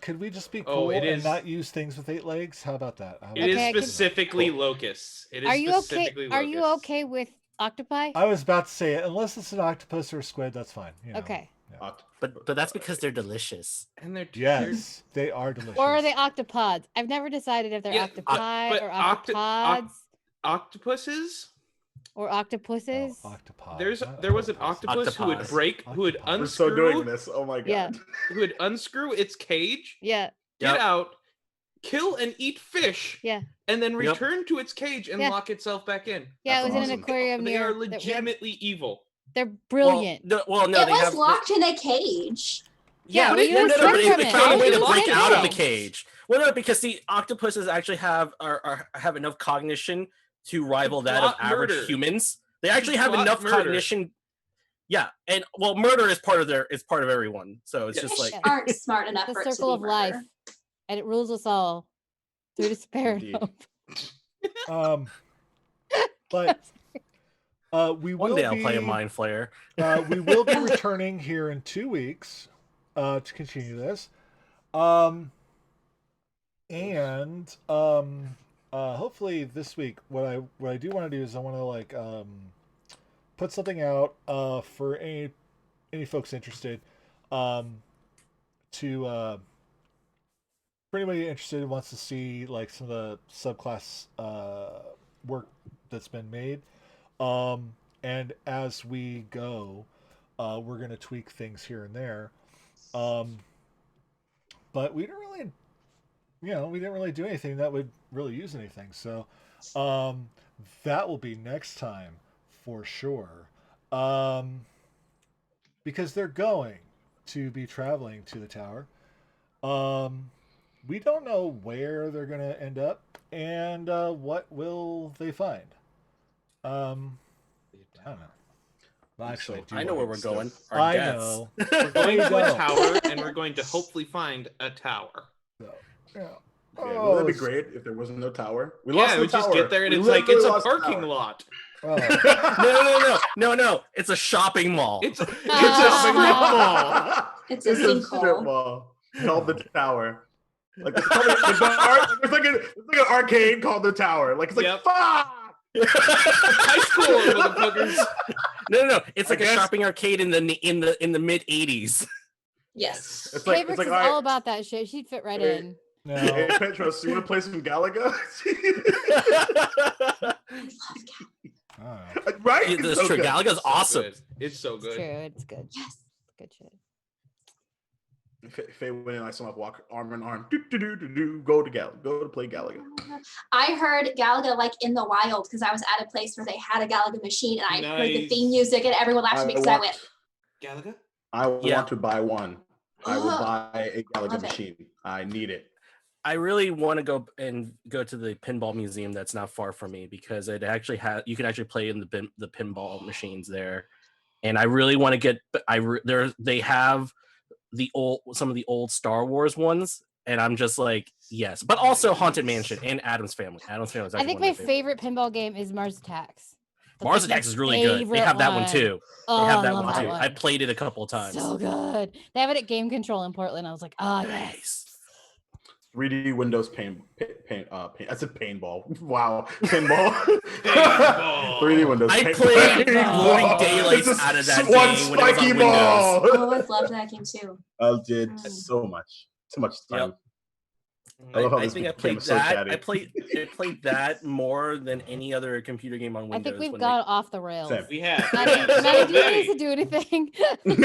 Speaker 1: could we just be
Speaker 2: Oh,
Speaker 1: cool
Speaker 2: it
Speaker 1: and
Speaker 2: is-
Speaker 1: not use things with 8 legs? How about that?
Speaker 2: It is
Speaker 5: Okay, I can-
Speaker 2: specifically locusts. It is
Speaker 5: Are you okay?
Speaker 2: specifically
Speaker 5: Are you
Speaker 2: locusts.
Speaker 5: okay with octopi?
Speaker 1: I was about to say it. Unless it's an octopus or a squid, that's fine. You know.
Speaker 5: Okay.
Speaker 3: But that's because they're delicious.
Speaker 2: And they're
Speaker 1: Yes, they are delicious.
Speaker 5: Or are they octopods? I've never decided if they're
Speaker 2: Yeah,
Speaker 5: octopi
Speaker 2: but
Speaker 5: or
Speaker 2: octo-
Speaker 5: octopods
Speaker 2: octopuses?
Speaker 5: or octopuses.
Speaker 1: octopod.
Speaker 2: There was an octopus who would
Speaker 3: Octopus.
Speaker 2: break, who would
Speaker 1: Octopus.
Speaker 4: We're so doing
Speaker 2: unscrew,
Speaker 4: this. Oh my god.
Speaker 5: Yeah.
Speaker 2: who would unscrew its cage,
Speaker 5: Yeah,
Speaker 2: get
Speaker 3: Yep.
Speaker 2: out, kill and eat fish,
Speaker 5: yeah,
Speaker 2: and then
Speaker 3: Yep.
Speaker 2: return to its cage and
Speaker 5: Yeah.
Speaker 2: lock itself back in.
Speaker 5: yeah.
Speaker 4: That's
Speaker 5: it was in
Speaker 4: awesome.
Speaker 5: an aquarium
Speaker 2: They
Speaker 5: near.
Speaker 2: are
Speaker 5: yeah,
Speaker 2: legitimately evil.
Speaker 5: they're brilliant.
Speaker 3: No,
Speaker 6: it
Speaker 3: they
Speaker 6: was
Speaker 3: have.
Speaker 6: locked in a cage.
Speaker 5: Yeah,
Speaker 3: but
Speaker 5: but you
Speaker 3: no,
Speaker 5: escape
Speaker 3: but
Speaker 5: from
Speaker 3: they
Speaker 5: it.
Speaker 3: found a way to
Speaker 2: How
Speaker 3: break
Speaker 2: did you
Speaker 3: out of the
Speaker 2: escape?
Speaker 3: cage. Well, no, because the octopuses actually have have enough cognition to rival that of
Speaker 2: plot
Speaker 3: average
Speaker 2: murder.
Speaker 3: humans. They actually have
Speaker 2: plot
Speaker 3: enough
Speaker 2: murder.
Speaker 3: cognition. Yeah, and well, murder is part of everyone. So it's
Speaker 2: Yeah.
Speaker 3: just
Speaker 6: Fish
Speaker 3: like
Speaker 6: aren't smart enough
Speaker 5: The
Speaker 6: for it to
Speaker 5: circle
Speaker 6: be
Speaker 5: of life,
Speaker 6: murder.
Speaker 5: and it rules us all through despair and
Speaker 4: Indeed.
Speaker 5: hope.
Speaker 1: But we will
Speaker 3: one day I'll play a
Speaker 1: be-
Speaker 3: mind flayer.
Speaker 1: we will be returning here in 2 weeks to continue this. Hopefully this week, what I do want to do is I want to put something out for any folks interested to for anybody interested who wants to see like some of the subclass work that's been made. And as we go, we're going to tweak things here and there. But we didn't really, we didn't really do anything that would really use anything. So that will be next time for sure. Because they're going to be traveling to the tower. We don't know where they're going to end up and what will they find. I don't know. Well, actually,
Speaker 3: I know where we're going. Our
Speaker 1: I
Speaker 3: deaths.
Speaker 1: know.
Speaker 2: We're going to a
Speaker 1: don't.
Speaker 2: tower, and we're going to hopefully find a tower.
Speaker 1: So, yeah.
Speaker 4: Okay, wouldn't that be
Speaker 1: it's-
Speaker 4: great if there wasn't no tower? We
Speaker 2: Yeah,
Speaker 4: lost the
Speaker 2: we just
Speaker 4: tower.
Speaker 2: get there and
Speaker 4: We
Speaker 2: it's like
Speaker 4: literally
Speaker 2: it's a
Speaker 4: lost the
Speaker 2: parking
Speaker 4: tower.
Speaker 2: lot.
Speaker 1: Oh,
Speaker 3: No. It's a shopping mall.
Speaker 2: It's a strip
Speaker 5: Ah.
Speaker 2: mall.
Speaker 6: It's a
Speaker 4: It's a strip
Speaker 6: sinkhole.
Speaker 4: mall called the Tower. Like there's like an arcade called the Tower. Like it's like
Speaker 2: Yep.
Speaker 4: fuck.
Speaker 2: High school, motherfuckers.
Speaker 3: No. It's like
Speaker 4: I
Speaker 3: a
Speaker 4: guess-
Speaker 3: shopping arcade in the mid '80s.
Speaker 6: Yes.
Speaker 4: It's like
Speaker 5: Fabrics
Speaker 4: it's like
Speaker 5: is
Speaker 4: all right.
Speaker 5: all about that shit. She'd fit right
Speaker 4: Hey.
Speaker 5: in.
Speaker 1: no.
Speaker 4: Hey Petros, you want to play some Galaga?
Speaker 6: I love cat.
Speaker 1: Oh.
Speaker 4: Right?
Speaker 3: Yeah, that's
Speaker 4: So
Speaker 3: true.
Speaker 4: good.
Speaker 3: Galaga's
Speaker 2: So
Speaker 3: awesome.
Speaker 2: good. It's so
Speaker 5: It's
Speaker 2: good.
Speaker 5: true. It's good.
Speaker 6: Yes.
Speaker 5: Good shit.
Speaker 4: Faye went and I saw him walk arm in arm. Go to play Galaga.
Speaker 6: I heard Galaga like in the wild because I was at a place where they had a Galaga machine and I heard the
Speaker 2: Nice.
Speaker 6: theme music and everyone laughed at me because I went,
Speaker 2: Galaga?
Speaker 4: I
Speaker 3: Yeah.
Speaker 4: want to buy one. I will
Speaker 6: Ugh.
Speaker 4: buy a Galaga
Speaker 6: Love it.
Speaker 4: machine. I need it.
Speaker 3: I really want to go to the pinball museum that's not far from me because it actually you can actually play in the pinball machines there, and I really want to get. They have some of the old Star Wars ones, and I'm just like yes, but also Haunted Mansion and Adam's Family. Adam's Family. Is
Speaker 5: I
Speaker 3: actually
Speaker 5: think
Speaker 3: one
Speaker 5: my
Speaker 3: of my
Speaker 5: favorite pinball game is Mars Attacks. That's
Speaker 3: Mars
Speaker 5: like my
Speaker 3: Attacks is really good. They
Speaker 5: favorite
Speaker 3: have that one too.
Speaker 5: Oh,
Speaker 3: They have
Speaker 5: I
Speaker 3: that
Speaker 5: love
Speaker 3: one
Speaker 5: that
Speaker 3: too.
Speaker 5: one.
Speaker 3: I played it a couple of times.
Speaker 5: So good. They have it at Game Control in Portland. I was like, oh yes.
Speaker 3: Nice.
Speaker 4: 3D Windows paint. I said paintball. Wow, pinball.
Speaker 2: Paintball.
Speaker 4: 3D Windows.
Speaker 3: I
Speaker 4: paint-
Speaker 3: played
Speaker 4: paintball.
Speaker 3: Morning Daylights
Speaker 4: It's a
Speaker 3: out of that
Speaker 4: one
Speaker 3: game when it was on
Speaker 4: spiky
Speaker 3: Windows.
Speaker 4: ball.
Speaker 6: I always loved that game too.
Speaker 4: I did
Speaker 6: Mm.
Speaker 4: so much time.
Speaker 3: I,
Speaker 4: love how
Speaker 3: I
Speaker 4: this
Speaker 3: think I
Speaker 4: became
Speaker 3: played
Speaker 4: so
Speaker 3: that.
Speaker 4: chatty.
Speaker 3: I played that more than any other computer game on
Speaker 5: I
Speaker 3: Windows.
Speaker 5: think we've
Speaker 3: when
Speaker 5: gone off the rails.
Speaker 4: Same.
Speaker 2: We have.
Speaker 5: Maddie,
Speaker 2: So
Speaker 5: Maddie, do you need
Speaker 2: many.
Speaker 5: us to do anything?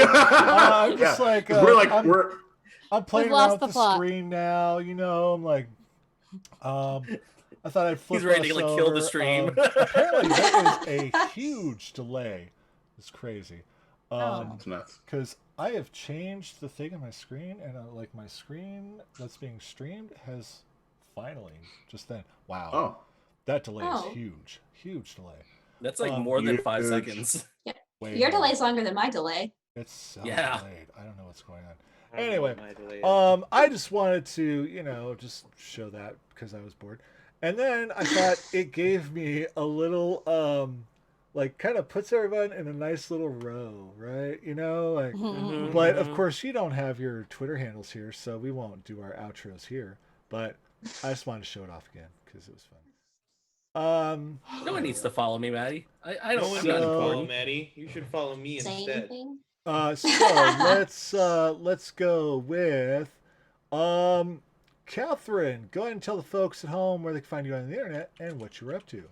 Speaker 1: I'm just like,
Speaker 4: 'Cause we're like
Speaker 1: I'm-
Speaker 4: we're
Speaker 1: I'm playing
Speaker 5: lost
Speaker 1: around
Speaker 5: the
Speaker 1: with the
Speaker 5: plot.
Speaker 1: screen now. You know, I'm like, I thought I'd flip
Speaker 3: He's ready to
Speaker 1: us
Speaker 3: like kill the
Speaker 1: over.
Speaker 3: stream.
Speaker 1: Apparently, there is a huge delay. It's crazy.
Speaker 5: Oh.
Speaker 4: It's nuts.
Speaker 1: Because I have changed the thing on my screen, and like my screen that's being streamed has finally just then. Wow,
Speaker 4: Oh,
Speaker 1: that delay
Speaker 6: Oh.
Speaker 1: is huge, huge delay.
Speaker 3: That's like more than 5
Speaker 4: huge.
Speaker 3: seconds.
Speaker 1: Way
Speaker 6: Your
Speaker 1: more.
Speaker 6: delay's longer than my delay.
Speaker 1: It's so
Speaker 3: Yeah.
Speaker 1: delayed. I don't know what's going on.
Speaker 2: I don't know
Speaker 1: Anyway,
Speaker 2: what my delay is.
Speaker 1: I just wanted to, just show that because I was bored. And then I thought it gave me a little, like, kind of puts everyone in a nice little row, right? Like,
Speaker 3: Mhm.
Speaker 1: but of course you don't have your Twitter handles here, so we won't do our outros here. But I just wanted to show it off again because it was fun.
Speaker 3: No one needs to follow me, Maddie. I
Speaker 2: No
Speaker 3: don't.
Speaker 2: one
Speaker 3: I'm
Speaker 2: needs
Speaker 3: not
Speaker 2: to follow
Speaker 3: important.
Speaker 2: Maddie. You should follow me
Speaker 6: Say
Speaker 2: instead.
Speaker 6: anything?
Speaker 1: So let's go with Catherine. Go ahead and tell the folks at home where they can find you on the internet and what you're up to.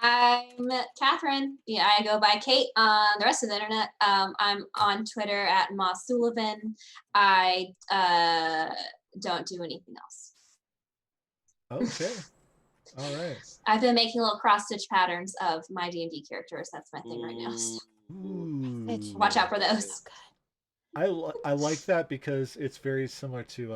Speaker 6: I'm Catherine. Yeah, I go by Kate on the rest of the internet. I'm on Twitter at Ma Sullivan. I don't do anything else.
Speaker 1: Okay. All right.
Speaker 6: I've been making little cross stitch patterns of my D&D characters. That's my thing right now. So
Speaker 1: Ooh.
Speaker 6: watch out for those.
Speaker 1: I like that because it's very similar to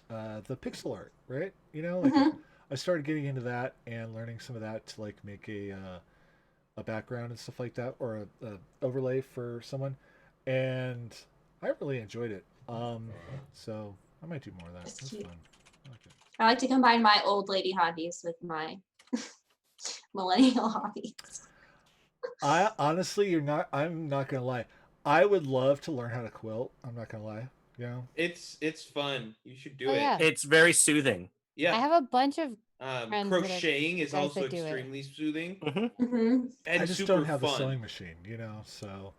Speaker 1: the pixel art, right? Like
Speaker 6: Mhm.
Speaker 1: I started getting into that and learning some of that to like make a background and stuff like that, or a overlay for someone, and I really enjoyed it. So I might do more of that.
Speaker 6: It's
Speaker 1: That's
Speaker 6: cute.
Speaker 1: fun. I like it.
Speaker 6: I like to combine my old lady hobbies with my millennial hobbies.
Speaker 1: I honestly, I'm not gonna lie. I would love to learn how to quilt. I'm not gonna lie.
Speaker 2: It's fun. You should do
Speaker 5: Oh,
Speaker 2: it.
Speaker 5: yeah.
Speaker 3: It's very soothing.
Speaker 2: Yeah.
Speaker 5: I have a bunch of friends that are
Speaker 2: Crocheting is
Speaker 5: guys
Speaker 2: also
Speaker 5: that do it.
Speaker 2: extremely soothing
Speaker 6: Mm-hmm.
Speaker 2: and
Speaker 1: I just
Speaker 2: super
Speaker 1: don't have
Speaker 2: fun.
Speaker 1: a sewing machine, so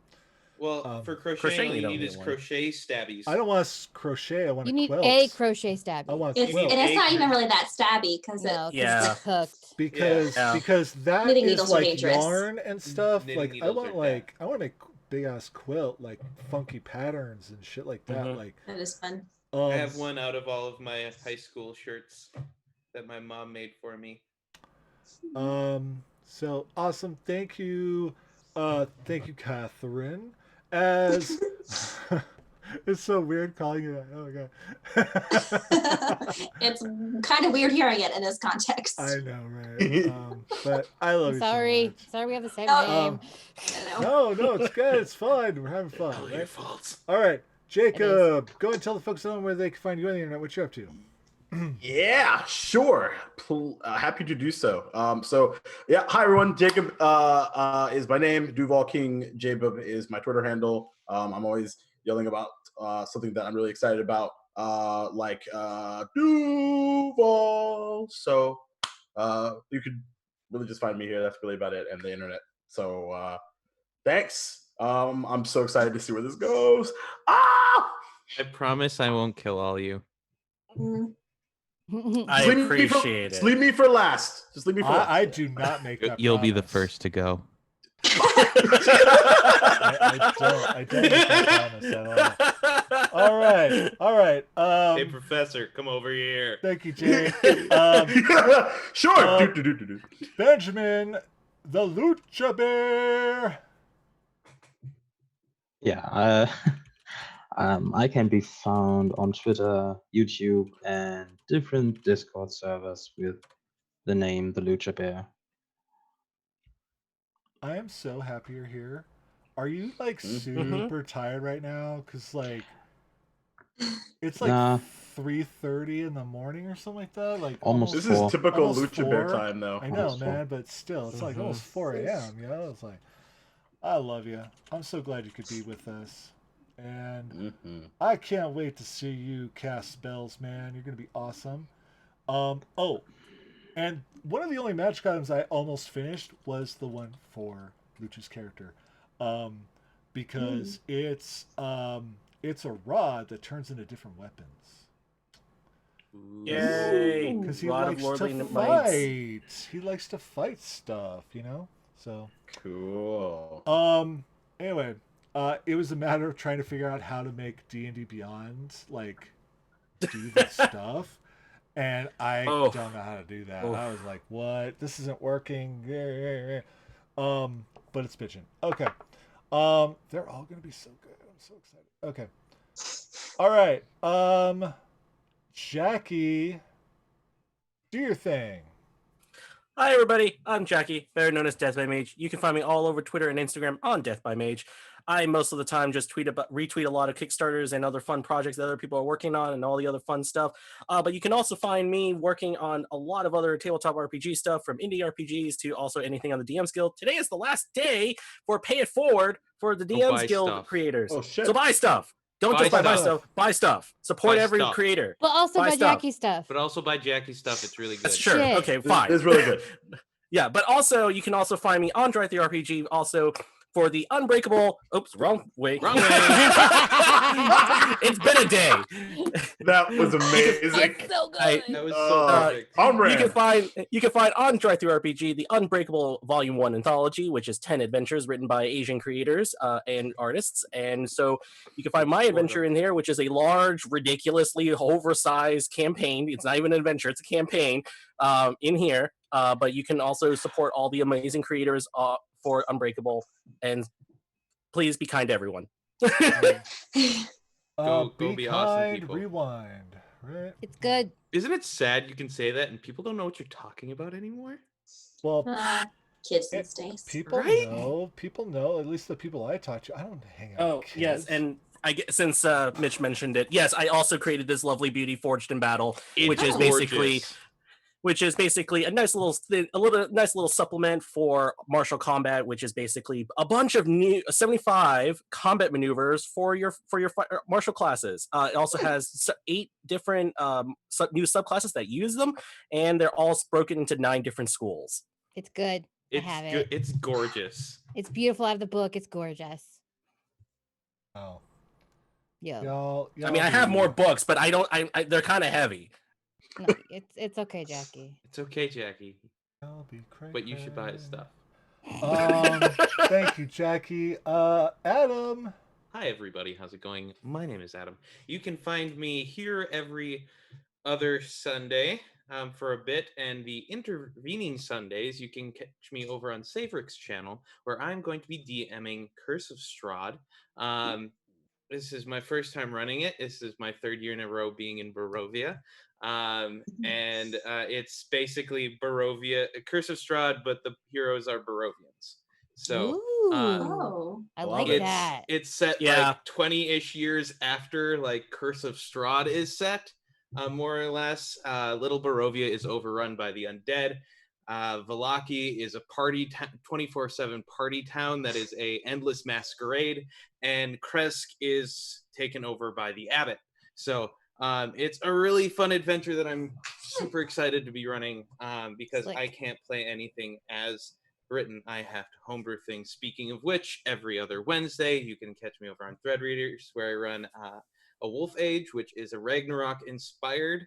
Speaker 2: Well, for
Speaker 3: crocheting,
Speaker 2: crocheting, all
Speaker 3: you
Speaker 2: you
Speaker 3: don't
Speaker 2: need is
Speaker 3: need one.
Speaker 2: crochet stabbies.
Speaker 1: I don't want to crochet. I want
Speaker 5: You
Speaker 1: to
Speaker 5: need
Speaker 1: quilt.
Speaker 5: a crochet stabby.
Speaker 1: I want
Speaker 6: It's,
Speaker 1: quilt
Speaker 6: and it's not
Speaker 2: Egg-
Speaker 6: even really that stabby because
Speaker 5: No, 'cause
Speaker 3: Yeah.
Speaker 5: it's hooked.
Speaker 1: because
Speaker 3: Yeah.
Speaker 1: because that
Speaker 6: Knitting
Speaker 1: is
Speaker 6: needles are
Speaker 1: like
Speaker 6: dangerous.
Speaker 1: yarn and stuff.
Speaker 2: Knitting
Speaker 1: Like I
Speaker 2: needles
Speaker 1: want
Speaker 2: are
Speaker 1: like I want to make big ass quilt, like funky patterns and shit like that.
Speaker 3: Mhm.
Speaker 1: Like
Speaker 6: that is fun.
Speaker 2: I have one out of all of my high school shirts that my mom made for me.
Speaker 1: So awesome. Thank you, Catherine. As it's so weird calling you that. Oh my god.
Speaker 6: It's kind of weird hearing it in this context.
Speaker 1: I know, right? But I love you
Speaker 5: Sorry.
Speaker 1: so much.
Speaker 5: Sorry we have the same
Speaker 6: Oh,
Speaker 5: name.
Speaker 6: I don't know.
Speaker 1: No, it's good. It's fun. We're having fun.
Speaker 2: All
Speaker 1: Right?
Speaker 2: your faults.
Speaker 1: All right, Jacob, go and tell the folks at home where they can find you on the internet. What you're up to?
Speaker 4: Yeah, sure. Happy to do so. Hi everyone. Jacob is my name. Duval King Jacob is my Twitter handle. I'm always yelling about something that I'm really excited about, like Duval. So you could really just find me here. That's really about it, and the internet. So thanks. I'm so excited to see where this goes. Ah!
Speaker 2: I promise I won't kill all you.
Speaker 6: Mm.
Speaker 3: I appreciate
Speaker 4: Just
Speaker 3: it.
Speaker 4: leave me for last. Just leave me for last.
Speaker 1: I do not make that.
Speaker 2: You'll be the
Speaker 1: promise.
Speaker 2: first to go.
Speaker 1: I don't make that promise at all. All right.
Speaker 2: Hey, professor, come over here.
Speaker 1: Thank you, Jake.
Speaker 4: Sure.
Speaker 1: Benjamin, the Lucha Bear.
Speaker 7: Yeah, I can be found on Twitter, YouTube, and different Discord servers with the name The Lucha Bear.
Speaker 1: I am so happy you're here. Are you like
Speaker 7: Mm-hmm.
Speaker 1: super tired right now? Cause like it's like
Speaker 7: Nah.
Speaker 1: 3:30 in the morning or something like that. Like
Speaker 7: Almost
Speaker 4: This
Speaker 7: four.
Speaker 4: is typical
Speaker 1: Almost
Speaker 4: Lucha Bear
Speaker 1: 4.
Speaker 4: time, though.
Speaker 1: I know,
Speaker 7: Almost 4.
Speaker 1: man, but still, it's like almost 4 a.m. You know, it's like I love you. I'm so glad you could be with us, and I can't wait to see you cast spells, man. You're gonna be awesome. Oh, and one of the only magic items I almost finished was the one for Lucha's character, because it's a rod that turns into different weapons.
Speaker 3: Yay!
Speaker 1: Because he
Speaker 3: Rod of
Speaker 1: likes
Speaker 3: Lordly
Speaker 1: to
Speaker 3: Mights.
Speaker 1: fight. He likes to fight stuff, you know. So
Speaker 4: Cool.
Speaker 1: anyway, It was a matter of trying to figure out how to make D&D Beyond like do the stuff, and I
Speaker 3: Oh.
Speaker 1: don't know how to do that.
Speaker 3: Oh.
Speaker 1: I was like, "What? This isn't working." But it's bitching. Okay. They're all gonna be so good. I'm so excited. Okay. All right. Jackie, do your thing.
Speaker 3: Hi, everybody. I'm Jackie, better known as Death by Mage. You can find me all over Twitter and Instagram on Death by Mage. I most of the time just retweet a lot of Kickstarters and other fun projects that other people are working on and all the other fun stuff. But you can also find me working on a lot of other tabletop RPG stuff, from indie RPGs to also anything on the DM's Guild. Today is the last day for Pay It Forward for the DM's
Speaker 2: buy
Speaker 3: Guild
Speaker 2: stuff.
Speaker 3: creators.
Speaker 4: Oh shit!
Speaker 3: So buy stuff. Don't
Speaker 2: Buy
Speaker 3: just buy
Speaker 2: stuff.
Speaker 3: stuff. Buy stuff. Support
Speaker 2: Buy
Speaker 3: every
Speaker 2: stuff.
Speaker 3: creator.
Speaker 5: But also
Speaker 3: Buy
Speaker 5: by
Speaker 3: stuff.
Speaker 5: Jackie stuff.
Speaker 2: But also buy Jackie stuff. It's really good.
Speaker 3: That's sure.
Speaker 5: Shit.
Speaker 3: Okay, fine.
Speaker 4: It's really good.
Speaker 3: Yeah, but also you can also find me on Drive the RPG also for the Unbreakable. Oops, wrong way.
Speaker 2: Wrong way.
Speaker 3: It's been a day.
Speaker 4: That was amazing.
Speaker 5: It's so good.
Speaker 2: That was so perfect.
Speaker 4: On
Speaker 3: You
Speaker 4: brand.
Speaker 3: can find on Drive Through RPG the Unbreakable Volume 1 anthology, which is 10 adventures written by Asian creators and artists. And so you can find my adventure in here, which is a large, ridiculously oversized campaign. It's not even an adventure, it's a campaign in here. But you can also support all the amazing creators for Unbreakable. And please be kind to everyone.
Speaker 2: Go
Speaker 1: Be
Speaker 2: be awesome,
Speaker 1: kind,
Speaker 2: people.
Speaker 1: rewind. Right?
Speaker 5: It's good.
Speaker 2: Isn't it sad you can say that and people don't know what you're talking about anymore?
Speaker 1: Well,
Speaker 6: Kids these days.
Speaker 1: people
Speaker 2: Right?
Speaker 1: know. People know. At least the people I talk to. I don't hang out.
Speaker 3: Oh,
Speaker 1: with kids.
Speaker 3: yes, and I get, since Mitch mentioned it, yes, I also created this lovely beauty Forged in Battle, which is basically a nice little supplement for martial combat, which is basically a bunch of new 75 combat maneuvers for your martial classes. It also has 8 different new subclasses that use them, and they're all broken into 9 different schools.
Speaker 5: It's good. I
Speaker 2: It's
Speaker 5: have
Speaker 2: good.
Speaker 5: it.
Speaker 2: It's gorgeous.
Speaker 5: It's beautiful. I have the book. It's gorgeous.
Speaker 1: Oh,
Speaker 5: Yeah.
Speaker 1: y'all.
Speaker 3: I mean, I have more books, but I don't. They're kind of heavy.
Speaker 5: No, it's okay, Jackie.
Speaker 2: It's okay, Jackie.
Speaker 1: Y'all be crazy.
Speaker 2: But you should buy his stuff.
Speaker 1: Thank you, Jackie. Adam.
Speaker 2: Hi, everybody. How's it going? My name is Adam. You can find me here every other Sunday for a bit, and the intervening Sundays, you can catch me over on Savric's channel, where I'm going to be DMing Curse of Strahd. This is my first time running it. This is my 3rd year in a row being in Barovia. And it's basically Barovia, Curse of Strahd, but the heroes are Barovians. So
Speaker 6: Oh.
Speaker 5: I like
Speaker 3: it's-
Speaker 5: that.
Speaker 2: it's set like 20-ish years after like Curse of Strahd is set, more or less. Little Barovia is overrun by the undead. Valaki is a party 24/7 party town that is a endless masquerade, and Kresk is taken over by the abbot. So it's a really fun adventure that I'm super excited to be running because
Speaker 5: Slick.
Speaker 2: I can't play anything as written. I have to homebrew things. Speaking of which, every other Wednesday you can catch me over on Threadreaders, where I run a Wolf Age, which is a Ragnarok-inspired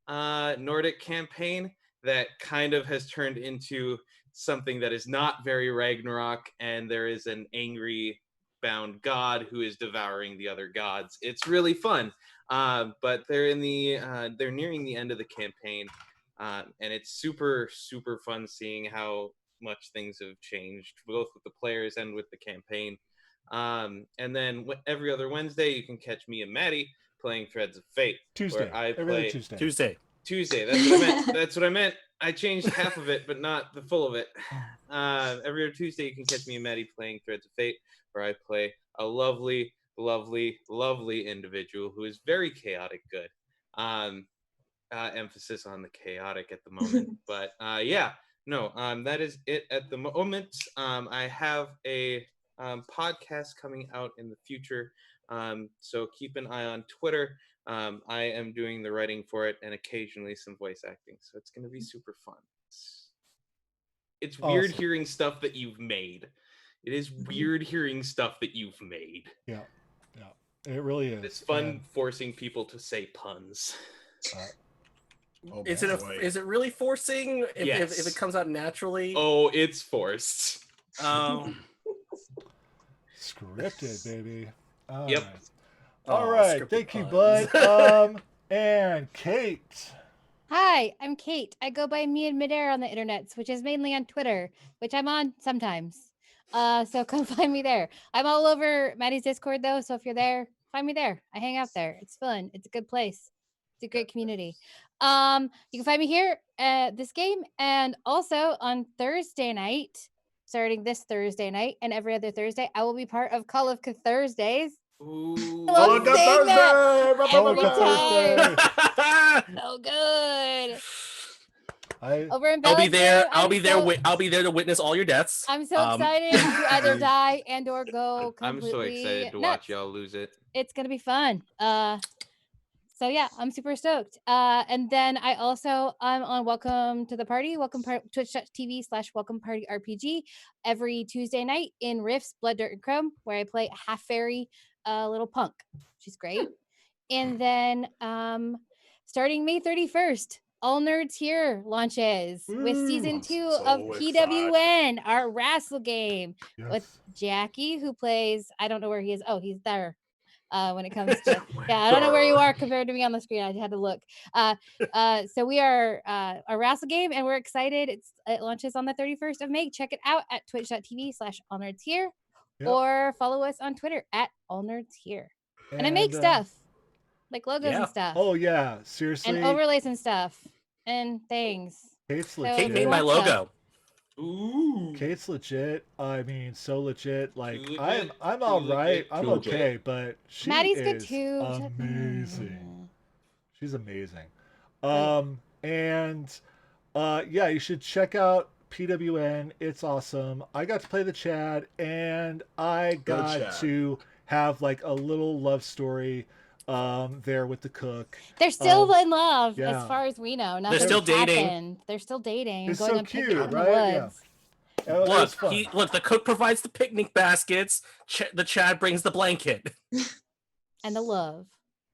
Speaker 2: Nordic campaign that kind of has turned into something that is not very Ragnarok, and there is an angry bound god who is devouring the other gods. It's really fun, but they're nearing the end of the campaign, and it's super fun seeing how much things have changed, both with the players and with the campaign. And then every other Wednesday you can catch me and Maddie playing Threads of Fate.
Speaker 1: Tuesday.
Speaker 2: Where I
Speaker 1: Every
Speaker 2: play
Speaker 1: other Tuesday.
Speaker 2: Tuesday. That's what I meant. That's what I meant. I changed half of it, but not the full of it. Every other Tuesday, you can catch me and Maddie playing Threads of Fate, where I play a lovely individual who is very chaotic good. Emphasis on the chaotic at the moment. But that is it at the moment. I have a podcast coming out in the future. So keep an eye on Twitter. I am doing the writing for it and occasionally some voice acting. So it's going to be super fun. It's weird
Speaker 1: Awesome.
Speaker 2: hearing stuff that you've made. It is weird hearing stuff that you've made.
Speaker 1: Yeah. It really is.
Speaker 2: It's fun forcing people to say puns.
Speaker 3: Is it really forcing if it comes out naturally?
Speaker 2: Oh, it's forced.
Speaker 1: Scripted, baby. All
Speaker 2: Yep.
Speaker 1: right. All
Speaker 3: Aw,
Speaker 1: right.
Speaker 3: scripted
Speaker 1: Thank you,
Speaker 3: puns.
Speaker 1: bud. And Kate.
Speaker 5: Hi, I'm Kate. I go by me and Midair on the internets, which is mainly on Twitter, which I'm on sometimes. So come find me there. I'm all over Maddie's Discord though, so if you're there, find me there. I hang out there. It's fun. It's a good place. It's a great community. You can find me here at this game and also on Thursday night, starting this Thursday night and every other Thursday, I will be part of Call of Thursdays.
Speaker 2: Ooh.
Speaker 5: I love
Speaker 4: Oh, good
Speaker 5: saying that
Speaker 4: Thursday!
Speaker 5: every
Speaker 1: Thursday.
Speaker 5: time. So good. Over in
Speaker 3: I'll be there.
Speaker 5: Bellator,
Speaker 3: I'll
Speaker 5: I'm
Speaker 3: be there.
Speaker 5: so-
Speaker 3: I'll be there to witness all your deaths.
Speaker 5: I'm so excited to either die and or go
Speaker 2: I'm
Speaker 5: completely
Speaker 2: so excited to
Speaker 5: nuts.
Speaker 2: watch y'all lose it.
Speaker 5: It's gonna be fun. So yeah, I'm super stoked. And then I'm on Welcome to the Party, Twitch.tv/Welcome Party RPG every Tuesday night in Rifts, Blood, Dirt, and Chrome, where I play a half fairy little punk. She's great. And then starting May 31st, All Nerds Here launches with season 2 of
Speaker 4: so
Speaker 5: PWN, our wrestle game with
Speaker 1: Yes.
Speaker 5: Jackie, who plays, I don't know where he is. Oh, he's there. When it comes to I don't know where you are compared to me on the screen. I had to look. So we are a wrestle game and we're excited. It launches on the 31st of May. Check it out at twitch.tv/allnerdshere
Speaker 1: Yep.
Speaker 5: or follow us on Twitter at allnerdshere. And I make stuff like logos
Speaker 3: Yeah.
Speaker 5: and stuff
Speaker 1: Oh yeah, seriously.
Speaker 5: and overlays and stuff and things.
Speaker 1: Kate's
Speaker 5: So
Speaker 1: legit.
Speaker 3: Kate
Speaker 5: if
Speaker 3: made
Speaker 5: you
Speaker 3: my
Speaker 5: want stuff-
Speaker 3: logo.
Speaker 2: Ooh.
Speaker 1: Kate's legit. I mean, so legit. Like
Speaker 2: Too
Speaker 1: I'm
Speaker 2: legit,
Speaker 1: I'm
Speaker 2: too
Speaker 1: all
Speaker 2: legit,
Speaker 1: right. I'm
Speaker 4: too legit.
Speaker 1: okay, but she
Speaker 5: Maddie's
Speaker 1: is
Speaker 5: good too.
Speaker 1: amazing. She's amazing.
Speaker 5: yeah.
Speaker 1: And yeah, you should check out PWN. It's awesome. I got to play the Chad and I got
Speaker 4: Chad.
Speaker 1: to have like a little love story there with the cook.
Speaker 5: They're still
Speaker 1: Um,
Speaker 5: in love,
Speaker 1: yeah.
Speaker 5: as far as we know. Nothing's
Speaker 3: still dating.
Speaker 5: happened. They're still dating and
Speaker 1: It's
Speaker 5: going
Speaker 1: so
Speaker 5: on
Speaker 1: cute,
Speaker 5: picnics in the
Speaker 1: right? Yeah.
Speaker 5: woods.
Speaker 1: It was
Speaker 3: Look,
Speaker 1: fun.
Speaker 3: the cook provides the picnic baskets. The Chad brings the blanket
Speaker 5: And the love.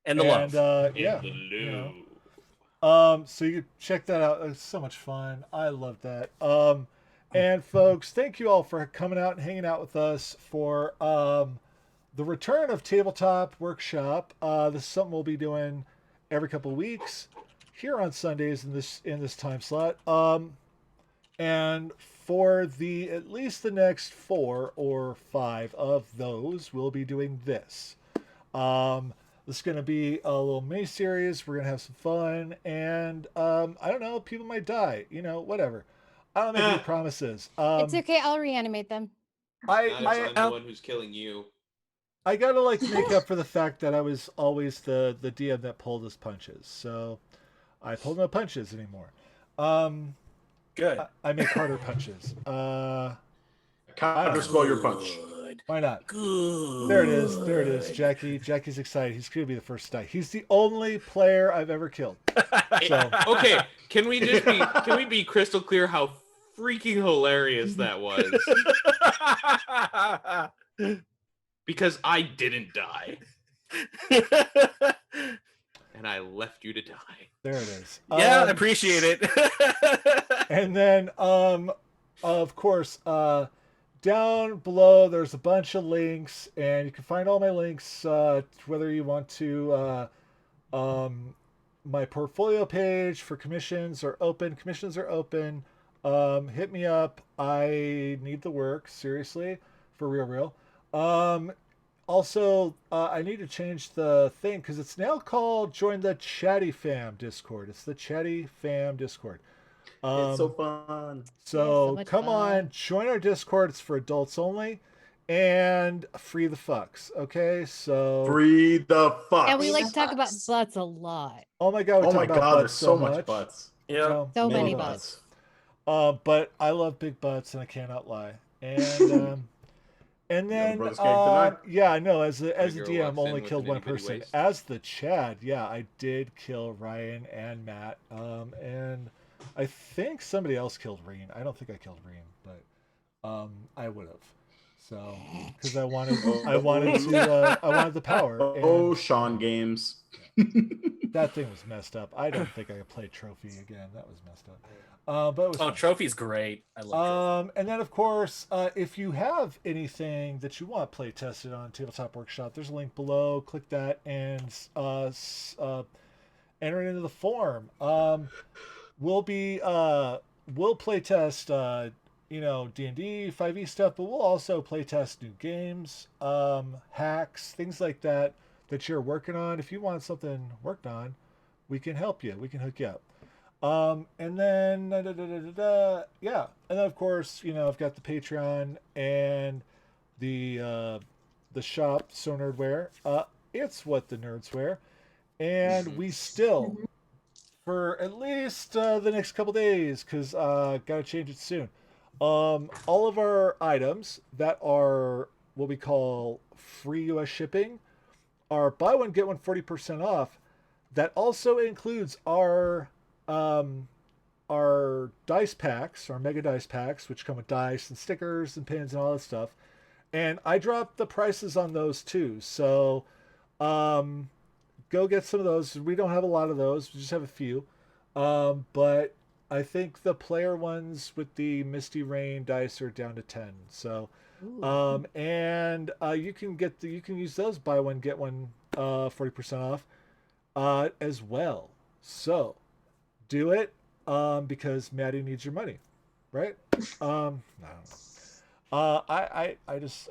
Speaker 3: and the love.
Speaker 1: Yeah. you know. So you check that out. It's so much fun. I love that. And folks, thank you all for coming out and hanging out with us for the return of Tabletop Workshop. This is something we'll be doing every couple of weeks here on Sundays in this time slot. And for at least the next 4 or 5 of those, we'll be doing this. This is going to be a little mini series. We're going to have some fun, and I don't know, people might die. Whatever. I don't make any promises.
Speaker 5: It's okay. I'll reanimate them.
Speaker 2: Not if I'm the one who's killing you.
Speaker 1: I gotta make up for the fact that I was always the DM that pulled his punches. So I pull no punches anymore.
Speaker 3: Good.
Speaker 1: I make harder punches.
Speaker 4: Counterspell your punch.
Speaker 1: Why not?
Speaker 3: Good.
Speaker 1: There it is. Jackie's excited. He's gonna be the first to die. He's the only player I've ever killed. So
Speaker 2: Okay, can we be crystal clear how freaking hilarious that was? Because I didn't die. And I left you to die.
Speaker 1: there it is.
Speaker 3: Yeah, I appreciate it.
Speaker 1: And then, of course, down below there's a bunch of links, and you can find all my links. Whether you want to, my portfolio page for commissions are open. Commissions are open. Hit me up. I need the work, seriously, for real. Also, I need to change the thing because it's now called Join the Chatty Fam Discord. It's the Chatty Fam Discord.
Speaker 4: It's so fun.
Speaker 1: So
Speaker 5: much
Speaker 1: come
Speaker 5: fun.
Speaker 1: on, join our Discord. It's for adults only, and free the fucks. Okay, so
Speaker 4: Free the fuck.
Speaker 5: And we like to talk about
Speaker 6: Fucks.
Speaker 5: butts a lot.
Speaker 1: oh my god, we
Speaker 4: Oh
Speaker 1: talk
Speaker 4: my
Speaker 1: about
Speaker 4: god,
Speaker 1: butts
Speaker 4: there's so much butts.
Speaker 3: Yeah.
Speaker 5: So many
Speaker 4: Many
Speaker 5: butts.
Speaker 1: But I love big butts, and I cannot lie. And and then
Speaker 4: brothers can't deny.
Speaker 1: yeah, I know. As a
Speaker 2: girl
Speaker 1: DM,
Speaker 2: walks in
Speaker 1: only
Speaker 2: with
Speaker 1: killed
Speaker 2: an
Speaker 1: one
Speaker 2: itty-bitty
Speaker 1: person.
Speaker 2: waist.
Speaker 1: As the Chad, yeah, I did kill Ryan and Matt. And I think somebody else killed Reen. I don't think I killed Reen, but I would have. So because I wanted the power.
Speaker 4: Oh,
Speaker 1: and-
Speaker 4: Sean Games.
Speaker 1: That thing was messed up. I don't think I could play Trophy again. That was messed up. But it was
Speaker 3: Oh,
Speaker 1: fun.
Speaker 3: Trophy's great. I love Trophy.
Speaker 1: And then of course, if you have anything that you want play tested on Tabletop Workshop, there's a link below. Click that and enter it into the form. We'll play test D&D 5e stuff, but we'll also play test new games, hacks, things like that you're working on. If you want something worked on, we can help you. We can hook you up. And then yeah, and then of course, I've got the Patreon and the shop, So Nerdware. It's what the nerds wear, and we still, for at least the next couple days, because gotta change it soon. All of our items that are what we call free U.S. shipping are buy one get one 40% off. That also includes our dice packs, our mega dice packs, which come with dice and stickers and pins and all that stuff. And I dropped the prices on those too. So go get some of those. We don't have a lot of those. We just have a few. But I think the player ones with the Misty Rain dice are down to 10. So and you can use those buy one get one 40% off as well. So do it because Maddie needs your money, right? I don't know. I just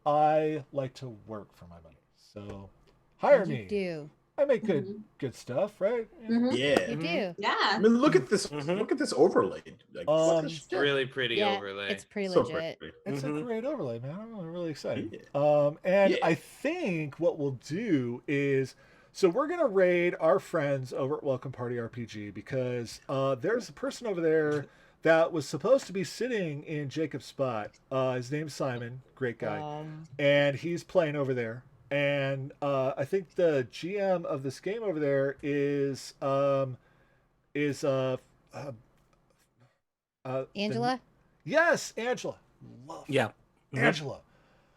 Speaker 1: I like to work for my money. So hire me.
Speaker 5: You do.
Speaker 1: I make good stuff, right?
Speaker 4: Yeah.
Speaker 5: You do.
Speaker 6: Yeah.
Speaker 4: I mean, look at this. Look at this overlay. Like, what the
Speaker 2: It's
Speaker 4: shit?
Speaker 2: really pretty
Speaker 5: Yeah,
Speaker 2: overlay.
Speaker 5: it's pretty
Speaker 4: So
Speaker 5: legit.
Speaker 4: pretty.
Speaker 1: It's a great overlay, man. I'm really excited.
Speaker 4: Yeah.
Speaker 1: And
Speaker 4: Yeah.
Speaker 1: I think what we'll do is, so we're gonna raid our friends over at Welcome Party RPG because there's a person over there that was supposed to be sitting in Jacob's spot. His name's Simon, great guy, and he's playing over there. And I think the GM of this game over there is
Speaker 5: Angela?
Speaker 1: yes, Angela. Love Angela.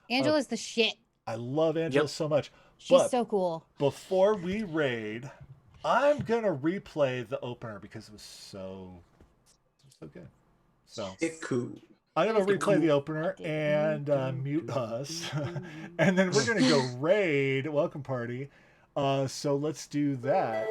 Speaker 5: Angela's the shit.
Speaker 1: I love Angela so much.
Speaker 5: She's
Speaker 1: But
Speaker 5: so cool.
Speaker 1: before we raid, I'm gonna replay the opener because it was so good. So
Speaker 4: It cool.
Speaker 1: I'm gonna
Speaker 3: It's
Speaker 1: replay the
Speaker 3: cool.
Speaker 1: opener and mute us, and then we're gonna go raid Welcome Party. So let's do that.